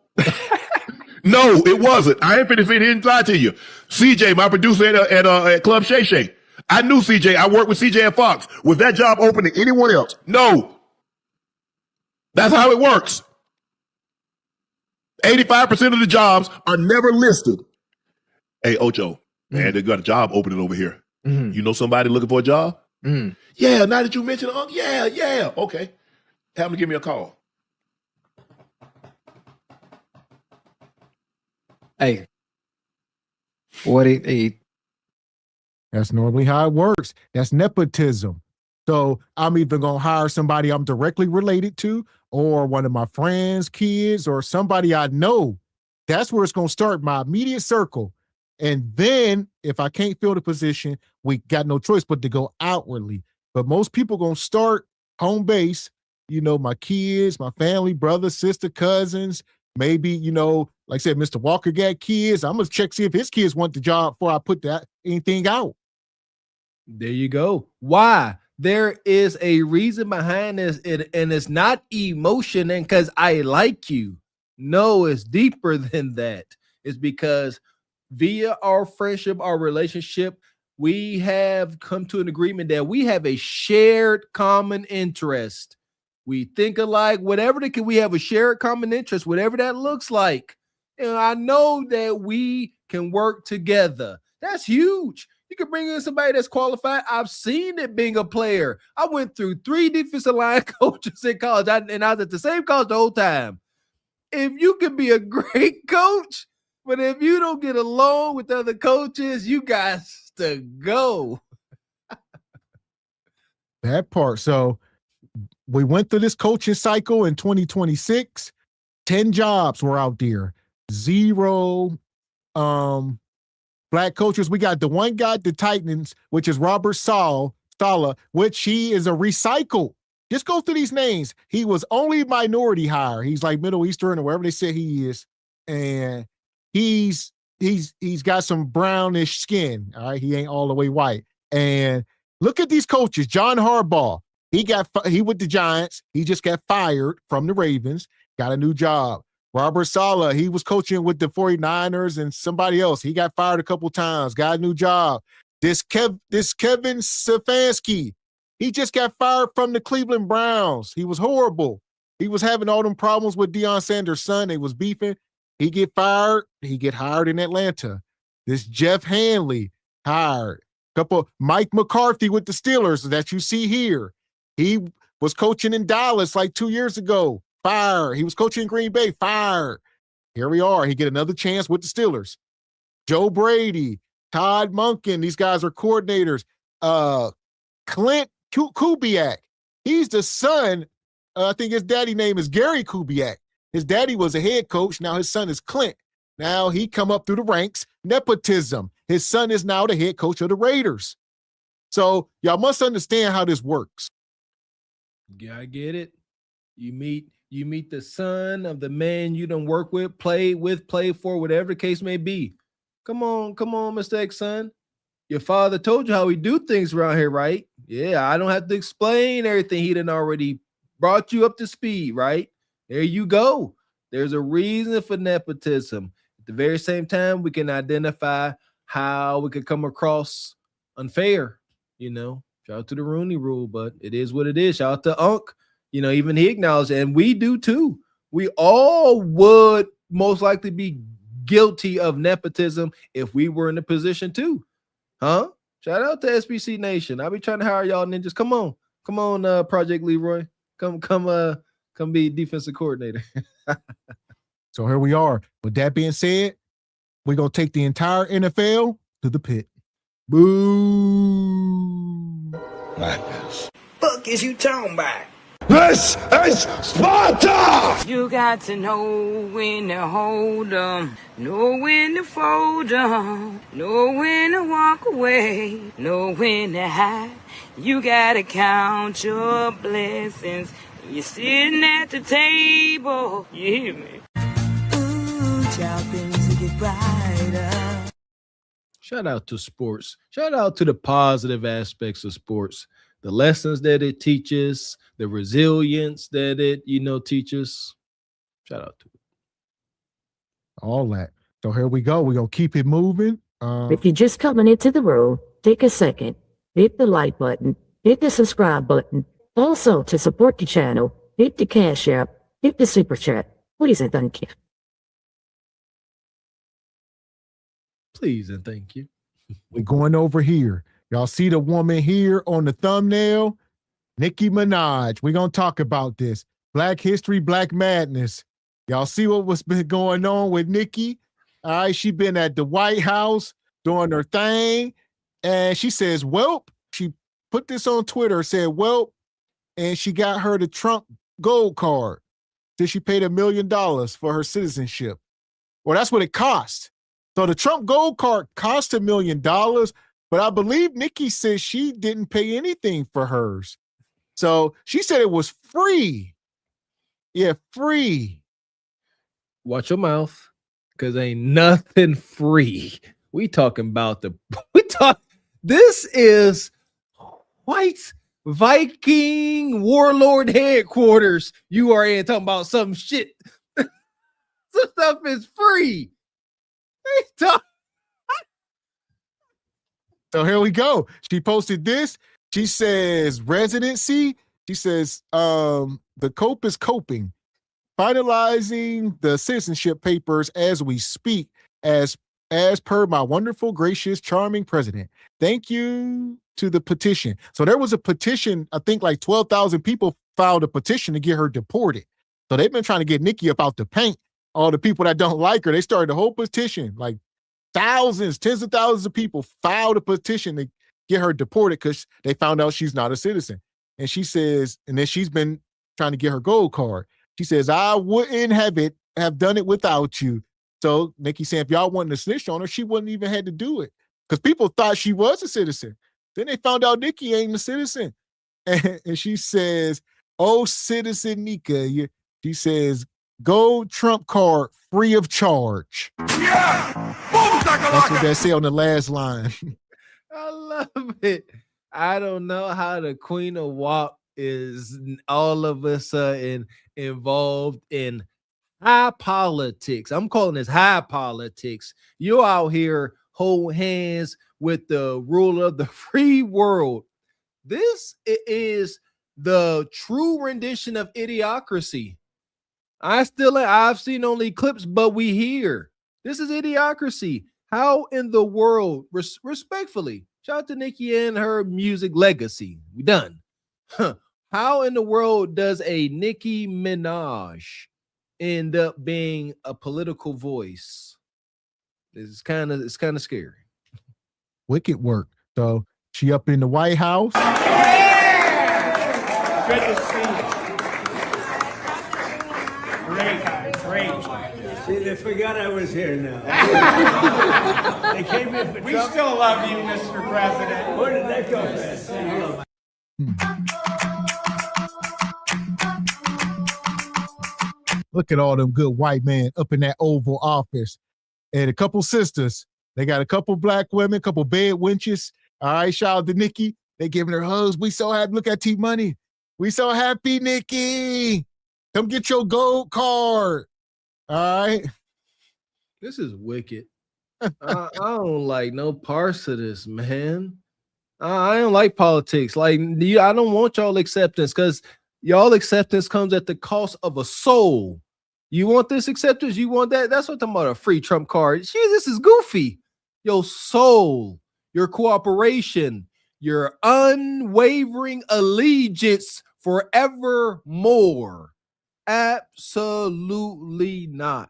No, it wasn't. I ain't finna sit here and lie to you. CJ, my producer at Club Shay Shay. I knew CJ. I worked with CJ at Fox. Was that job open to anyone else? No. That's how it works. 85% of the jobs are never listed. Hey, Ocho, man, they got a job opening over here. You know somebody looking for a job? Yeah, now that you mentioned it, yeah. Okay. Have them give me a call. Hey. What it That's normally how it works. That's nepotism. So I'm either going to hire somebody I'm directly related to or one of my friends' kids or somebody I know. That's where it's going to start, my immediate circle. And then if I can't fill the position, we got no choice but to go outwardly. But most people going to start home base, you know, my kids, my family, brother, sister, cousins, maybe, you know, like I said, Mr. Walker got kids. I'm going to check, see if his kids want the job before I put that anything out. There you go. Why? There is a reason behind this, and it's not emotion and because I like you. No, it's deeper than that. It's because via our friendship, our relationship, we have come to an agreement that we have a shared common interest. We think alike, whatever we have a shared common interest, whatever that looks like. And I know that we can work together. That's huge. You can bring in somebody that's qualified. I've seen it being a player. I went through 3 defensive line coaches in college, and I was at the same college the whole time. If you can be a great coach, but if you don't get along with other coaches, you got to go. That part. So we went through this coaching cycle in 2026. 10 jobs were out there. 0 black coaches. We got the one guy, the Titans, which is Robert Saleh, which he is a recycle. Just go through these names. He was only minority hire. He's like Middle Eastern or wherever they say he is. And he's got some brownish skin. All right. He ain't all the way white. And look at these coaches. John Harbaugh, he with the Giants. He just got fired from the Ravens, got a new job. Robert Saleh, he was coaching with the 49ers and somebody else. He got fired a couple times, got a new job. This Kevin Stefanski, he just got fired from the Cleveland Browns. He was horrible. He was having all them problems with Deion Sanders' son. They was beefing. He get fired. He get hired in Atlanta. This Jeff Hanley hired. Mike McCarthy with the Steelers that you see here. He was coaching in Dallas like 2 years ago. Fire. He was coaching in Green Bay. Fire. Here we are. He get another chance with the Steelers. Joe Brady, Todd Monken. These guys are coordinators. Clint Kubiak. He's the son. I think his daddy name is Gary Kubiak. His daddy was a head coach. Now his son is Clint. Now he come up through the ranks. Nepotism. His son is now the head coach of the Raiders. So y'all must understand how this works. Yeah, I get it. You meet the son of the man you done work with, play for, whatever the case may be. Come on, Mr. X son. Your father told you how we do things around here, right? Yeah, I don't have to explain everything. He done already brought you up to speed, right? There you go. There's a reason for nepotism. At the very same time, we can identify how we could come across unfair. Shout out to the Rooney Rule, but it is what it is. Shout out to Unc. Even he acknowledged it, and we do too. We all would most likely be guilty of nepotism if we were in a position too. Huh? Shout out to SBC Nation. I'll be trying to hire y'all ninjas. Come on, Project Leroy. Come be defensive coordinator. So here we are. With that being said, we're gonna take the entire NFL to the pit. Boo! Madness. Fuck is you talking about? This is Sparta! You got to know when to hold 'em, know when to fold 'em, know when to walk away, know when to hide. You gotta count your blessings. You're sitting at the table. You hear me? Ooh, child, things will get brighter. Shout out to sports. Shout out to the positive aspects of sports. The lessons that it teaches, the resilience that it, teaches. Shout out to it. All that. So here we go. We're going to keep it moving. If you're just coming into the room, take a second, hit the like button, hit the subscribe button. Also, to support the channel, hit the Cash App, hit the Super Chat. Please and thank you. Please and thank you. We're going over here. Y'all see the woman here on the thumbnail? Nicki Minaj. We're going to talk about this. Black History, Black Madness. Y'all see what's been going on with Nicki? All right, she been at the White House doing her thing. And she says, welp. She put this on Twitter, said, welp. And she got her the Trump gold card. Did she paid $1 million for her citizenship? Well, that's what it cost. So the Trump gold card cost $1 million, but I believe Nicki says she didn't pay anything for hers. So she said it was free. Yeah, free. Watch your mouth, because ain't nothing free. This is white Viking warlord headquarters. You are in talking about some shit. Some stuff is free. So here we go. She posted this. She says residency. She says the cope is coping, finalizing the citizenship papers as we speak, as per my wonderful, gracious, charming president. Thank you to the petition. So there was a petition. I think like 12,000 people filed a petition to get her deported. So they've been trying to get Nicki up out the paint. All the people that don't like her, they started a whole petition, like thousands, tens of thousands of people filed a petition to get her deported because they found out she's not a citizen. And she says, and then she's been trying to get her gold card. She says, I wouldn't have done it without you. So Nicki saying, if y'all wanted to snitch on her, she wouldn't even had to do it because people thought she was a citizen. Then they found out Nicki ain't a citizen. And she says, oh, citizen Nika, she says, gold Trump card free of charge. Yeah! That's what they say on the last line. I love it. I don't know how the Queen of WAP is all of a sudden involved in high politics. I'm calling this high politics. You're out here hold hands with the ruler of the free world. This is the true rendition of idiocracy. I've seen only clips, but we hear this is idiocracy. How in the world, respectfully, shout out to Nicki and her music legacy. We done. How in the world does a Nicki Minaj end up being a political voice? It's kind of scary. Wicked work. So she up in the White House. Yeah! Good to see you. Great. See, they forgot I was here now. They came in for We Trump. still love you, Mr. President. Where did that go fast? Look at all them good white men up in that Oval Office. And a couple sisters. They got a couple black women, a couple bed wenches. All right, shout out to Nicki. They giving her hugs. We so happy. Look at T Money. We so happy, Nikki. Come get your gold card. All right. This is wicked. I don't like no parts of this, man. I don't like politics. Like, I don't want y'all acceptance because y'all acceptance comes at the cost of a soul. You want this acceptance? You want that? That's what I'm talking about, a free Trump card. Gee, this is goofy. Your soul, your cooperation, your unwavering allegiance forevermore. Absolutely not.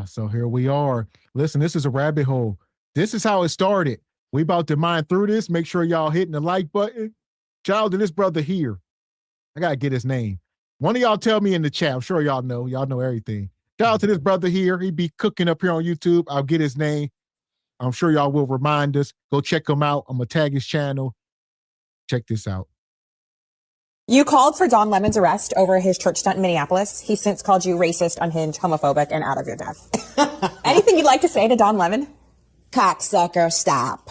So here we are. Listen, this is a rabbit hole. This is how it started. We about to mine through this. Make sure y'all hitting the like button. Shout out to this brother here. I gotta get his name. One of y'all tell me in the chat. I'm sure y'all know. Y'all know everything. Shout out to this brother here. He be cooking up here on YouTube. I'll get his name. I'm sure y'all will remind us. Go check him out. I'm gonna tag his channel. Check this out. You called for Don Lemon's arrest over his church stunt in Minneapolis. He's since called you racist, unhinged, homophobic, and out of your depth. Anything you'd like to say to Don Lemon? Cocksucker, stop.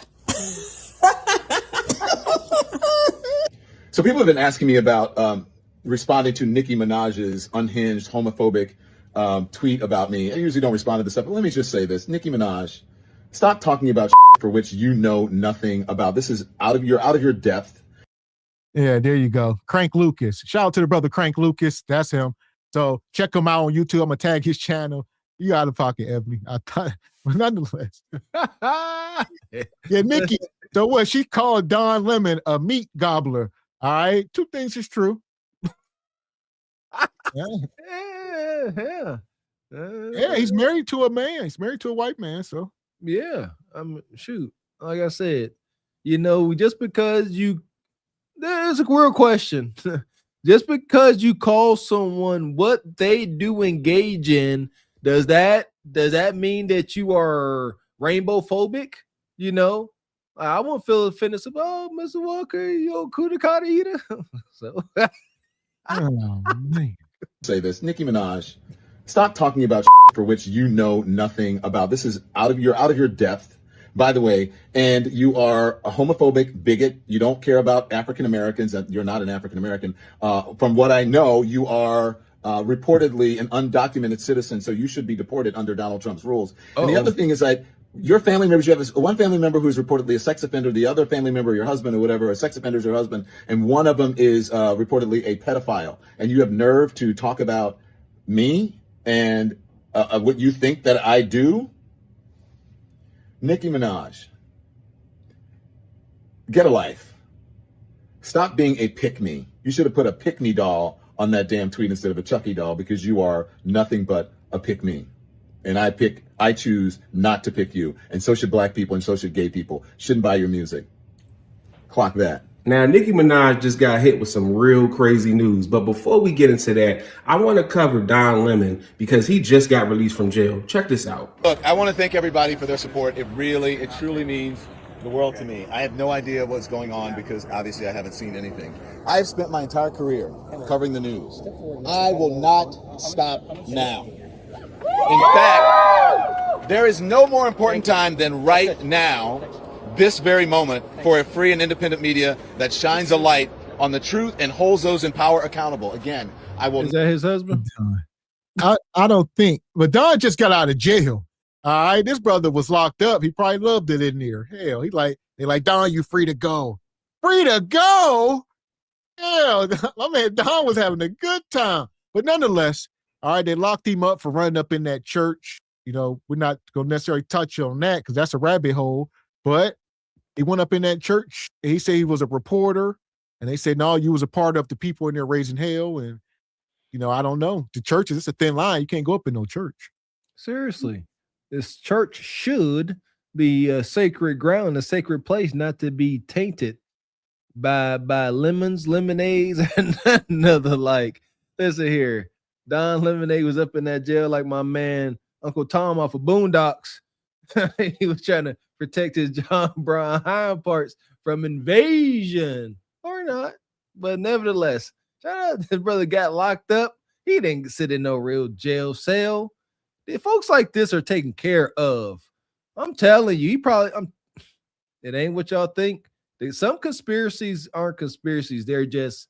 So people have been asking me about responding to Nicki Minaj's unhinged, homophobic tweet about me. I usually don't respond to this stuff, but let me just say this. Nicki Minaj, stop talking about for which you know nothing about. This is out of your depth. Yeah, there you go. Crank Lucas. Shout out to the brother Crank Lucas. That's him. So check him out on YouTube. I'm gonna tag his channel. You out of pocket, Ebony. I thought, but nonetheless. Yeah, Nikki. So what? She called Don Lemon a meat gobbler. All right. Two things is true. Yeah. Yeah, he's married to a man. He's married to a white man. So yeah. Shoot. Like I said, just because there's a real question. Just because you call someone what they do engage in, does that mean that you are rainbow phobic? I won't feel offended. Oh, Mr. Walker, you kuda kata eater. So, oh, man. Say this, Nicki Minaj, stop talking about for which you know nothing about. This is out of your depth, by the way, and you are a homophobic bigot. You don't care about African Americans. You're not an African American. From what I know, you are reportedly an undocumented citizen, so you should be deported under Donald Trump's rules. And the other thing is that your family members, you have one family member who's reportedly a sex offender, the other family member, your husband or whatever, a sex offender is your husband, and one of them is reportedly a pedophile. And you have nerve to talk about me and what you think that I do? Nicki Minaj, get a life. Stop being a pick-me. You should have put a pick-me doll on that damn tweet instead of a Chucky doll, because you are nothing but a pick-me. And I choose not to pick you. And so should black people and so should gay people. Shouldn't buy your music. Clock that. Now, Nicki Minaj just got hit with some real crazy news. But before we get into that, I want to cover Don Lemon because he just got released from jail. Check this out. Look, I want to thank everybody for their support. It truly means the world to me. I have no idea what's going on because obviously I haven't seen anything. I've spent my entire career covering the news. I will not stop now. In fact, there is no more important time than right now, this very moment, for a free and independent media that shines a light on the truth and holds those in power accountable. Again, I will. Is that his husband? I don't think. But Don just got out of jail. All right, this brother was locked up. He probably loved it in there. Hell, they like, Don, you free to go. Free to go? Hell, my man Don was having a good time. But nonetheless, all right, they locked him up for running up in that church. We're not going to necessarily touch on that because that's a rabbit hole. But he went up in that church. And he said he was a reporter. And they said, no, you was a part of the people in there raising hell. And, I don't know. The churches, it's a thin line. You can't go up in no church. Seriously. This church should be a sacred ground, a sacred place, not to be tainted by lemons, lemonades, and none of the like. Listen here. Don Lemonade was up in that jail like my man Uncle Tom off of Boondocks. He was trying to protect his John Brown hind parts from invasion, or not. But nevertheless, shout out his brother got locked up. He didn't sit in no real jail cell. Folks like this are taken care of. I'm telling you, it ain't what y'all think. Some conspiracies aren't conspiracies. They're just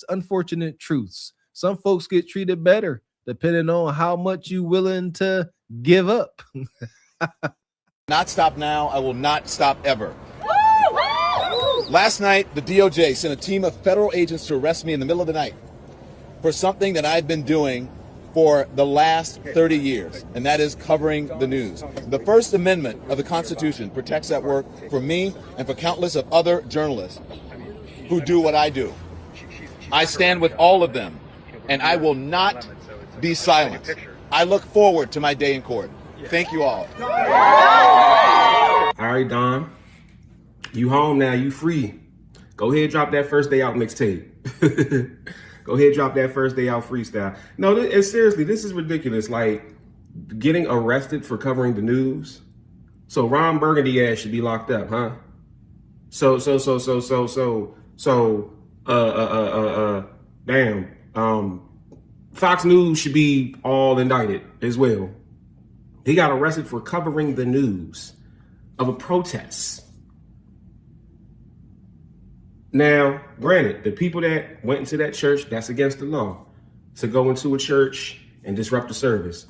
unfortunate truths. Some folks get treated better depending on how much you willing to give up. Not stop now. I will not stop ever. Last night, the DOJ sent a team of federal agents to arrest me in the middle of the night for something that I've been doing for the last 30 years, and that is covering the news. The First Amendment of the Constitution protects that work for me and for countless of other journalists who do what I do. I stand with all of them, and I will not be silenced. I look forward to my day in court. Thank you all. All right, Don. You home now. You free. Go ahead, drop that first day out mixtape. Go ahead, drop that first day out freestyle. No, seriously, this is ridiculous. Like, getting arrested for covering the news. So Ron Burgundy ass should be locked up, huh? Fox News should be all indicted as well. He got arrested for covering the news of a protest. Now, granted, the people that went into that church, that's against the law to go into a church and disrupt the service.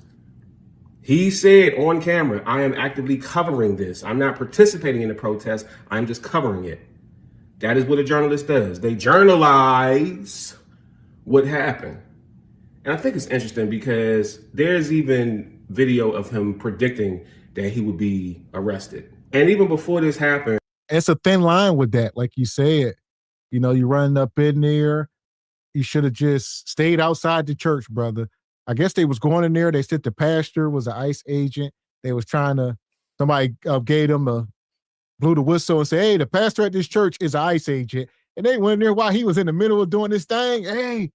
He said on camera, I am actively covering this. I'm not participating in the protest. I'm just covering it. That is what a journalist does. They journalize what happened. And I think it's interesting because there's even video of him predicting that he would be arrested. And even before this happened. It's a thin line with that, like you said. You know, you running up in there. You should have just stayed outside the church, brother. I guess they was going in there. They said the pastor was an ICE agent. They was trying to, somebody gave them blew the whistle and said, hey, the pastor at this church is an ICE agent. And they went in there while he was in the middle of doing this thing. Hey,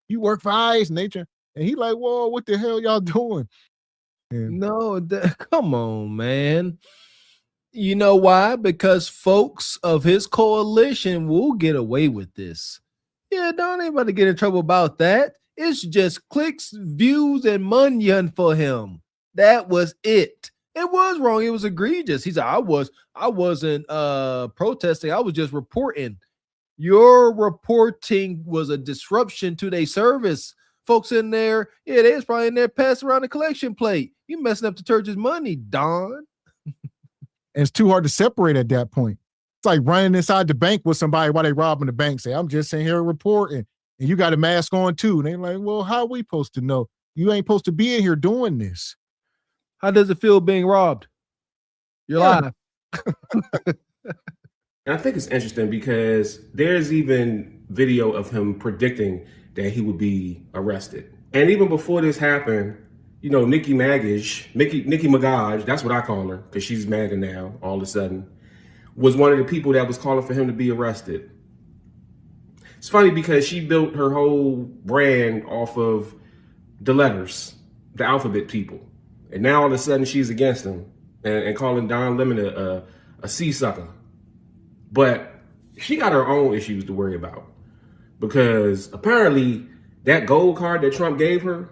you work for ICE, nature. And he like, whoa, what the hell y'all doing? And No, come on, man. You know why? Because folks of his coalition will get away with this. Yeah, don't anybody get in trouble about that. It's just clicks, views, and money for him. That was it. It was wrong. It was egregious. He said, I wasn't protesting. I was just reporting. Your reporting was a disruption to their service. Folks in there, yeah, they was probably in there passing around the collection plate. You messing up the church's money, Don. it's too hard to separate at that point. It's like running inside the bank with somebody while they robbing the bank. Say, I'm just in here reporting. And you got a mask on too. And they're like, well, how are we supposed to know? You ain't supposed to be in here doing this. How does it feel being robbed? You're lying. And I think it's interesting because there's even video of him predicting that he would be arrested. And even before this happened, you know, Nicki Minaj, that's what I call her because she's MAGA now all of a sudden, was one of the people that was calling for him to be arrested. It's funny because she built her whole brand off of the letters, the alphabet people. And now all of a sudden she's against them and calling Don Lemon a sea sucker. But she got her own issues to worry about because apparently that gold card that Trump gave her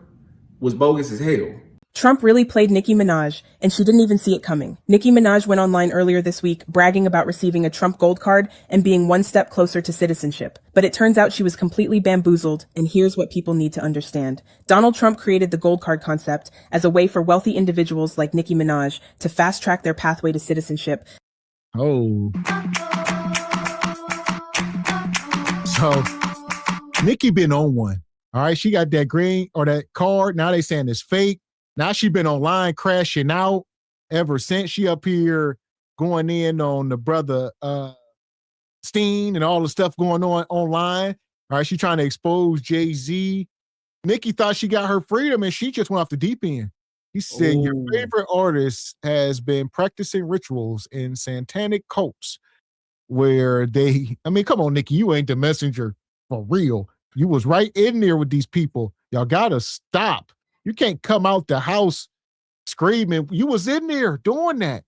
was bogus as hell. Trump really played Nicki Minaj, and she didn't even see it coming. Nicki Minaj went online earlier this week bragging about receiving a Trump gold card and being one step closer to citizenship. But it turns out she was completely bamboozled, and here's what people need to understand. Donald Trump created the gold card concept as a way for wealthy individuals like Nicki Minaj to fast-track their pathway to citizenship. Oh. So, Nicki been on one. All right, she got that green or that card. Now they saying it's fake. Now she been online crashing out ever since. She up here going in on the brother Steen and all the stuff going on online. All right, she trying to expose Jay-Z. Nicki thought she got her freedom and she just went off the deep end. He said, your favorite artist has been practicing rituals in satanic cults where they, I mean, come on, Nicki, you ain't the messenger for real. You was right in there with these people. Y'all gotta stop. You can't come out the house screaming. You was in there doing that.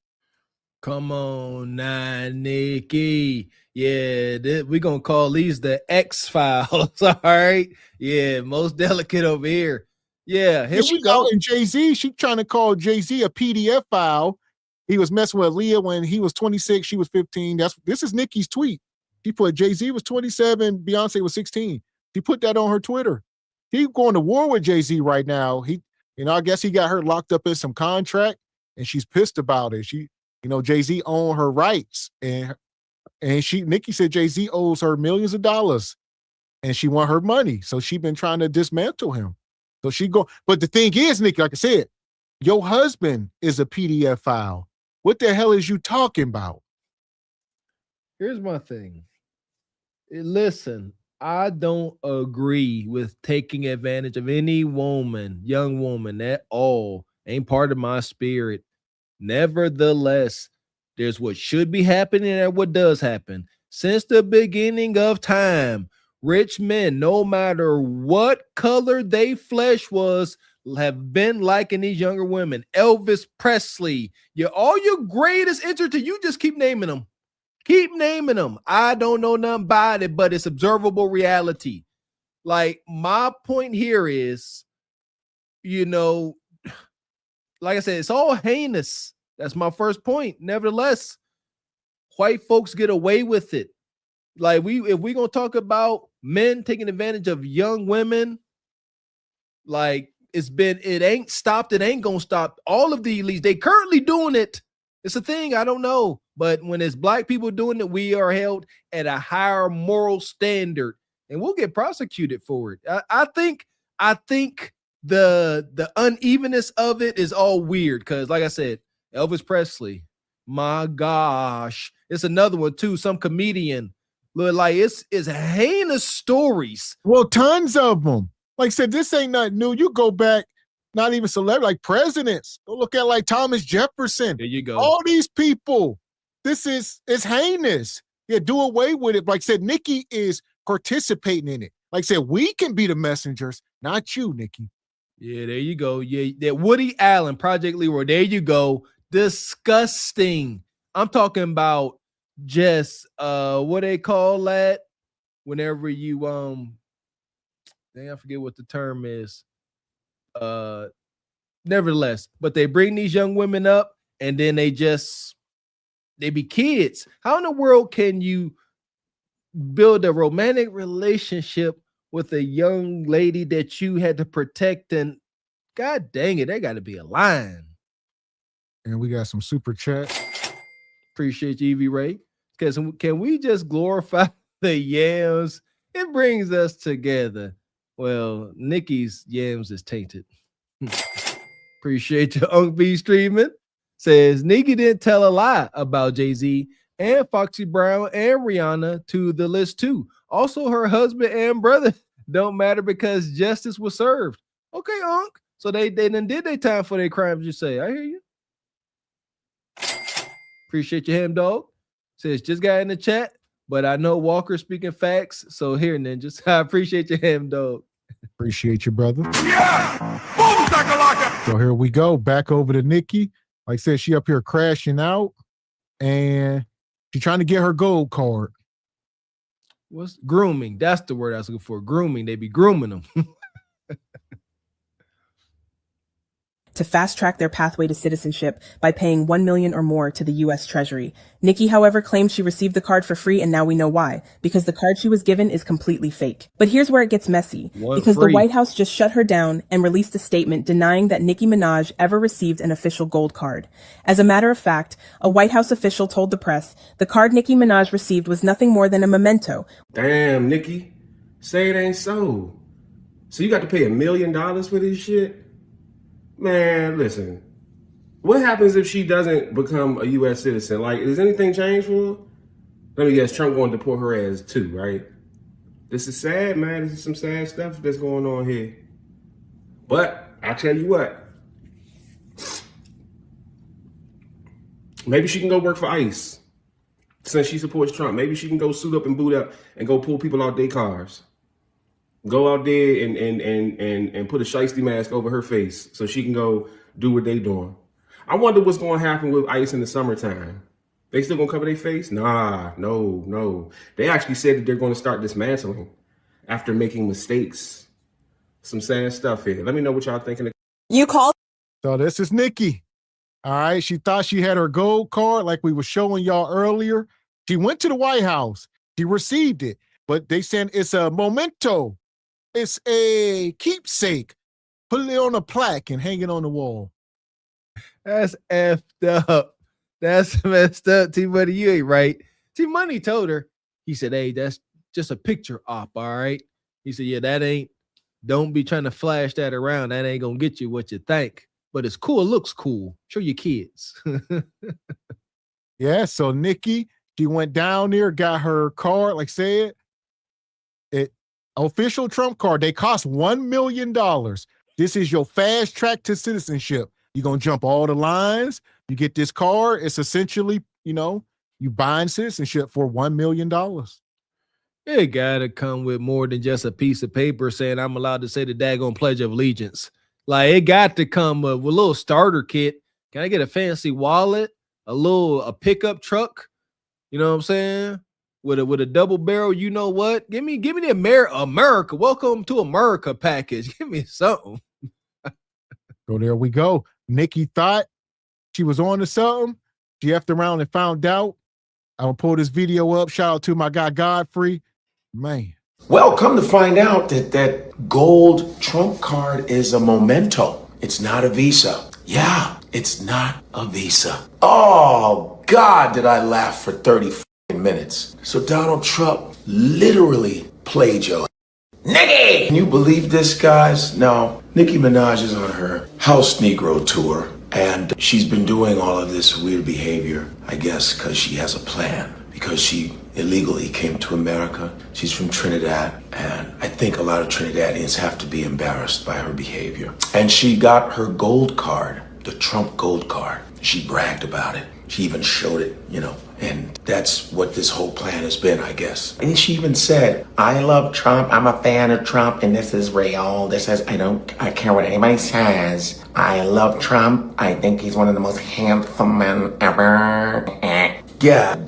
Come on now, Nicki. Yeah, we're going to call these the X-Files, all right? Yeah, most delicate over here. Yeah, here we go. And Jay-Z, she trying to call Jay-Z a PDF file. he was messing with Leah when he was 26, she was 15. This is Nicki's tweet. She put Jay-Z was 27, Beyonce was 16. She put that on her Twitter. He going to war with Jay-Z right now. I guess he got her locked up in some contract, and she's pissed about it. Jay-Z owned her rights, and Nicki said Jay-Z owes her millions of dollars, and she want her money. So she been trying to dismantle him. But the thing is, Nicki, like I said, your husband is a PDF file. What the hell is you talking about? Here's my thing. Listen, I don't agree with taking advantage of any woman, young woman at all. Ain't part of my spirit. Nevertheless, there's what should be happening and what does happen. Since the beginning of time, rich men, no matter what color they flesh was, have been liking these younger women. Elvis Presley, all your greatest entertainers, you just keep naming them. Keep naming them. I don't know nothing about it, but it's observable reality. Like, my point here is, like I said, it's all heinous. That's my first point. Nevertheless, white folks get away with it. Like, if we're going to talk about men taking advantage of young women, like, it ain't stopped. It ain't going to stop. All of the elites, they currently doing it. It's a thing. I don't know. But when it's black people doing it, we are held at a higher moral standard, and we'll get prosecuted for it. I think the unevenness of it is all weird because, like I said, Elvis Presley, my gosh, it's another one too. Some comedian, look like it's heinous stories. Well, tons of them. Like I said, this ain't nothing new. You go back, not even celebrity, like presidents. Go look at like Thomas Jefferson. There you go. All these people. It's heinous. Yeah, do away with it. Like I said, Nicki is participating in it. Like I said, we can be the messengers, not you, Nicki. Yeah, there you go. Yeah, that Woody Allen, Project Leroy. There you go. Disgusting. I'm talking about just what they call that whenever you I forget what the term is. Nevertheless, but they bring these young women up and then they be kids. How in the world can you build a romantic relationship with a young lady that you had to protect? And God dang it, there got to be a line. And we got some super chat. Appreciate you, Evie Ray. Because can we just glorify the yams? It brings us together. Well, Nicki's yams is tainted. Appreciate your Unc B streaming. Says Nicki didn't tell a lie about Jay-Z and Foxy Brown and Rihanna to the list too. Also, her husband and brother don't matter because justice was served. Okay, Unc. So they done did their time for their crimes, you say. I hear you. Appreciate your ham dog. Says just got in the chat, but I know Walker speaking facts. So here, ninjas. I appreciate your ham dog. Appreciate you, brother. Yeah! Boom, so here we go. Back over to Nicki. Like I said, she up here crashing out, and she's trying to get her gold card. What's grooming? That's the word I was looking for. Grooming. They be grooming them. To fast-track their pathway to citizenship by paying $1 million or more to the U.S. Treasury. Nicki, however, claims she received the card for free, and now we know why, because the card she was given is completely fake. But here's where it gets messy, because the White House just shut her down and released a statement denying that Nicki Minaj ever received an official gold card. As a matter of fact, a White House official told the press the card Nicki Minaj received was nothing more than a memento. Damn, Nicki, say it ain't so. So you got to pay $1 million for this shit? Man, listen, what happens if she doesn't become a U.S. citizen? Like, does anything change for her? Let me guess, Trump wanted to deport her ass too, right? This is sad, man. This is some sad stuff that's going on here. But I'll tell you what. Maybe she can go work for ICE. Since she supports Trump, maybe she can go suit up and boot up and go pull people out their cars. Go out there and put a shiesty mask over her face so she can go do what they doing. I wonder what's going to happen with ICE in the summertime. They still going to cover their face? Nah, no. They actually said that they're going to start dismantling after making mistakes. Some sad stuff here. Let me know what y'all thinking. You called. So this is Nicki. All right. She thought she had her gold card like we were showing y'all earlier. She went to the White House. She received it, but they said it's a memento. It's a keepsake. Put it on a plaque and hang it on the wall. That's effed up. That's messed up. T-Money, you ain't right. T-Money told her, he said, hey, that's just a picture op, all right? He said, yeah, don't be trying to flash that around. That ain't gonna get you what you think. But it's cool. It looks cool. Show your kids. Yeah, so Nikki, she went down there, got her card, like said, official Trump card. They cost $1 million. This is your fast track to citizenship. You're going to jump all the lines. You get this card. It's essentially, you buying citizenship for $1 million. It gotta come with more than just a piece of paper saying I'm allowed to say the daggone Pledge of Allegiance. Like, it got to come with a little starter kit. Can I get a fancy wallet? A pickup truck? You know what I'm saying? With a double barrel, you know what? Give me the America. Welcome to America package. Give me something. So there we go. Nikki thought she was on to something. She effed around and found out. I'm gonna pull this video up. Shout out to my guy Godfrey. Man. Well, come to find out that gold Trump card is a memento. It's not a Visa. Yeah, it's not a Visa. Oh, God, did I laugh for 30 minutes. So Donald Trump literally played your Nicki! Can you believe this, guys? Now, Nicki Minaj is on her House Negro tour, and she's been doing all of this weird behavior, I guess, because she has a plan. Because she illegally came to America. She's from Trinidad, and I think a lot of Trinidadians have to be embarrassed by her behavior. And she got her gold card, the Trump gold card. She bragged about it. She even showed it, and that's what this whole plan has been, I guess. And she even said, I love Trump. I'm a fan of Trump, and this is real. This is, I care what anybody says. I love Trump. I think he's one of the most handsome men ever. Yeah.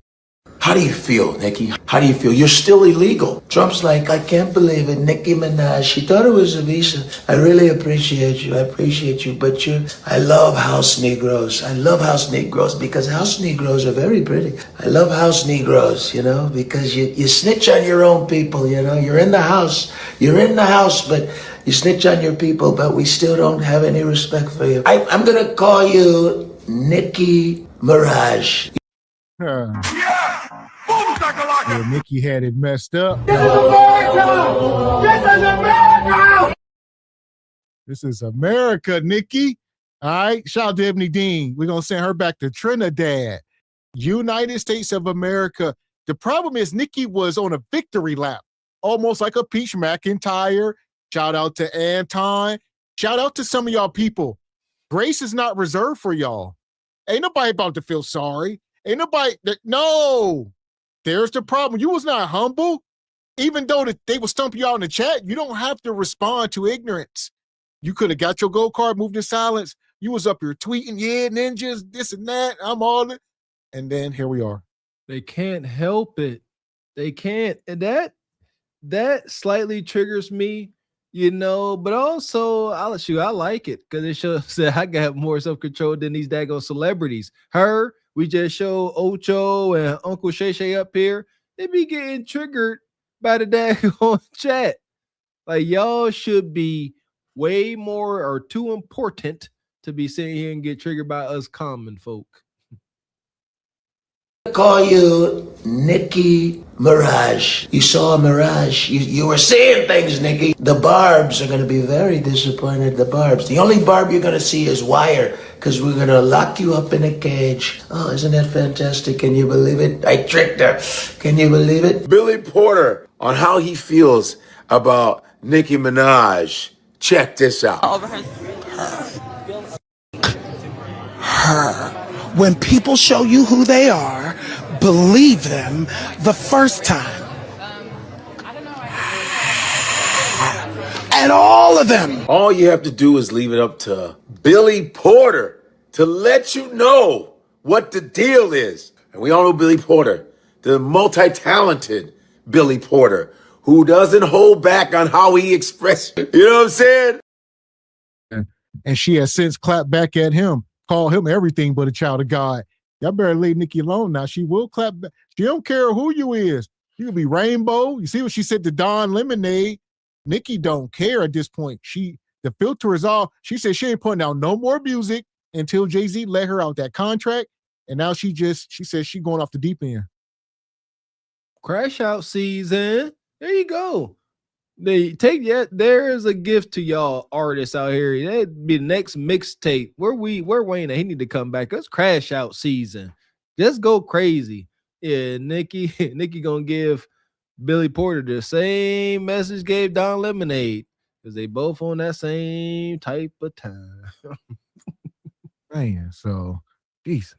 How do you feel, Nicki? How do you feel? You're still illegal. Trump's like, I can't believe it. Nicki Minaj, she thought it was a visa. I really appreciate you. I appreciate you. But I love house Negroes. I love house Negroes because house Negroes are very pretty. I love house Negroes, because you snitch on your own people, You're in the house. You're in the house, but you snitch on your people, but we still don't have any respect for you. I'm going to call you Nicki Mirage. Yeah, Nikki had it messed up. This is America! This is America! This is America, Nikki. All right. Shout out to Ebony Dean. We're going to send her back to Trinidad. United States of America. The problem is Nikki was on a victory lap, almost like a Peach McIntyre. Shout out to Anton. Shout out to some of y'all people. Grace is not reserved for y'all. Ain't nobody about to feel sorry. Ain't nobody. No. There's the problem. You was not humble. Even though they would stump you out in the chat, you don't have to respond to ignorance. You could have got your gold card, moved to silence. You was up here tweeting, yeah, ninjas, this and that. I'm all it. And then here we are. They can't help it. They can't. And that slightly triggers me, but also I like it because it shows that I got more self-control than these daggone celebrities. We just show Ocho and Uncle Shay Shay up here. They be getting triggered by the daggone chat. Like, y'all should be way more or too important to be sitting here and get triggered by us common folk. Call you Nicki Mirage. You saw a mirage. You were seeing things, Nicki. The Barbs are going to be very disappointed. The Barbs. The only Barb you're going to see is Wire because we're going to lock you up in a cage. Oh, isn't that fantastic? Can you believe it? I tricked her. Can you believe it? Billy Porter on how he feels about Nicki Minaj. Check this out. Her. When people show you who they are, believe them the first time. And all of them. All you have to do is leave it up to Billy Porter to let you know what the deal is. And we all know Billy Porter, the multi-talented Billy Porter, who doesn't hold back on how he expresses. You know what I'm saying? And she has since clapped back at him. call him everything but a child of God. Y'all better leave Nikki alone now. She will clap back. She don't care who you is. You could be Rainbow. You see what she said to Don Lemonade. Nikki don't care at this point. The filter is off. She said she ain't putting out no more music until Jay-Z let her out that contract. And now she says she going off the deep end. Crash out season. There you go. There's a gift to y'all artists out here. That'd be the next mixtape. Where Wayne at? He need to come back. That's crash out season. Just go crazy. Yeah, Nikki gonna give Billy Porter the same message gave Don Lemonade, because they both on that same type of time. Man, so Jesus.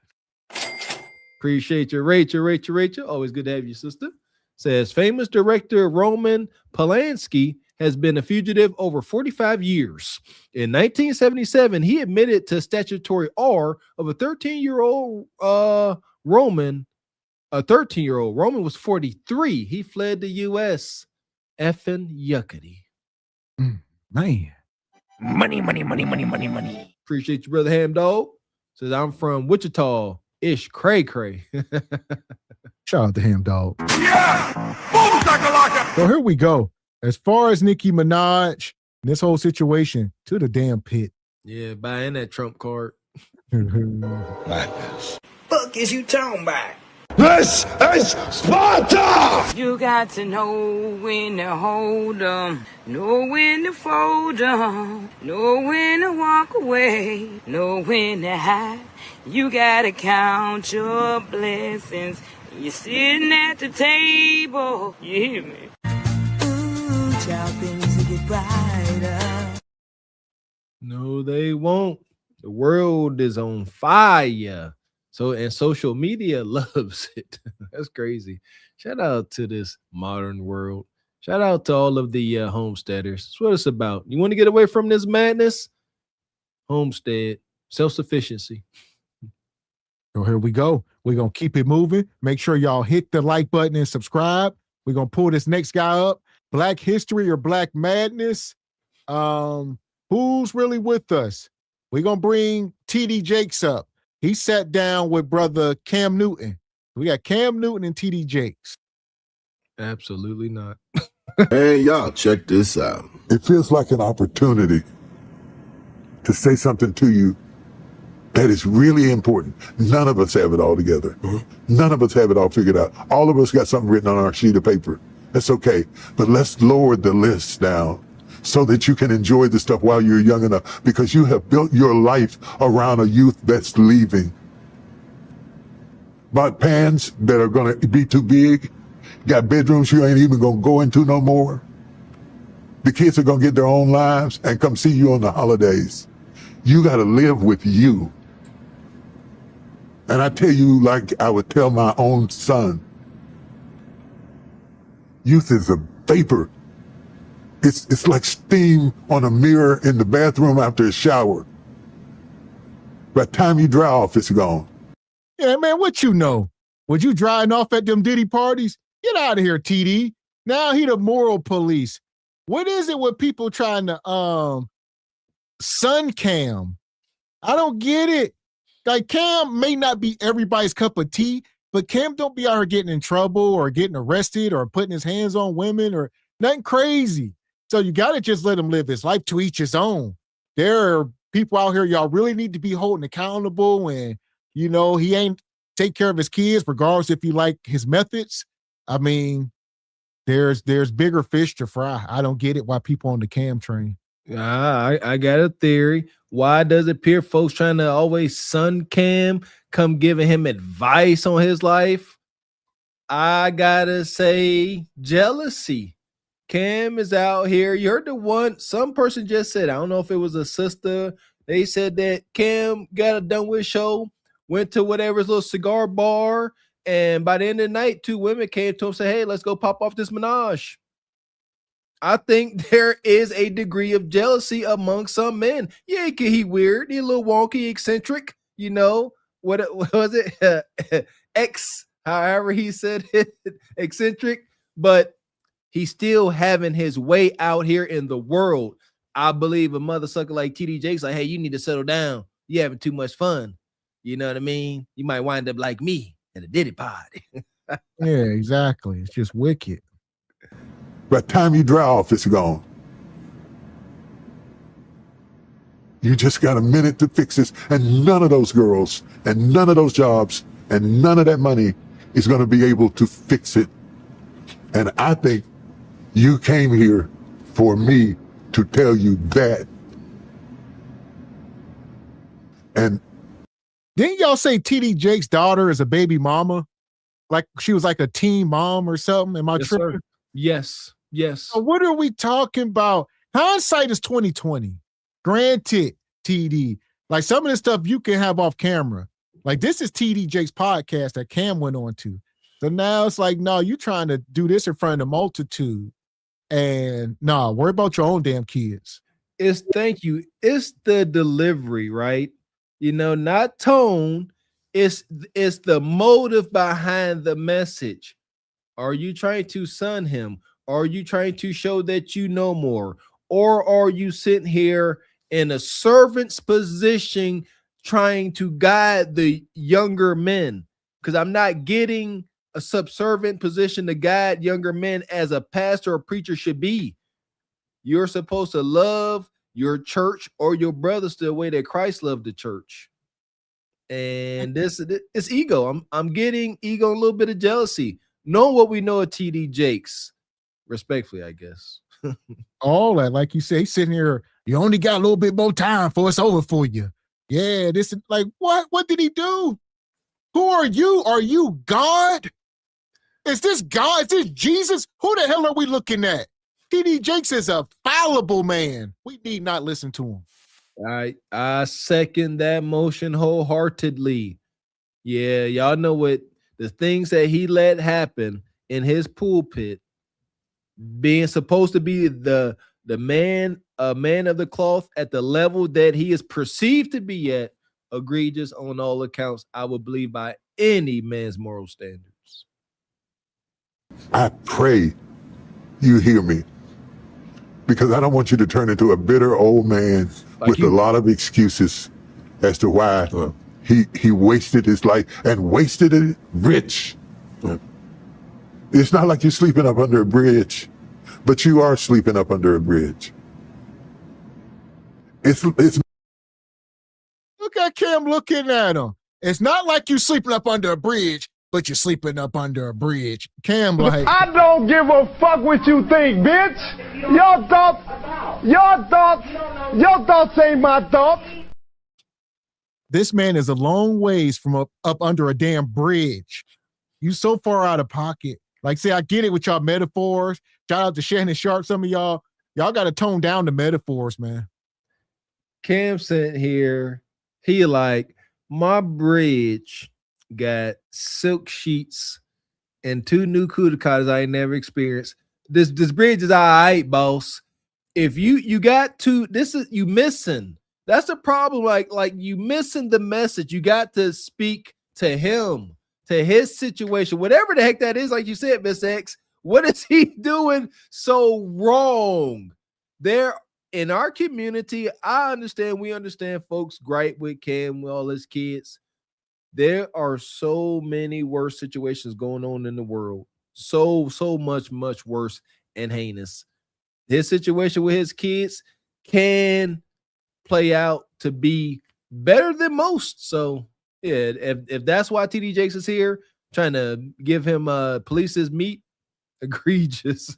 Appreciate you, Rachel. Always good to have you, sister. Says famous director Roman Polanski has been a fugitive over 45 years. In 1977, he admitted to statutory R of a 13-year-old Roman. A 13-year-old Roman was 43. He fled the U.S. Effing yuckety. Man. Money. Appreciate you, brother Ham Dog. Says I'm from Wichita. Ish cray. Shout out to him, dog. Yeah! So here we go. As far as Nicki Minaj, this whole situation, to the damn pit. Yeah, buying that Trump card. Fuck is you talking about? This is Sparta! You got to know when to hold 'em, know when to fold 'em, know when to walk away, know when to hide. You gotta count your blessings. You're sitting at the table. You hear me? Ooh, child, things will get brighter. No, they won't. The world is on fire. And social media loves it. That's crazy. Shout out to this modern world. Shout out to all of the homesteaders. That's what it's about. You want to get away from this madness? Homestead, self-sufficiency. So here we go. We're going to keep it moving. Make sure y'all hit the like button and subscribe. We're going to pull this next guy up. Black History or Black Madness? Who's really with us? We're going to bring TD Jakes up. He sat down with brother Cam Newton. We got Cam Newton and TD Jakes. Absolutely not. Hey, y'all, check this out. It feels like an opportunity to say something to you that is really important. None of us have it all together. None of us have it all figured out. All of us got something written on our sheet of paper. That's okay. But let's lower the list down so that you can enjoy the stuff while you're young enough, because you have built your life around a youth that's leaving. Bought pants that are going to be too big. Got bedrooms you ain't even going to go into no more. The kids are going to get their own lives and come see you on the holidays. You got to live with you. And I tell you, like I would tell my own son, youth is a vapor. It's like steam on a mirror in the bathroom after a shower. By the time you dry off, it's gone. Yeah, man, what you know? Was you drying off at them Diddy parties? Get out of here, TD. Now he the moral police. What is it with people trying to sun Cam? I don't get it. Like, Cam may not be everybody's cup of tea, but Cam don't be out here getting in trouble or getting arrested or putting his hands on women or nothing crazy. So you got to just let him live his life, to each his own. There are people out here y'all really need to be holding accountable, and, you know, he ain't take care of his kids, regardless if you like his methods. I mean, there's bigger fish to fry. I don't get it why people on the Cam train. I got a theory. Why does it appear folks trying to always sun Cam, come giving him advice on his life? I gotta say jealousy. Cam is out here. You heard the one, some person just said, I don't know if it was a sister. They said that Cam got a done with show, went to whatever's little cigar bar, and by the end of the night, two women came to him and said, hey, let's go pop off this Minaj. I think there is a degree of jealousy among some men. Yeah, he weird, he a little wonky, eccentric, you know. What was it? However he said it, eccentric, but he's still having his way out here in the world. I believe a mother sucker like TD Jakes like, hey, you need to settle down. you having too much fun. You know what I mean? You might wind up like me at a Diddy party. Yeah, exactly. It's just wicked. By the time you dry off, it's gone. You just got a minute to fix this, and none of those girls, and none of those jobs, and none of that money is going to be able to fix it. And I think you came here for me to tell you that. And didn't y'all say TD Jake's daughter is a baby mama? Like she was like a teen mom or something? Am I Yes, tripping? sir. Yes, yes. So what are we talking about? Hindsight is 2020. Granted, TD. Like some of the stuff you can have off camera. Like this is TD Jake's podcast that Cam went on to. So now it's like, no, you trying to do this in front of the multitude. And no, worry about your own damn kids. Thank you. It's the delivery, right? You know, not tone. It's the motive behind the message. Are you trying to sun him? Are you trying to show that you know more? Or are you sitting here in a servant's position trying to guide the younger men? Because I'm not getting a subservient position to guide younger men as a pastor or preacher should be. You're supposed to love your church or your brothers the way that Christ loved the church. And this is ego. I'm getting ego, a little bit of jealousy. Knowing what we know of TD Jakes, respectfully, I guess. All that, like you say, he's sitting here, you only got a little bit more time for it's over for you. Yeah, this is like, what? What did he do? Who are you? Are you God? Is this God? Is this Jesus? Who the hell are we looking at? TD Jakes is a fallible man. We need not listen to him. I second that motion wholeheartedly. Yeah, y'all know what the things that he let happen in his pulpit, being supposed to be the man, a man of the cloth at the level that he is perceived to be at, egregious on all accounts, I would believe by any man's moral standards. I pray you hear me, because I don't want you to turn into a bitter old man with a lot of excuses as to why he wasted his life and wasted it rich. It's not like you're sleeping up under a bridge, but you are sleeping up under a bridge. It's Look at Cam looking at him. It's not like you sleeping up under a bridge, but you're sleeping up under a bridge. Cam, like, I don't give a fuck what you think, bitch. Your thoughts ain't my thoughts. this man is a long ways from up under a damn bridge. You so far out of pocket. Like, say, I get it with y'all metaphors. Shout out to Shannon Sharp. Some of y'all got to tone down the metaphors, man. Cam sent here, he like, my bridge got silk sheets and 2 new cuticles I ain't never experienced. This bridge is all right, boss. If you got to, this is you missing. That's the problem. Like you missing the message. You got to speak to him, to his situation, whatever the heck that is. Like you said, Miss X, what is he doing so wrong? There in our community, we understand folks gripe with Cam, with all his kids. There are so many worse situations going on in the world. So much worse and heinous. His situation with his kids can play out to be better than most. So yeah, if that's why TD Jakes is here trying to give him police his meat, egregious.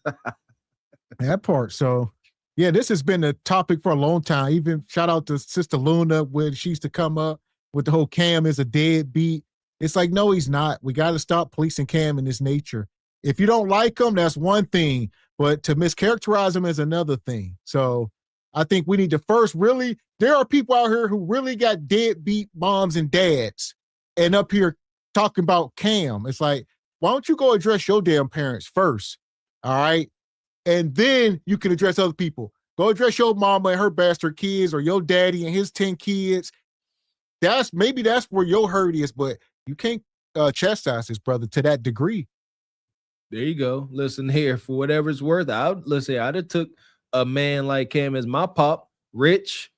That part. So yeah, this has been a topic for a long time. Even shout out to Sister Luna when she used to come up with the whole Cam is a deadbeat. It's like, no, he's not. We got to stop policing Cam in his nature. If you don't like him, that's one thing, but to mischaracterize him is another thing. So I think we need to first really, there are people out here who really got deadbeat moms and dads and up here talking about Cam. It's like, why don't you go address your damn parents first? All right. And then you can address other people. Go address your mama and her bastard kids, or your daddy and his 10 kids. Maybe that's where your hurt is, but you can't chastise his brother to that degree. There you go. Listen here, for whatever it's worth, I'd have took a man like Cam as my pop, rich,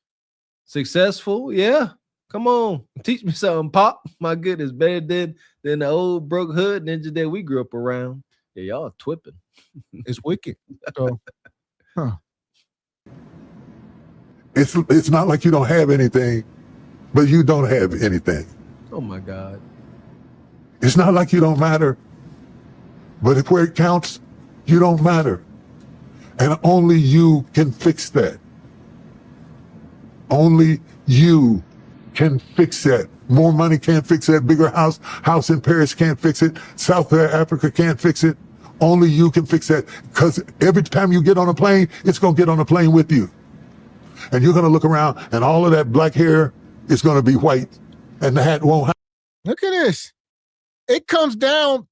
successful. Yeah. Come on, teach me something, Pop. My goodness, better than the old broke hood ninja that we grew up around. Yeah, y'all twipping. It's wicked. So, huh. It's not like you don't have anything, but you don't have anything. Oh my God. It's not like you don't matter, but if where it counts, you don't matter. And only you can fix that. Only you can fix that. More money can't fix that. Bigger house in Paris can't fix it. South Africa can't fix it. Only you can fix that. Because every time you get on a plane, it's going to get on a plane with you. And you're going to look around and all of that black hair is going to be white. And the hat won't. Look at this. It comes down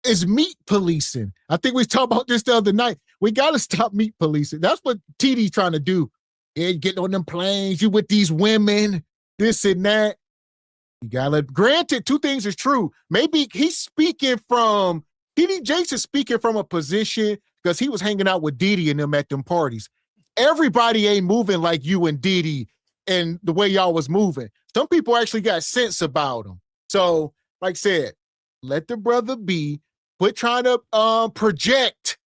is meat policing. I think we talked about this the other night. We got to stop meat policing. That's what TD's trying to do. Yeah, getting on them planes, you with these women, this and that. You gotta, granted, two things is true. Maybe he's speaking from, TD Jakes is speaking from a position because he was hanging out with Didi and them at them parties. Everybody ain't moving like you and Didi and the way y'all was moving. Some people actually got sense about them. So, like I said, let the brother be. Quit trying to project.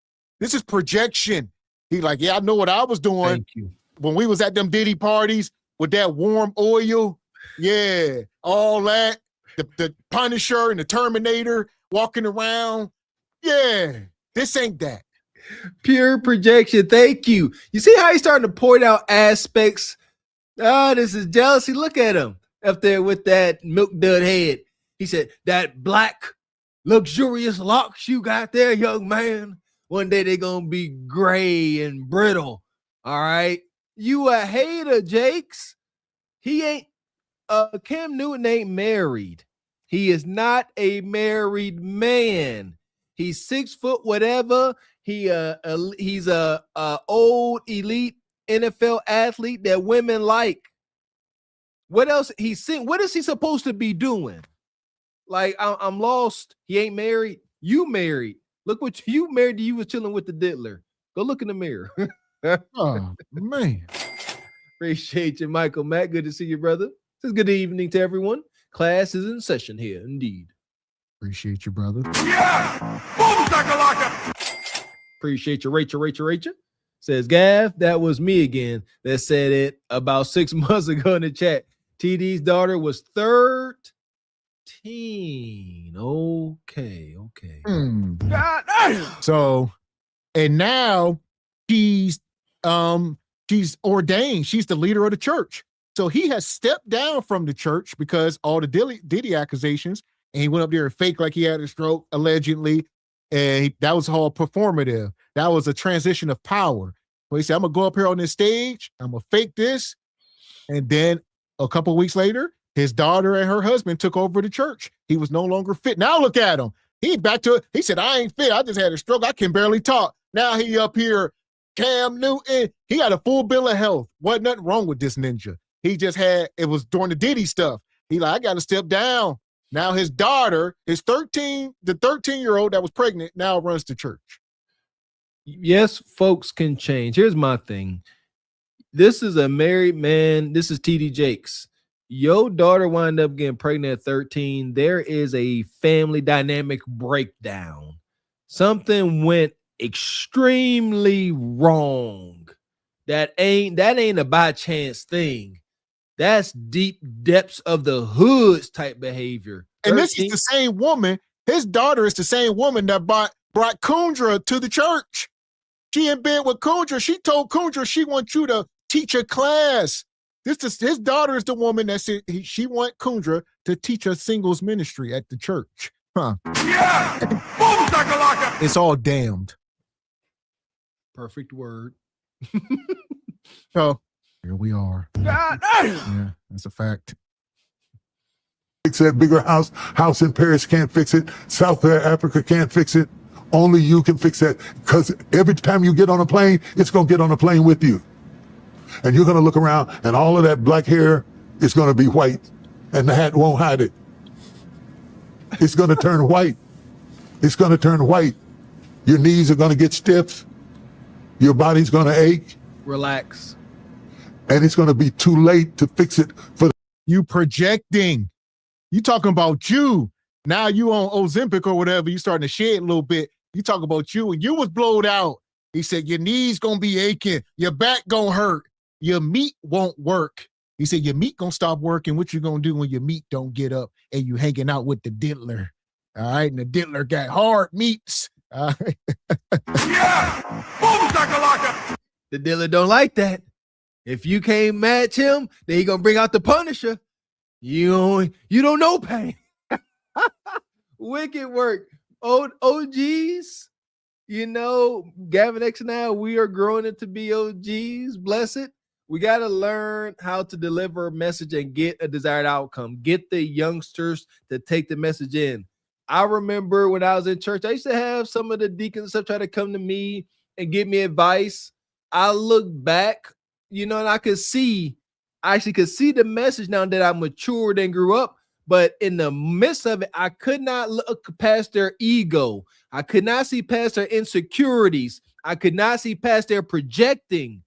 This is projection. He like, yeah, I know what I was doing. Thank you. When we was at them Diddy parties with that warm oil. Yeah, all that. The Punisher and the Terminator walking around. Yeah, this ain't that. Pure projection. Thank you. You see how he's starting to point out aspects? This is jealousy. Look at him up there with that milk dud head. He said, that black luxurious locks you got there, young man. One day they're going to be gray and brittle. All right. You a hater, Jakes. He ain't, Cam Newton ain't married. He is not a married man. He's 6 foot whatever. He's a old elite NFL athlete that women like. What else? What is he supposed to be doing? Like, I'm lost. He ain't married. You married. Look what you married. You was chilling with the diddler. Go look in the mirror. Oh, man. Appreciate you, Michael Matt. Good to see you, brother. Says good evening to everyone. Class is in session here, indeed. Appreciate you, brother. Yeah! Boom, shakalaka! Appreciate you, Rachel. Says, Gav, that was me again that said it about 6 months ago in the chat. TD's daughter was 13. Okay. God damn. So, and now she's ordained. She's the leader of the church. So he has stepped down from the church because all the Diddy accusations, and he went up there and faked like he had a stroke, allegedly. And that was all performative. That was a transition of power. So he said, I'm going to go up here on this stage. I'm going to fake this. And then a couple of weeks later, his daughter and her husband took over the church. He was no longer fit. Now look at him. He back to it. He said, I ain't fit. I just had a stroke. I can barely talk. Now he up here, Cam Newton. He got a full bill of health. Wasn't nothing wrong with this ninja. He just had, it was during the Diddy stuff. He like, I got to step down. Now his daughter, the 13-year-old that was pregnant, now runs the church. Yes, folks can change. Here's my thing. This is a married man. This is TD Jakes. Your daughter wound up getting pregnant at 13. There is a family dynamic breakdown. Something went extremely wrong. That ain't a by chance thing. That's deep depths of the hoods type behavior. And this is the same woman. His daughter is the same woman that brought Kundra to the church. She in bed with Kundra. She told Kundra she wants you to teach a class. His daughter is the woman that said she want Kundra to teach a singles ministry at the church. Huh. Yeah! Boom, shakalaka! It's all damned. Perfect word. So here we are. God. Yeah, that's a fact. Fix that. Bigger house in Paris can't fix it. South Africa can't fix it. Only you can fix that. Because every time you get on a plane, it's going to get on a plane with you. And you're going to look around and all of that black hair is going to be white. And the hat won't hide it. It's going to turn white. It's going to turn white. Your knees are going to get stiff. Your body's going to ache. Relax. And it's going to be too late to fix it for You projecting. You talking about you. Now you on Ozempic or whatever. You starting to shed a little bit. You talk about you, and you was blowed out. He said, your knees going to be aching. Your back going to hurt. Your meat won't work. He said, your meat going to stop working. What you going to do when your meat don't get up and you hanging out with the diddler? All right. And the diddler got hard meats. All right. Yeah! Boom, shakalaka! The dealer don't like that. If you can't match him, then he gonna bring out the Punisher. You don't know pain. Wicked work. OGs, you know, Gavin X and I, we are growing into be OGs. Bless it. We got to learn how to deliver a message and get a desired outcome. Get the youngsters to take the message in. I remember when I was in church, I used to have some of the deacons and stuff try to come to me and give me advice. I look back, you know, and I actually could see the message now that I matured and grew up. But in the midst of it, I could not look past their ego. I could not see past their insecurities. I could not see past their projecting.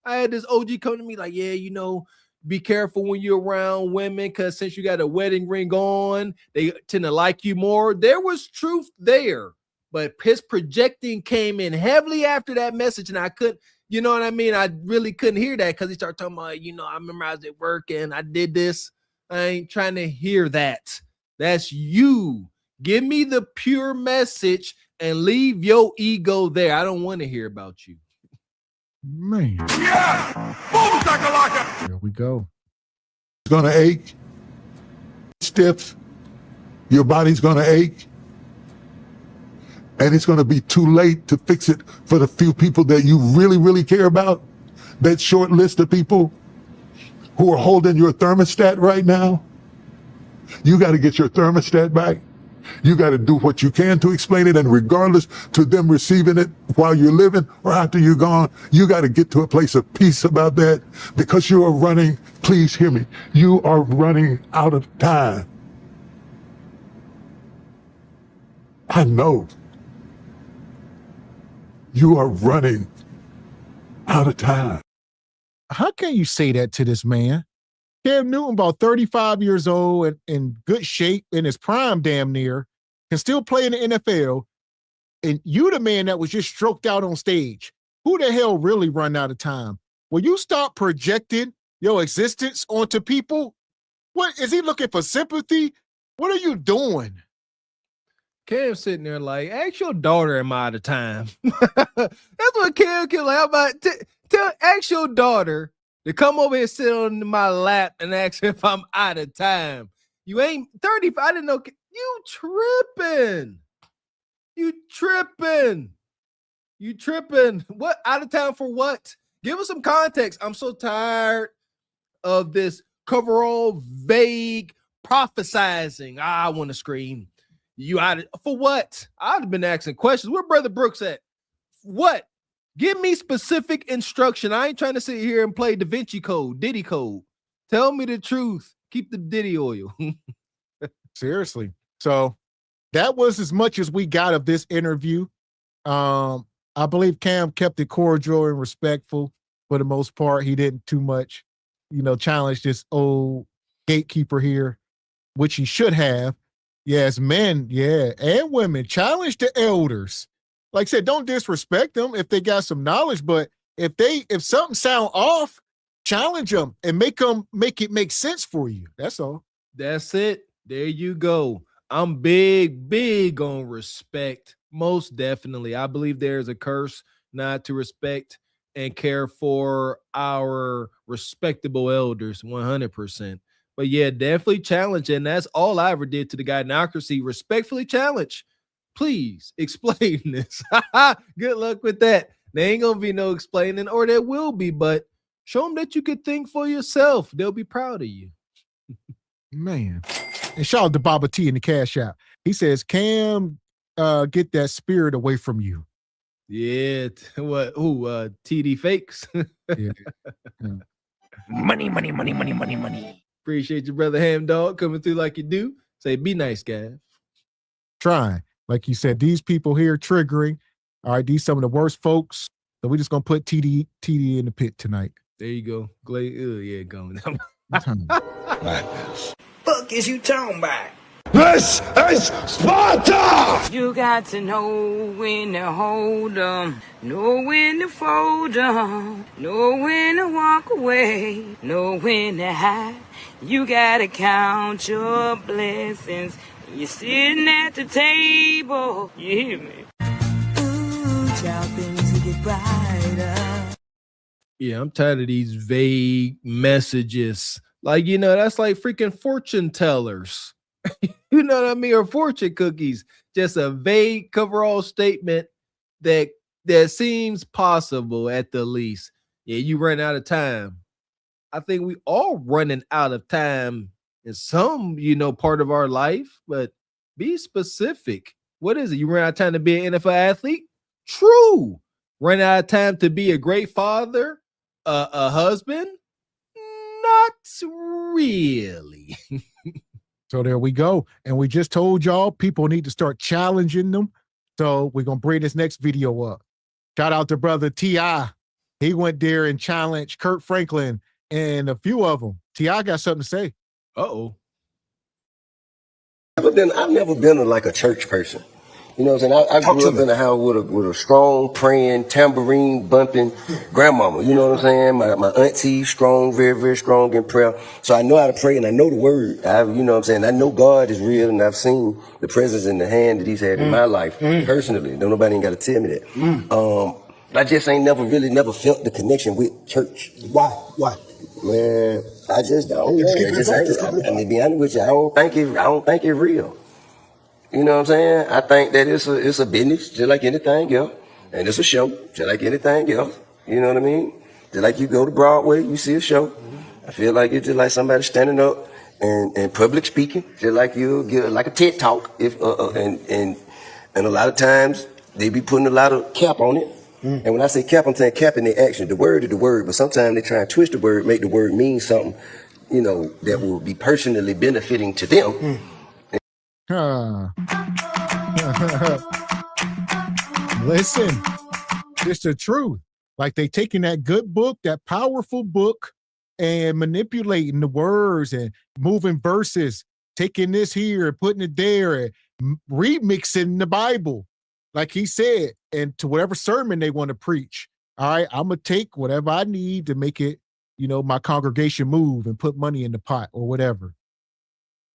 I had this OG come to me like, yeah, you know, be careful when you're around women because since you got a wedding ring on, they tend to like you more. There was truth there, but his projecting came in heavily after that message, and I couldn't, you know what I mean? I really couldn't hear that because he started talking about, you know, I remember I was at work and I did this. I ain't trying to hear that. That's you. Give me the pure message and leave your ego there. I don't want to hear about you. Man. Yeah! Boom, shakalaka! Here we go. It's going to ache. Stiff. Your body's going to ache. And it's going to be too late to fix it for the few people that you really, really care about. That short list of people who are holding your thermostat right now. You got to get your thermostat back. You got to do what you can to explain it. And regardless to them receiving it while you're living or after you're gone, you got to get to a place of peace about that because you are running, please hear me, you are running out of time. I know. You are running out of time. How can you say that to this man? Cam Newton, about 35 years old and in good shape, in his prime damn near, can still play in the NFL. And you the man that was just stroked out on stage. Who the hell really run out of time? Will you stop projecting your existence onto people? What, is he looking for sympathy? What are you doing? Cam's sitting there like, ask your daughter, am I out of time? That's what Cam like. How about ask your daughter to come over here and sit on my lap and ask if I'm out of time. You ain't 35. I didn't know. You tripping. You tripping. You tripping. What? Out of time for what? Give us some context. I'm so tired of this coverall vague prophesizing. I want to scream. You out of, for what? I'd have been asking questions. Where Brother Brooks at? What? Give me specific instruction. I ain't trying to sit here and play Da Vinci Code, Diddy Code. Tell me the truth. Keep the Diddy oil. Seriously. So that was as much as we got of this interview. I believe Cam kept it cordial and respectful for the most part. He didn't too much, you know, challenge this old gatekeeper here, which he should have. Yes, men, yeah, and women, challenge the elders. Like I said, don't disrespect them if they got some knowledge, but if something sound off, challenge them and make it make sense for you. That's all. That's it. There you go. I'm big on respect. Most definitely. I believe there's a curse not to respect and care for our respectable elders 100%. But yeah, definitely challenge. And that's all I ever did to the gynocracy. Respectfully challenge. Please explain this. Good luck with that. There ain't going to be no explaining, or there will be, but show them that you could think for yourself. They'll be proud of you. Man. And shout out to Baba T in the Cash App. He says, Cam, get that spirit away from you. Yeah. What? Who? TD fakes. Yeah. Money. Appreciate you, brother Ham Dog, coming through like you do. Say, be nice, guys. Trying. Like you said, these people here triggering. All right, these some of the worst folks. So we're just gonna put TD in the pit tonight. There you go. Yeah, going. Fuck is you talking about? This is Sparta! You got to know when to hold 'em, know when to fold 'em, know when to walk away, know when to hide. You gotta count your blessings. You're sitting at the table. You hear me? Ooh, child, things will get brighter. Yeah, I'm tired of these vague messages. Like, that's like freaking fortune tellers. You know what I mean? Or fortune cookies. Just a vague coverall statement that seems possible at the least. Yeah, you run out of time. I think we all running out of time in some, part of our life, but be specific. What is it? You run out of time to be an NFL athlete? True. Run out of time to be a great father, a husband? Not really. So there we go. And we just told y'all people need to start challenging them. So we're going to bring this next video up. Shout out to brother T.I. He went there and challenged Kurt Franklin and a few of them. T.I. got something to say. Uh-oh. I've never been like a church person. You know what I'm saying? I grew up in a house with a strong, praying, tambourine bumping grandmama. You know what I'm saying? My auntie, strong, very, very strong in prayer. So I know how to pray and I know the word. You know what I'm saying? I know God is real and I've seen the presence in the hand that he's had in my life personally. Don't nobody ain't got to tell me that. I just ain't never felt the connection with church. Why? Man, I just don't. I mean, to be honest with you, I don't think it's real. You know what I'm saying? I think that it's a business just like anything else. And it's a show just like anything else. You know what I mean? Just like you go to Broadway, you see a show. I feel like it's just like somebody standing up and public speaking, just like you get like a TED talk. And a lot of times they be putting a lot of cap on it. And when I say cap, I'm saying cap in their action. The word is the word, but sometimes they try and twist the word, make the word mean something, that will be personally benefiting to them. Listen, it's the truth. Like they taking that good book, that powerful book, and manipulating the words and moving verses, taking this here and putting it there and remixing the Bible, like he said, and to whatever sermon they want to preach. All right, I'm gonna take whatever I need to make it, my congregation move and put money in the pot or whatever.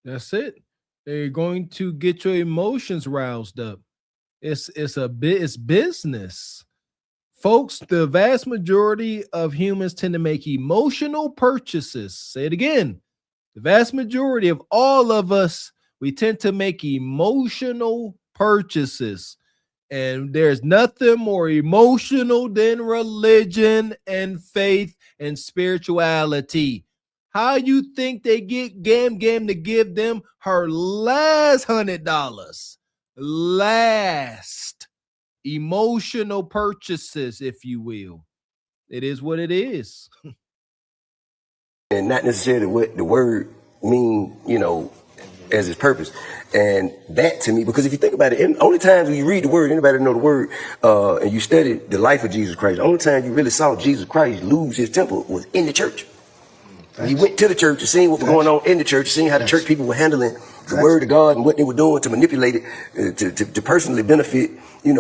That's it. They're going to get your emotions roused up. It's business. Folks, the vast majority of humans tend to make emotional purchases. Say it again. The vast majority of all of us, we tend to make emotional purchases. And there's nothing more emotional than religion and faith and spirituality. How you think they get Gam to give them her last $100? Last emotional purchases, if you will. It is what it is. And not necessarily what the word mean, as its purpose. And that to me, because if you think about it, only times when you read the word, anybody know the word, and you study the life of Jesus Christ, the only time you really saw Jesus Christ lose his temper was in the church. He went to the church and seen what was going on in the church, seeing how the church people were handling the word of God and what they were doing to manipulate it, to personally benefit,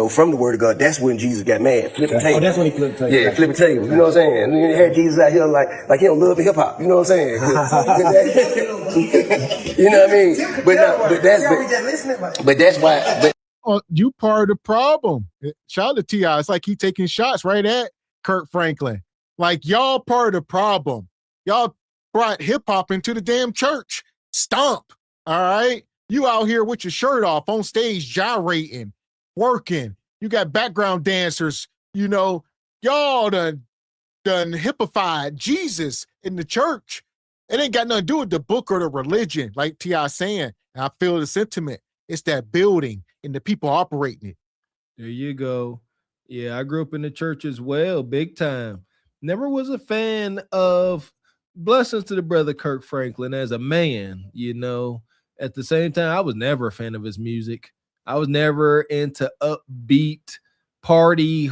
from the word of God. That's when Jesus got mad, flipping tables. Oh, that's when he flipped tables. Yeah, flipping tables. You know what I'm saying? And then he had Jesus out here like he don't love hip hop. You know what I'm saying? You know what I mean? But that's why. You part of the problem. Shout out to T.I. It's like he taking shots right at Kurt Franklin. Like y'all part of the problem. Y'all brought hip hop into the damn church. Stomp. All right. You out here with your shirt off on stage, gyrating, working. You got background dancers, y'all done hippified Jesus in the church. It ain't got nothing to do with the book or the religion, like T.I. saying. And I feel the sentiment. It's that building and the people operating it. There you go. Yeah, I grew up in the church as well, big time. Never was a fan of, blessings to the brother Kirk Franklin as a man, At the same time, I was never a fan of his music. I was never into upbeat party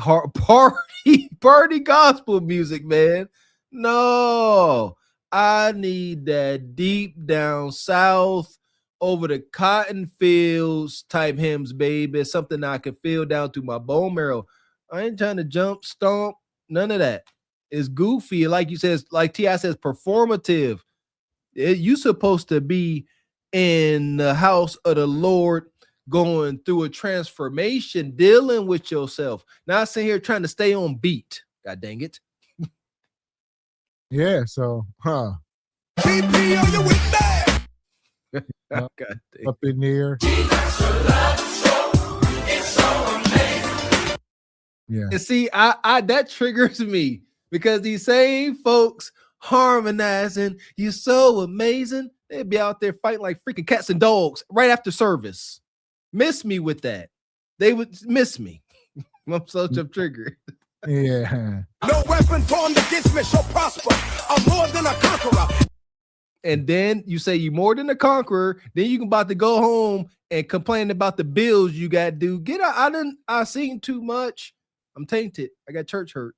gospel music, man. No, I need that deep down south over the cotton fields type hymns, baby. It's something I can feel down through my bone marrow. I ain't trying to jump, stomp, none of that. It's goofy. Like you said, like T.I. says, performative. You supposed to be in the house of the Lord going through a transformation, dealing with yourself. Not sitting here trying to stay on beat. God dang it. Yeah, so, huh. God dang. Up in there. Yeah. And see, I that triggers me because these same folks harmonizing, you so amazing. They'd be out there fighting like freaking cats and dogs right after service. Miss me with that. They would miss me. I'm such a trigger. Yeah. No weapon formed against me shall prosper. I'm more than a conqueror. And then you say you more than a conqueror. Then you can about to go home and complain about the bills you got to do. Get out. I seen too much. I'm tainted. I got church hurt.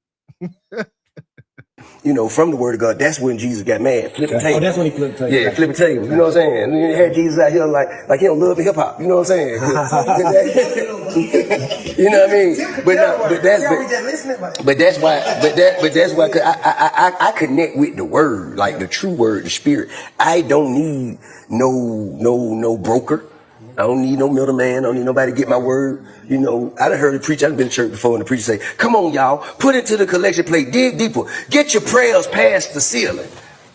You know, from the word of God, that's when Jesus got mad. Flipping tables. Oh, that's when he flipped tables. Yeah, flipping tables. You know what I'm saying? And you had Jesus out here like he don't love hip hop. You know what I'm saying? You know what I mean? But that's why 'cause I connect with the word, like the true word, the spirit. I don't need no broker. I don't need no middleman. I don't need nobody to get my word. You know, I done heard a preacher, I've been to church before, and the preacher say, come on, y'all, put it to the collection plate, dig deeper, get your prayers past the ceiling.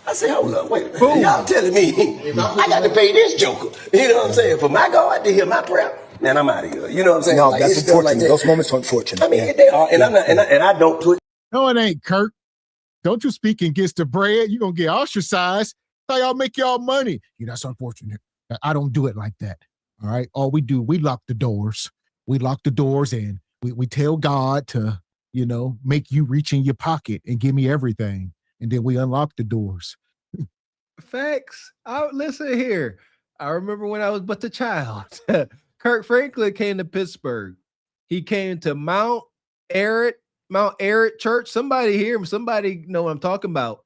I say, hold up, wait a minute. Y'all telling me I got to pay this joker. You know what I'm saying? For my God to hear my prayer. Man, I'm out of here. You know what I'm saying? No, like, that's it's unfortunate. like that. Those moments are unfortunate. I mean, they are, and I'm not, and I don't put. No, it ain't, Kirk. Don't you speak against the bread. You're going to get ostracized. How y'all make y'all money? Yeah, that's unfortunate. I don't do it like that. All right. All we do, we lock the doors. We lock the doors and we tell God to, you know, make you reach in your pocket and give me everything. And then we unlock the doors. Facts. Listen here. I remember when I was but a child. Kirk Franklin came to Pittsburgh. He came to Mount Arrett Church. Somebody here, somebody know what I'm talking about.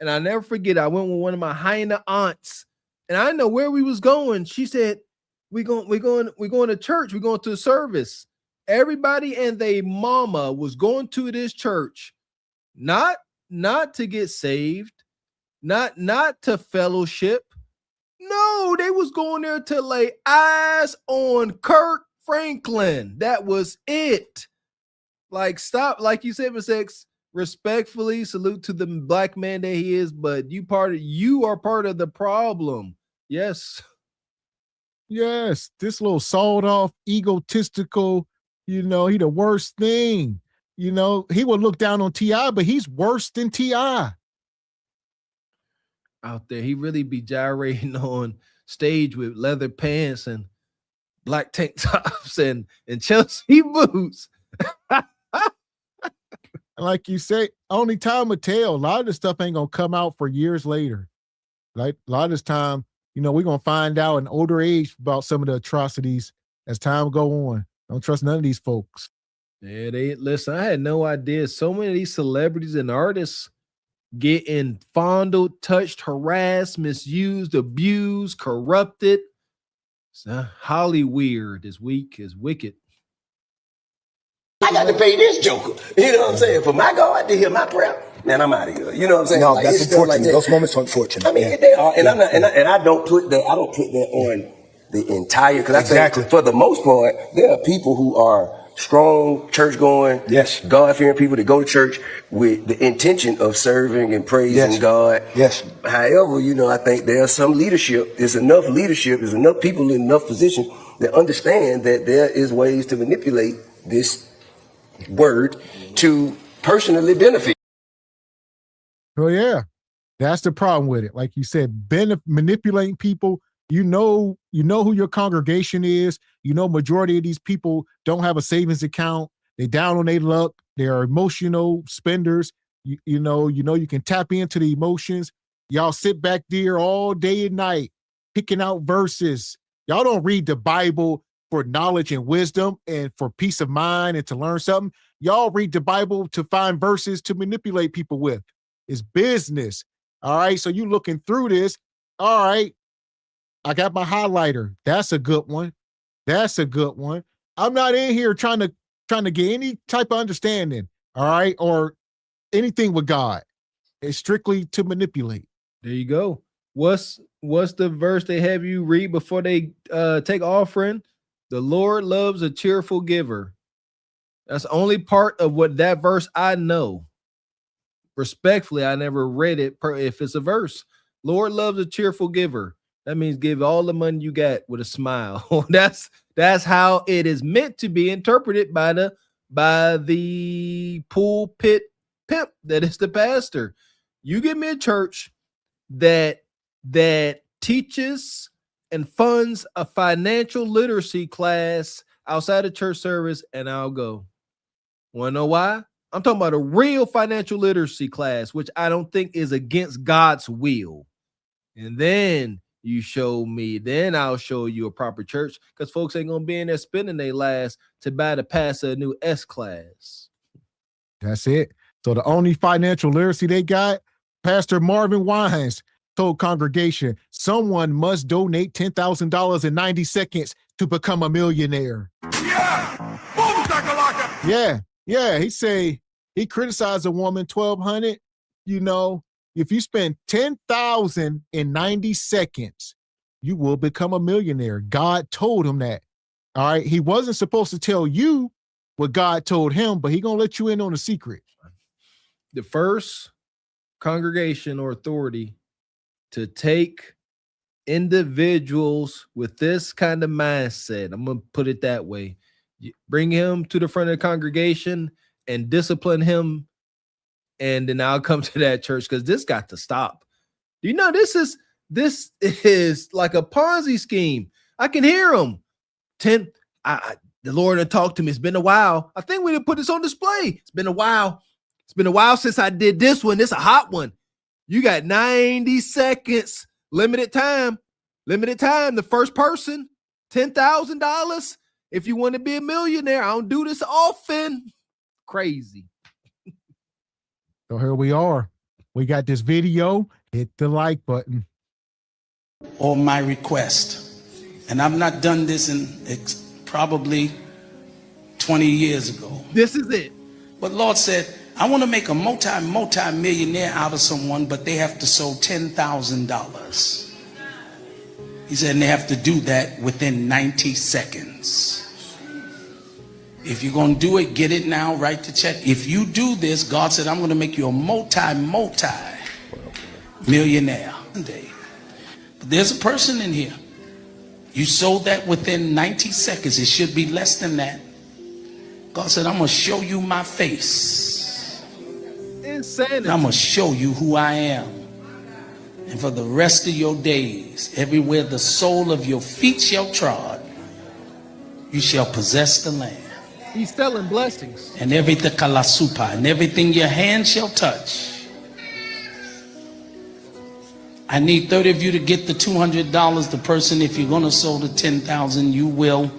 And I never forget, I went with one of my hyena aunts, and I didn't know where we was going. She said, we're going to church. We're going to a service. Everybody and their mama was going to this church, not to get saved, not to fellowship. No, they was going there to lay eyes on Kirk Franklin. That was it. Like, stop, like you said, Ms. X, respectfully salute to the black man that he is, but you are part of the problem. Yes. Yes, this little sawed off, egotistical, you know, he the worst thing. You know, he would look down on T.I., but he's worse than T.I. Out there, he really be gyrating on stage with leather pants and black tank tops and Chelsea boots. Like you say, only time will tell. A lot of this stuff ain't gonna come out for years later. Like a lot of this time, you know, we're gonna find out in older age about some of the atrocities as time go on. Don't trust none of these folks. Yeah, listen. I had no idea. So many of these celebrities and artists getting fondled, touched, harassed, misused, abused, corrupted. Hollyweird is weak, is wicked. I got to pay this joker. You know what I'm saying? For my God to hear my prayer. Man, I'm out of here. You know what I'm saying? No, like, that's unfortunate. Like that. Those moments are unfortunate. I mean, they are, and I'm not, and I don't put that. I don't put that on the entire. Because I think for the most part, there are people who are strong, church going, yes, God fearing people that go to church with the intention of serving and praising God. Yes. However, you know, I think there's some leadership. There's enough leadership. There's enough people in enough positions that understand that there is ways to manipulate this word to personally benefit. Oh yeah, that's the problem with it. Like you said, manipulating people. You know who your congregation is. You know, majority of these people don't have a savings account. They down on their luck. They are emotional spenders. You know you can tap into the emotions. Y'all sit back there all day and night picking out verses. Y'all don't read the Bible for knowledge and wisdom and for peace of mind and to learn something. Y'all read the Bible to find verses to manipulate people with. It's business. All right. So you looking through this. All right. I got my highlighter. That's a good one. That's a good one. I'm not in here trying to get any type of understanding. All right. Or anything with God. It's strictly to manipulate. There you go. What's the verse they have you read before they take offering? The Lord loves a cheerful giver. That's the only part of what that verse I know. Respectfully, I never read it if it's a verse. Lord loves a cheerful giver. That means give all the money you got with a smile. That's how it is meant to be interpreted by the pulpit pimp that is the pastor. You give me a church that teaches and funds a financial literacy class outside of church service, and I'll go. Want to know why? I'm talking about a real financial literacy class, which I don't think is against God's will. And then you show me, then I'll show you a proper church, because folks ain't gonna be in there spending their last to buy the pastor a new S class. That's it. So the only financial literacy they got, Pastor Marvin Wines told congregation, someone must donate $10,000 in 90 seconds to become a millionaire. Yeah! Boom, shakalaka! Yeah. He criticized a woman, 1,200. You know, if you spend 10,000 in 90 seconds, you will become a millionaire. God told him that. All right. He wasn't supposed to tell you what God told him, but he gonna let you in on a secret. The first congregation or authority to take individuals with this kind of mindset, I'm going to put it that way, bring him to the front of the congregation and discipline him, and then I'll come to that church, because this got to stop. You know, this is like a Ponzi scheme. I can hear him. The Lord had talked to me. It's been a while. I think we did put this on display. It's been a while. It's been a while since I did this one. This is a hot one. You got 90 seconds, limited time. The first person, $10,000. If you want to be a millionaire, I don't do this often. Crazy. So here we are. We got this video. Hit the like button. Or my request. And I've not done this in probably 20 years ago. This is it. But Lord said, I want to make a multi-millionaire out of someone, but they have to sow $10,000. He said, and they have to do that within 90 seconds. If you're going to do it, get it now, write the check. If you do this, God said, I'm going to make you a multi-millionaire. But there's a person in here. You sold that within 90 seconds. It should be less than that. God said, I'm going to show you my face. Insanity. I'm going to show you who I am. And for the rest of your days, everywhere the sole of your feet shall trod, you shall possess the land. He's selling blessings. And everything kalasupa, and everything your hand shall touch. I need 30 of you to get the $200. The person, if you're going to sow the 10,000, you will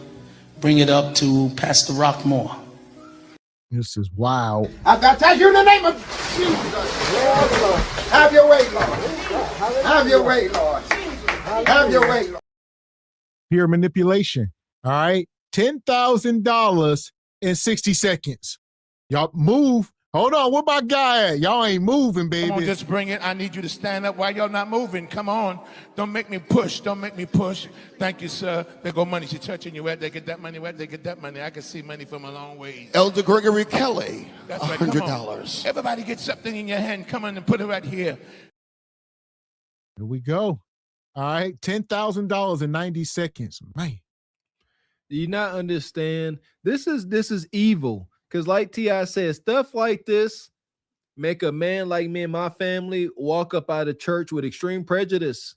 bring it up to Pastor Rockmore. This is wild. I baptize you in the name of Jesus. Have your way, Lord. Have your way, Lord. Have your way, Lord. Pure manipulation. All right. $10,000 in 60 seconds. Y'all move. Hold on. Where my guy at? Y'all ain't moving, baby. Come on, just bring it. I need you to stand up while y'all not moving. Come on. Don't make me push. Don't make me push. Thank you, sir. There go money. She touching you. Where they get that money? Where they get that money? I can see money from a long ways. Elder Gregory Kelly, That's right. Come on. $100. Everybody get something in your hand. Come on and put it right here. Here we go. All right. $10,000 in 90 seconds. Man. Do you not understand? This is evil. Because like T.I. said, stuff like this make a man like me and my family walk up out of church with extreme prejudice.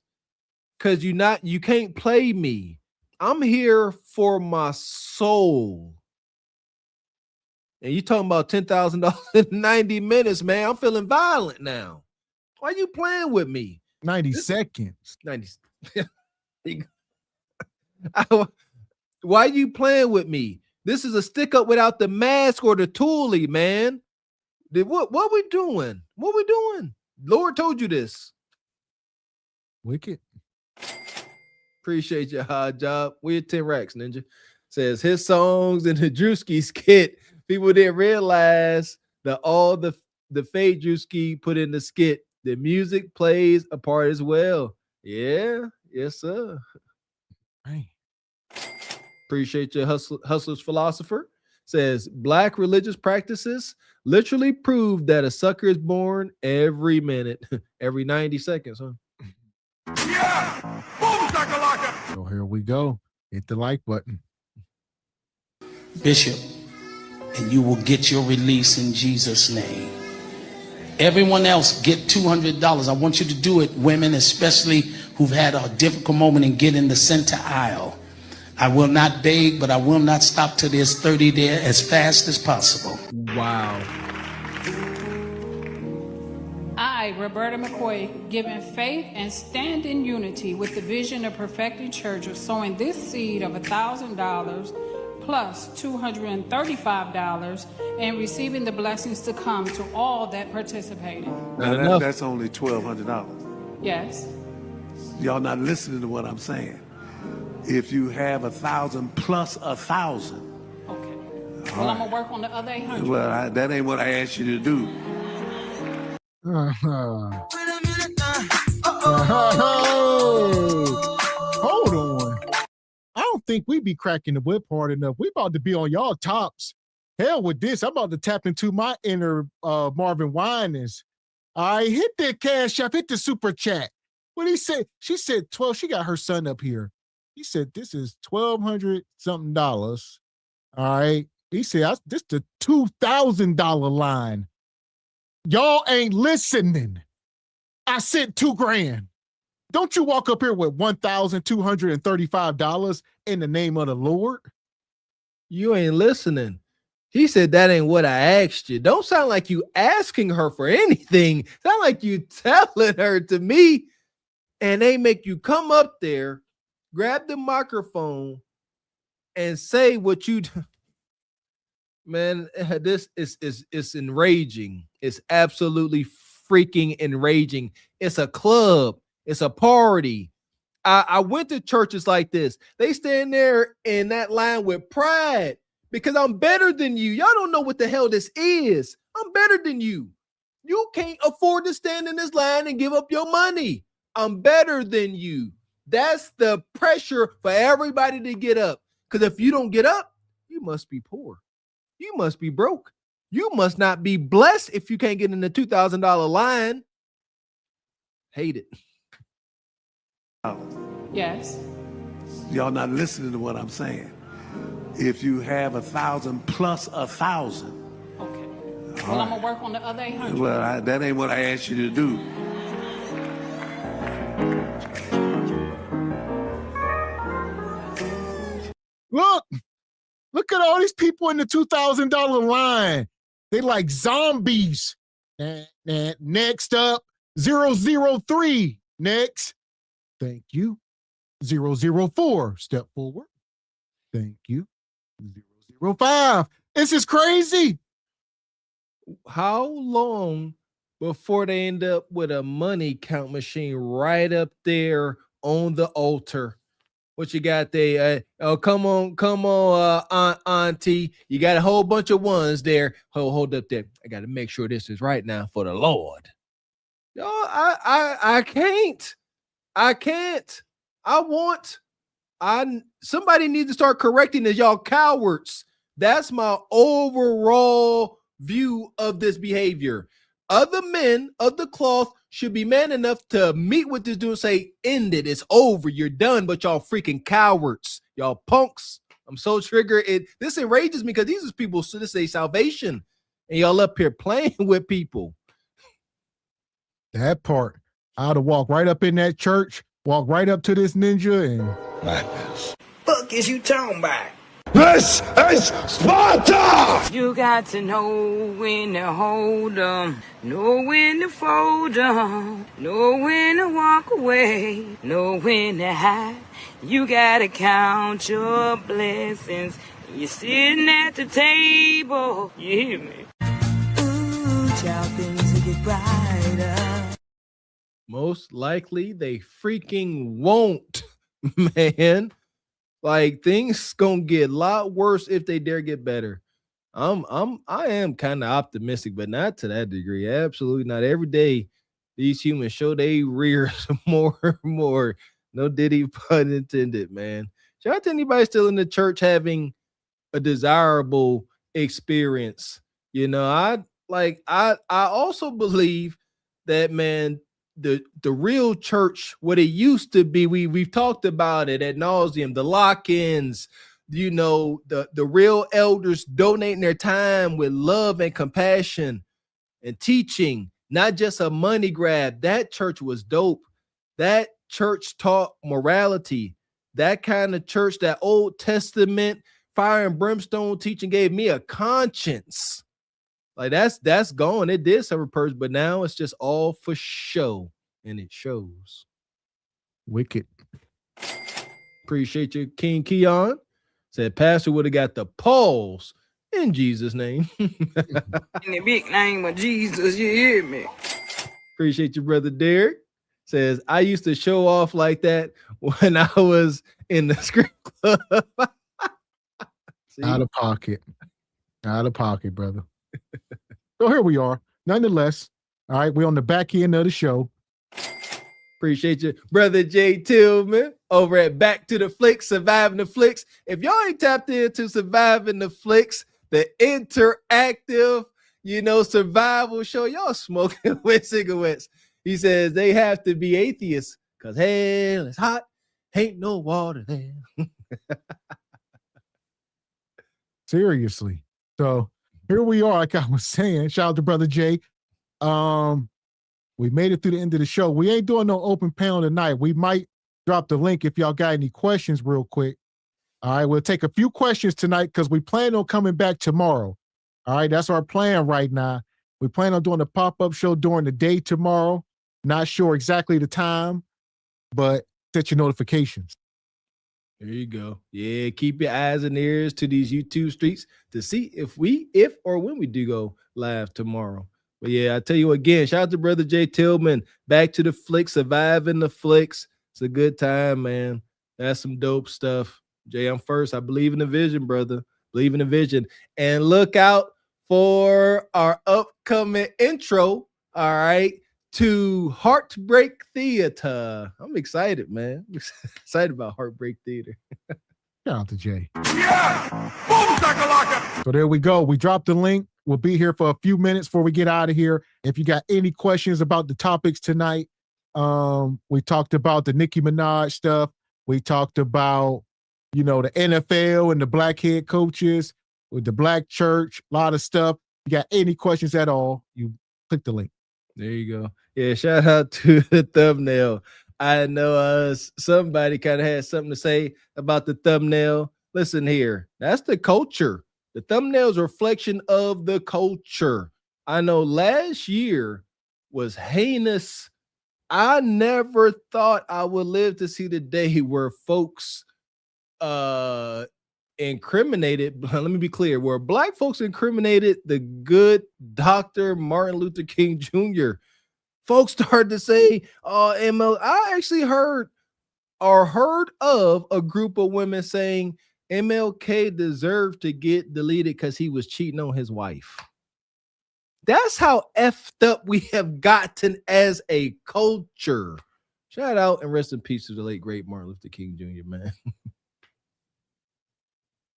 Because you can't play me. I'm here for my soul. And you talking about $10,000 in 90 minutes, man. I'm feeling violent now. Why you playing with me? 90 seconds. 90. Why you playing with me? This is a stick up without the mask or the toolie, man. What we doing? What we doing? Lord told you this. Wicked. Appreciate your hard job. We're 10 racks, Ninja. Says his songs in the Drewski skit. People didn't realize that all the fade Drewski put in the skit. The music plays a part as well. Yeah, yes, sir. Right. Appreciate your hustler's philosopher. Says Black religious practices literally prove that a sucker is born every minute, every 90 seconds, huh? Yeah! Boom, shakalaka! So here we go. Hit the like button. Bishop, and you will get your release in Jesus' name. Everyone else get $200. I want you to do it, women, especially who've had a difficult moment, and get in the center aisle. I will not beg, but I will not stop till there's 30 there as fast as possible. Wow. I, Roberta McCoy, given faith and stand in unity with the vision of perfecting church of sowing this seed of $1,000 plus $235 and receiving the blessings to come to all that participated. Now that's only $1,200. Yes. Y'all not listening to what I'm saying. If you have 1,000 plus 1,000. Okay. Well, I'm gonna work on the other 800. Well, that ain't what I asked you to do. Hold on. I don't think we be cracking the whip hard enough. We about to be on y'all tops. Hell with this. I'm about to tap into my inner Marvin Winans. All right, hit that cash app, hit the super chat. What he said? She said 12. She got her son up here. He said this is $1,200 something. All right. He said this the $2,000 line. Y'all ain't listening. I sent $2,000. Don't you walk up here with $1,235 in the name of the Lord? You ain't listening. He said that ain't what I asked you. Don't sound like you asking her for anything. Sound like you telling her to me, and they make you come up there, grab the microphone, and say what you do. Man, this is enraging. It's absolutely freaking enraging. It's a club. It's a party. I went to churches like this. They stand there in that line with pride because I'm better than you. Y'all don't know what the hell this is. I'm better than you. You can't afford to stand in this line and give up your money. I'm better than you. That's the pressure for everybody to get up. Because if you don't get up, you must be poor. You must be broke. You must not be blessed if you can't get in the $2,000 line. Hate it. Yes. Y'all not listening to what I'm saying. If you have 1,000 plus 1,000. Okay. Well, I'm gonna work on the other 800. Well, that ain't what I asked you to do. Look at all these people in the $2,000 line. They like zombies. Next up, 003. Next. Thank you. 004. Step forward. Thank you. 005. This is crazy. How long before they end up with a money count machine right up there on the altar? What you got there? Oh, come on, auntie. You got a whole bunch of ones there. Hold up there. I got to make sure this is right now for the Lord. Yo, I can't. Somebody needs to start correcting this. Y'all cowards. That's my overall view of this behavior. Other men of the cloth should be man enough to meet with this dude and say, end it, it's over, you're done, but y'all freaking cowards, y'all punks. I'm so triggered. This enrages me because these are people to say salvation, and y'all up here playing with people. That part. I'd have walked right up in that church, walk right up to this ninja and madness. Fuck is you talking about? This is Sparta! You got to know when to hold 'em, know when to fold 'em, know when to walk away, know when to hide. You gotta count your blessings. You're sitting at the table. You hear me? Ooh, child, things will get brighter. Most likely they freaking won't, man. Like things gonna get a lot worse if they dare get better. I am kind of optimistic, but not to that degree. Absolutely not. Every day these humans show they rears more and more. No diddy pun intended, man. Shout out to anybody still in the church having a desirable experience. I also believe that, man, the real church, what it used to be, we've talked about it ad nauseum, the lock-ins, the real elders donating their time with love and compassion and teaching, not just a money grab. That church was dope. That church taught morality. That kind of church, that Old Testament fire and brimstone teaching gave me a conscience. Like that's gone. It did serve a purpose, but now it's just all for show, and it shows. Wicked. Appreciate you, King Keon. Said Pastor would have got the pause in Jesus' name. In the big name of Jesus, you hear me? Appreciate you, brother Derek. Says I used to show off like that when I was in the script club. Out of pocket, brother. So here we are. Nonetheless, all right, we're on the back end of the show. Appreciate you, brother Jay Tillman, over at Back to the Flicks, Surviving the Flicks. If y'all ain't tapped into Surviving the Flicks, the interactive, survival show, y'all smoking with cigarettes. He says they have to be atheists because hell is hot, ain't no water there. Seriously. So here we are, like I was saying. Shout out to Brother Jay. We made it through the end of the show. We ain't doing no open panel tonight. We might drop the link if y'all got any questions real quick. All right, we'll take a few questions tonight because we plan on coming back tomorrow. All right, that's our plan right now. We plan on doing a pop-up show during the day tomorrow. Not sure exactly the time, but set your notifications. There you go. Yeah, keep your eyes and ears to these YouTube streets to see if or when we do go live tomorrow. But yeah, I tell you again, shout out to brother Jay Tillman. Back to the Flicks, Surviving the Flicks. It's a good time, man. That's some dope stuff. Jay, I'm first. I believe in the vision, brother. Believe in the vision. And look out for our upcoming intro, all right, to Heartbreak Theater. I'm excited, man. I'm excited about Heartbreak Theater. Shout out to Jay. Yeah! Boom, shakalaka! So there we go. We dropped the link. We'll be here for a few minutes before we get out of here. If you got any questions about the topics tonight, we talked about the Nicki Minaj stuff. We talked about, the NFL and the black head coaches with the black church, a lot of stuff. If you got any questions at all, you click the link. There you go. Yeah, shout out to the thumbnail. I know somebody kind of had something to say about the thumbnail. Listen here, that's the culture. The thumbnail's a reflection of the culture. I know last year was heinous. I never thought I would live to see the day where folks incriminated, let me be clear, where black folks incriminated the good Dr. Martin Luther King Jr. Folks started to say, ML, I actually heard of a group of women saying MLK deserved to get deleted because he was cheating on his wife. That's how effed up we have gotten as a culture. Shout out and rest in peace to the late, great Martin Luther King Jr., man.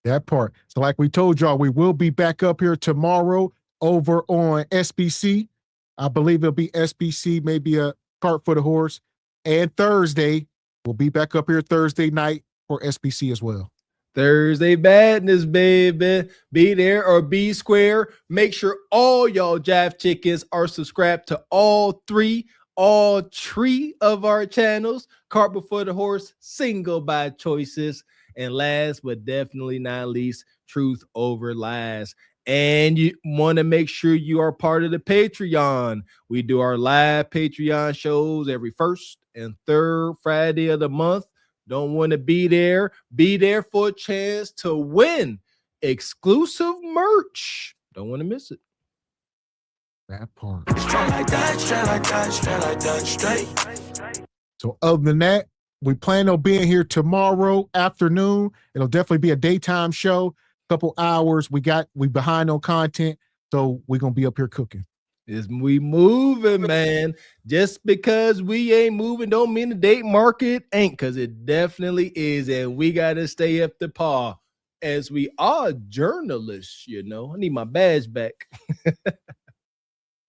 That part. So like we told y'all, we will be back up here tomorrow over on SBC. I believe it'll be SBC, maybe a cart for the horse. And Thursday, we'll be back up here Thursday night for SBC as well. Thursday Badness, baby. Be there or be square. Make sure all y'all Jive Chickens are subscribed to all three of our channels. Cart Before the Horse, Single by Choices. And last but definitely not least, Truth Over Lies. And you want to make sure you are part of the Patreon. We do our live Patreon shows every first and third Friday of the month. Don't want to be there. Be there for a chance to win exclusive merch. Don't want to miss it. That part. Straight like that, straight like that, straight like that, straight. So other than that, we plan on being here tomorrow afternoon. It'll definitely be a daytime show, couple hours. We behind on content, so we're gonna be up here cooking. We moving, man. Just because we ain't moving don't mean the date market ain't, because it definitely is, and we gotta stay up to par as we are journalists. I need my badge back.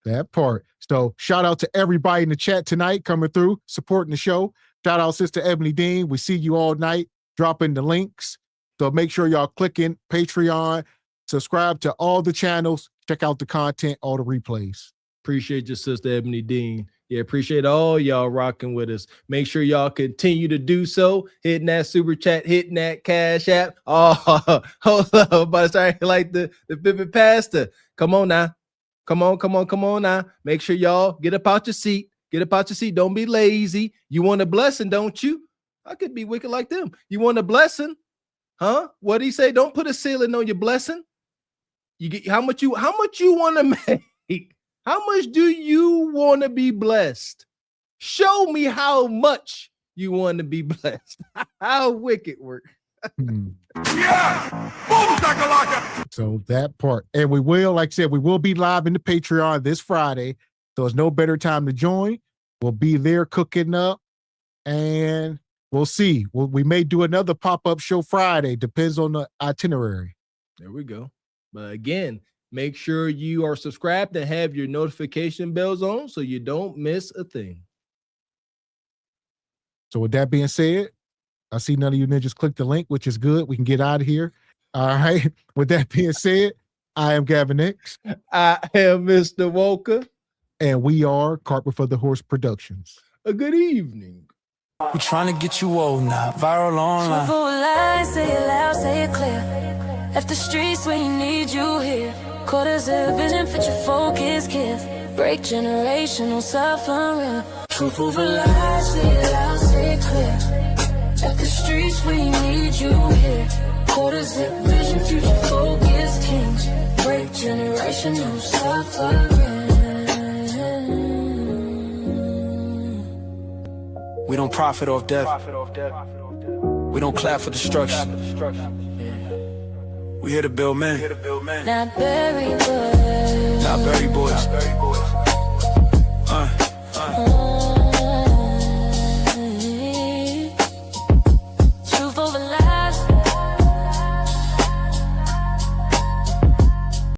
That part. So shout out to everybody in the chat tonight coming through, supporting the show. Shout out Sister Ebony Dean. We see you all night, dropping the links. So make sure y'all click in Patreon, subscribe to all the channels, check out the content, all the replays. Appreciate your Sister Ebony Dean. Yeah, appreciate all y'all rocking with us. Make sure y'all continue to do so. Hitting that super chat, hitting that cash app. Oh, hold up. But sorry, like the Pippin Pastor. Come on now. Come on now. Make sure y'all get up out your seat. Get up out your seat. Don't be lazy. You want a blessing, don't you? I could be wicked like them. You want a blessing? Huh? What do he say? Don't put a ceiling on your blessing. You get how much you want to make? How much do you want to be blessed? Show me how much you want to be blessed. How wicked work. Yeah! Boom, shakalaka! So that part. And we will, like I said, we will be live in the Patreon this Friday. So there's no better time to join. We'll be there cooking up, and we'll see. We may do another pop-up show Friday. Depends on the itinerary. There we go. But again, make sure you are subscribed and have your notification bells on so you don't miss a thing. So with that being said, I see none of you ninjas click the link, which is good. We can get out of here. All right. With that being said, I am Gavin X. I am Mr. Walker. And we are Carpet for the Horse Productions. A good evening. We're trying to get you old now. Viral online. Truthful lies, say it loud, say it clear. Left the streets where he need you here. Quarters of vision, fit your focus, kiss. Break generational suffering. Truthful lies, say it loud, say it clear. Left the streets where he need you here. Quarters of vision, future focus, kings. Break generational suffering. We don't profit off death. We don't clap for destruction. We here to build men. Not Berry Boys. Not Berry Boys.